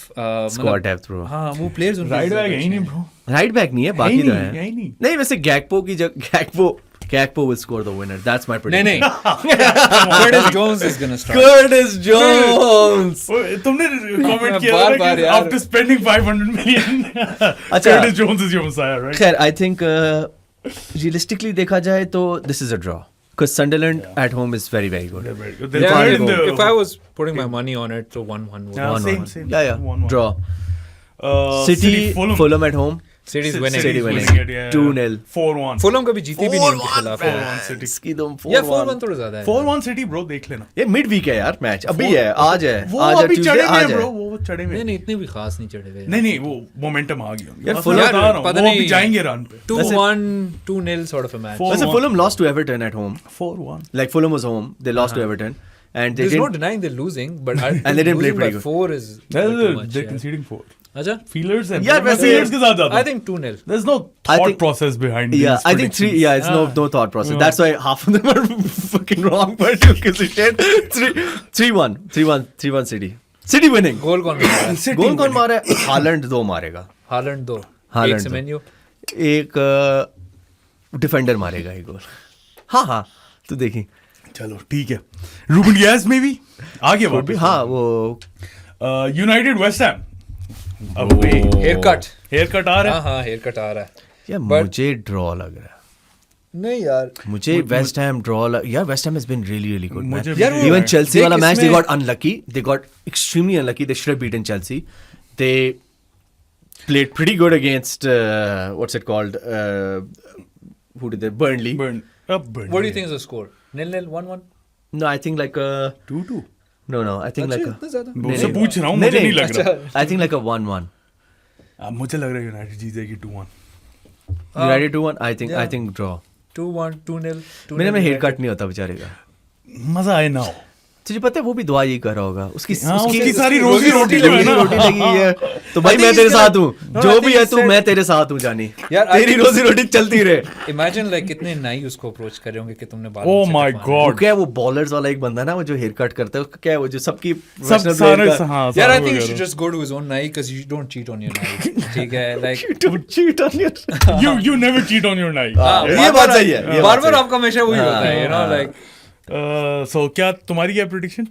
[SPEAKER 2] Squad depth bro.
[SPEAKER 3] हाँ, वो प्लेयर्स उनके
[SPEAKER 1] Right back
[SPEAKER 3] अच्छे
[SPEAKER 1] है ही नहीं
[SPEAKER 3] हैं.
[SPEAKER 1] bro.
[SPEAKER 2] राइट बैक नहीं है, बाकी तो है.
[SPEAKER 1] यही नहीं.
[SPEAKER 2] नहीं, वैसे गैकपो की जगह Gakpo will score the winner. That's my prediction.
[SPEAKER 3] नहीं. Curtis Jones is gonna start.
[SPEAKER 2] Curtis Jones.
[SPEAKER 1] तुमने comment किया था
[SPEAKER 3] बार-बार
[SPEAKER 1] कि
[SPEAKER 3] यार.
[SPEAKER 1] after spending 500 million Curtis Jones is your Messiah, right?
[SPEAKER 2] खैर, I think realistically देखा जाए तो this is a draw. Because Sunderland at home is very, very good.
[SPEAKER 1] They're very good. They're
[SPEAKER 3] Yeah,
[SPEAKER 1] third
[SPEAKER 3] if,
[SPEAKER 1] in the-
[SPEAKER 3] if I was putting my money on it, so 1-1 would.
[SPEAKER 1] Yeah,
[SPEAKER 2] 1-1.
[SPEAKER 1] same.
[SPEAKER 2] Yeah.
[SPEAKER 1] 1-1.
[SPEAKER 2] Draw. City, Fulham at home.
[SPEAKER 3] City's winning.
[SPEAKER 2] City
[SPEAKER 1] City's
[SPEAKER 2] winning.
[SPEAKER 1] it, yeah.
[SPEAKER 2] 2-0.
[SPEAKER 1] 4-1.
[SPEAKER 3] Fulham कभी जीती भी नहीं उनके खिलाफ.
[SPEAKER 1] 4-1 City.
[SPEAKER 2] इसकी तुम
[SPEAKER 3] या
[SPEAKER 2] 4-1.
[SPEAKER 3] 4-1 थोड़ा ज्यादा है.
[SPEAKER 1] 4-1 City bro, देख लेना.
[SPEAKER 2] ये मिड वीक है यार मैच. अभी है, आज है.
[SPEAKER 1] वो
[SPEAKER 2] आज है
[SPEAKER 1] अभी
[SPEAKER 2] Tuesday,
[SPEAKER 1] चढ़े हुए
[SPEAKER 2] आज
[SPEAKER 1] हैं
[SPEAKER 2] है.
[SPEAKER 1] bro, वो चढ़े हुए हैं.
[SPEAKER 3] नहीं इतने भी खास नहीं चढ़े हुए.
[SPEAKER 1] नहीं वो मोमेंटम आ गया.
[SPEAKER 2] यार,
[SPEAKER 1] मैं
[SPEAKER 2] Fulham-
[SPEAKER 1] बता रहा हूँ,
[SPEAKER 3] पता
[SPEAKER 1] वो
[SPEAKER 3] नहीं.
[SPEAKER 1] अभी जाएंगे रन पे.
[SPEAKER 3] 2-1, 2-0 sort of a match.
[SPEAKER 1] Four-
[SPEAKER 2] वैसे
[SPEAKER 1] 4-1.
[SPEAKER 2] Fulham lost to Everton at home.
[SPEAKER 1] 4-1.
[SPEAKER 2] Like Fulham was home. They lost to Everton. And they
[SPEAKER 3] There's no
[SPEAKER 2] didn't.
[SPEAKER 3] denying they're losing, but
[SPEAKER 2] And they didn't play
[SPEAKER 3] losing
[SPEAKER 2] pretty
[SPEAKER 3] by
[SPEAKER 2] good.
[SPEAKER 3] 4 is
[SPEAKER 1] They're
[SPEAKER 3] too much.
[SPEAKER 1] they're
[SPEAKER 3] Yeah.
[SPEAKER 1] conceding 4.
[SPEAKER 3] अच्छा.
[SPEAKER 1] Feelers and
[SPEAKER 2] यार,
[SPEAKER 1] मैं
[SPEAKER 2] वैसे-
[SPEAKER 1] feelers के साथ जाता
[SPEAKER 3] I
[SPEAKER 1] हूँ.
[SPEAKER 3] think 2-0.
[SPEAKER 1] There's no
[SPEAKER 2] I
[SPEAKER 1] thought
[SPEAKER 2] think-
[SPEAKER 1] process behind
[SPEAKER 2] Yeah,
[SPEAKER 1] these
[SPEAKER 2] I think three.
[SPEAKER 1] predictions.
[SPEAKER 2] Yeah, it's no thought process. That's why half of them are fucking wrong. But you can say 3-1 City. City winning.
[SPEAKER 3] गोल कौन मारा है?
[SPEAKER 1] City
[SPEAKER 2] गोल कौन
[SPEAKER 1] winning.
[SPEAKER 2] मारा है? Holland 2 मारेगा.
[SPEAKER 3] Holland 2.
[SPEAKER 2] Holland
[SPEAKER 3] एक
[SPEAKER 2] दो.
[SPEAKER 3] Semenyo.
[SPEAKER 2] एक डिफेंडर मारेगा एक गोल. हाँ तू देखी.
[SPEAKER 1] चलो ठीक है. रूबन डियाज में भी आगे
[SPEAKER 2] वो भी हाँ वो
[SPEAKER 1] United West Ham away
[SPEAKER 3] haircut.
[SPEAKER 1] Haircut आ रहा है.
[SPEAKER 3] हाँ हेयर कट आ रहा है.
[SPEAKER 2] यार
[SPEAKER 3] But-
[SPEAKER 2] मुझे ड्रॉ लग रहा है.
[SPEAKER 3] नहीं यार.
[SPEAKER 2] मुझे वेस्ट हैम ड्रॉ यार West ham has been really good
[SPEAKER 1] मुझे
[SPEAKER 2] man.
[SPEAKER 1] भी
[SPEAKER 3] यार वो-
[SPEAKER 2] Even Chelsea
[SPEAKER 3] देख
[SPEAKER 2] वाला match they
[SPEAKER 3] इसमें-
[SPEAKER 2] got unlucky. They got extremely unlucky. They should have beaten Chelsea. They played pretty good against what's it called? Who did they? Burnley.
[SPEAKER 3] What do you think is the score? 0-0, 1-1.
[SPEAKER 2] No, I think like a
[SPEAKER 1] 2-2.
[SPEAKER 2] no. I think like a
[SPEAKER 3] इतना ज्यादा.
[SPEAKER 1] मुझसे पूछ रहा हूँ, मुझे नहीं लग रहा.
[SPEAKER 2] I think like a 1-1.
[SPEAKER 1] मुझे लग रहा है यूनाइटेड जीतेगी 2-1.
[SPEAKER 2] United 2-1. I think draw.
[SPEAKER 3] 2-1, 2-0.
[SPEAKER 2] मेरे में हेयर कट नहीं होता बेचारे का.
[SPEAKER 1] मजा आए ना हो.
[SPEAKER 2] तुझे पता है वो भी दुआ यही कर रहा होगा, उसकी
[SPEAKER 1] हाँ, उसकी सारी रोजी रोटी
[SPEAKER 2] लगी है, रोटी लगी है, तो भाई मैं तेरे साथ हूँ, जो भी है तू, मैं तेरे साथ हूँ जानी,
[SPEAKER 3] यार,
[SPEAKER 2] तेरी रोजी रोटी चलती रहे।
[SPEAKER 3] इमेजिन लाइक कितने नाई उसको अप्रोच कर रहे होंगे कि तुमने बाल
[SPEAKER 1] ओह
[SPEAKER 3] मुझसे
[SPEAKER 1] माय
[SPEAKER 3] कटवाने।
[SPEAKER 2] वो
[SPEAKER 1] गॉड,
[SPEAKER 2] क्या है, वो बॉलर्स वाला एक बंदा ना, वो जो हेयर कट करता है, उसका क्या है, वो जो सबकी
[SPEAKER 1] सब
[SPEAKER 2] professional
[SPEAKER 1] सारे
[SPEAKER 2] player का-
[SPEAKER 1] हाँ
[SPEAKER 3] यार आई
[SPEAKER 1] सारे
[SPEAKER 3] थिंक यू
[SPEAKER 1] वगैरह।
[SPEAKER 3] Should just go to his own नाई because you don't cheat on your नाई। ठीक है, like
[SPEAKER 2] Don't cheat on your-
[SPEAKER 1] you never cheat on your night.
[SPEAKER 2] ये बात सही है, ये बात
[SPEAKER 3] बार-बार
[SPEAKER 2] सही है।
[SPEAKER 3] आपका हमेशा वही होता है, यू नो लाइक
[SPEAKER 1] So क्या तुम्हारी क्या prediction?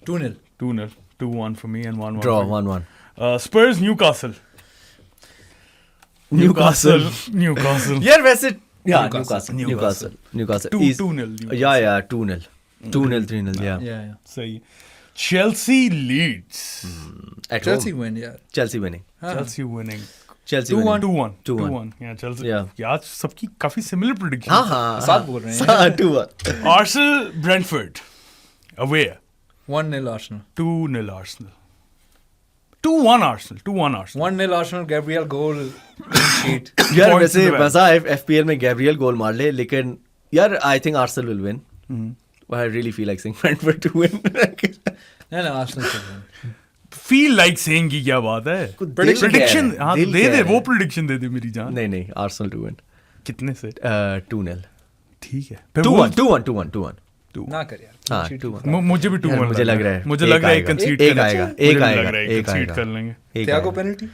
[SPEAKER 3] 2-0
[SPEAKER 1] 2-0, 2-1 for me and 1-1.
[SPEAKER 2] Draw
[SPEAKER 1] for you.
[SPEAKER 2] 1-1.
[SPEAKER 1] Spurs Newcastle.
[SPEAKER 2] Newcastle.
[SPEAKER 1] Newcastle.
[SPEAKER 2] यार वैसे
[SPEAKER 3] Newcastle.
[SPEAKER 2] Newcastle
[SPEAKER 1] 2-0 Newcastle.
[SPEAKER 2] या 2-0 3-0
[SPEAKER 3] या
[SPEAKER 2] yeah
[SPEAKER 3] या
[SPEAKER 1] सही. Chelsea Leeds.
[SPEAKER 2] at
[SPEAKER 3] Chelsea
[SPEAKER 2] home
[SPEAKER 3] win यार।
[SPEAKER 2] Chelsea winning
[SPEAKER 1] Chelsea winning.
[SPEAKER 2] Chelsea
[SPEAKER 3] 2-1.
[SPEAKER 2] winning
[SPEAKER 1] 2-1. Yeah, Chelsea.
[SPEAKER 2] Yeah.
[SPEAKER 1] यार सबकी काफी similar prediction.
[SPEAKER 2] हाँ हाँ
[SPEAKER 3] साथ बोल रहे हैं।
[SPEAKER 2] हाँ 2-1
[SPEAKER 1] Arsenal Brentford. Away.
[SPEAKER 3] 1-0 Arsenal.
[SPEAKER 1] 2-0 Arsenal. 2-1 Arsenal. 2-1 Arsenal.
[SPEAKER 3] 1-0 Arsenal, Gabriel goal, clean sheet.
[SPEAKER 2] यार
[SPEAKER 1] Points
[SPEAKER 2] वैसे
[SPEAKER 1] in the bank.
[SPEAKER 2] मजा है FPL में गैब्रियल गोल मार ले, लेकिन यार I think Arsenal will win, I really feel like saying Brentford to win.
[SPEAKER 3] नहीं आर्सेनल से win।
[SPEAKER 1] Feel like saying की क्या बात है?
[SPEAKER 2] Prediction
[SPEAKER 1] Prediction
[SPEAKER 2] क्या है?
[SPEAKER 1] हाँ
[SPEAKER 2] दिल
[SPEAKER 1] दे
[SPEAKER 2] क्या
[SPEAKER 1] दे
[SPEAKER 2] है?
[SPEAKER 1] वो prediction दे दे मेरी जान.
[SPEAKER 2] नहीं नहीं आर्सेनल टू विन
[SPEAKER 1] कितने से?
[SPEAKER 2] 2-0
[SPEAKER 1] ठीक है.
[SPEAKER 2] 2-1
[SPEAKER 3] ना कर यार।
[SPEAKER 2] हाँ,
[SPEAKER 3] cheat
[SPEAKER 2] 2-1
[SPEAKER 1] मु- मुझे भी 2-1
[SPEAKER 2] यार, मुझे लग रहा है
[SPEAKER 1] मुझे
[SPEAKER 2] एक
[SPEAKER 1] लग रहा है
[SPEAKER 2] आएगा।
[SPEAKER 1] कंसीड
[SPEAKER 2] एक आएगा, एक आएगा, एक
[SPEAKER 1] कंसीड
[SPEAKER 2] आएगा।
[SPEAKER 1] कर लेंगे.
[SPEAKER 2] एक
[SPEAKER 3] थियागो
[SPEAKER 2] आएगा।
[SPEAKER 3] पेनल्टी।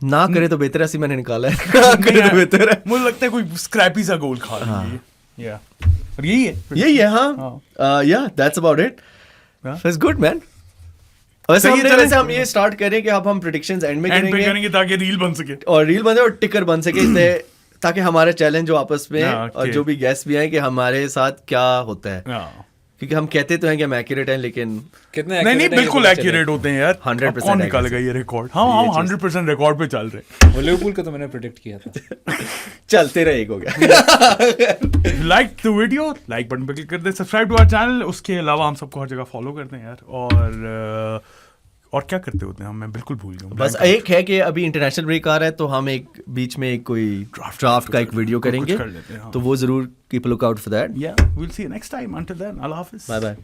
[SPEAKER 2] ना करे तो बेहतर है, ऐसे मैंने निकाला है ना करे तो बेहतर है।
[SPEAKER 1] मुझे लगता है कोई स्क्रैपी सा गोल खा लेंगे. या और यही है.
[SPEAKER 2] यही है हाँ या दैट्स अबाउट इट,
[SPEAKER 1] हाँ.
[SPEAKER 2] It's good man. वैसे
[SPEAKER 1] सही है,
[SPEAKER 2] हमने
[SPEAKER 1] चलें।
[SPEAKER 2] वैसे हम ये स्टार्ट करें कि अब हम प्रेडिक्शंस एंड में
[SPEAKER 1] एंड पे
[SPEAKER 2] करेंगे
[SPEAKER 1] करेंगे ताकि रील बन सके.
[SPEAKER 2] और रील बने और टिकर बन सके ताकि हमारे चैलेंज जो आपस में
[SPEAKER 1] हाँ,
[SPEAKER 2] और
[SPEAKER 1] okay.
[SPEAKER 2] जो भी गेस्ट भी आए कि हमारे साथ क्या होता है,
[SPEAKER 1] हाँ.
[SPEAKER 2] क्योंकि हम कहते तो हैं कि हम एक्यूरेट हैं लेकिन
[SPEAKER 3] कितने
[SPEAKER 1] नहीं नहीं
[SPEAKER 3] accurate है ये
[SPEAKER 1] बिल्कुल
[SPEAKER 3] पता चले।
[SPEAKER 1] एक्यूरेट होते हैं यार.
[SPEAKER 2] 100%
[SPEAKER 1] अब कौन निकालेगा ये रिकॉर्ड? हाँ हम 100% रिकॉर्ड पे चल रहे.
[SPEAKER 3] वो लिवरपूल का तो मैंने प्रेडिक्ट किया था।
[SPEAKER 2] चलते रहे, एक हो गया।
[SPEAKER 1] Like the video, like button पे क्लिक कर दे, सब्सक्राइब टू आवर चैनल. उसके अलावा हम सबको हर जगह फॉलो करते हैं यार. और क्या करते होते हैं हम, मैं बिल्कुल भूल गया हूँ.
[SPEAKER 2] बस एक है कि अभी इंटरनेशनल ब्रेक आ रहा है तो हम एक बीच में एक कोई ड्राफ्ट का एक वीडियो
[SPEAKER 1] कुछ
[SPEAKER 2] करेंगे,
[SPEAKER 1] कर लेते हैं, हाँ.
[SPEAKER 2] तो वो जरूर keep look out for that.
[SPEAKER 1] Yeah, we'll see you next time. Until then, Allah Hafiz.
[SPEAKER 2] Bye bye.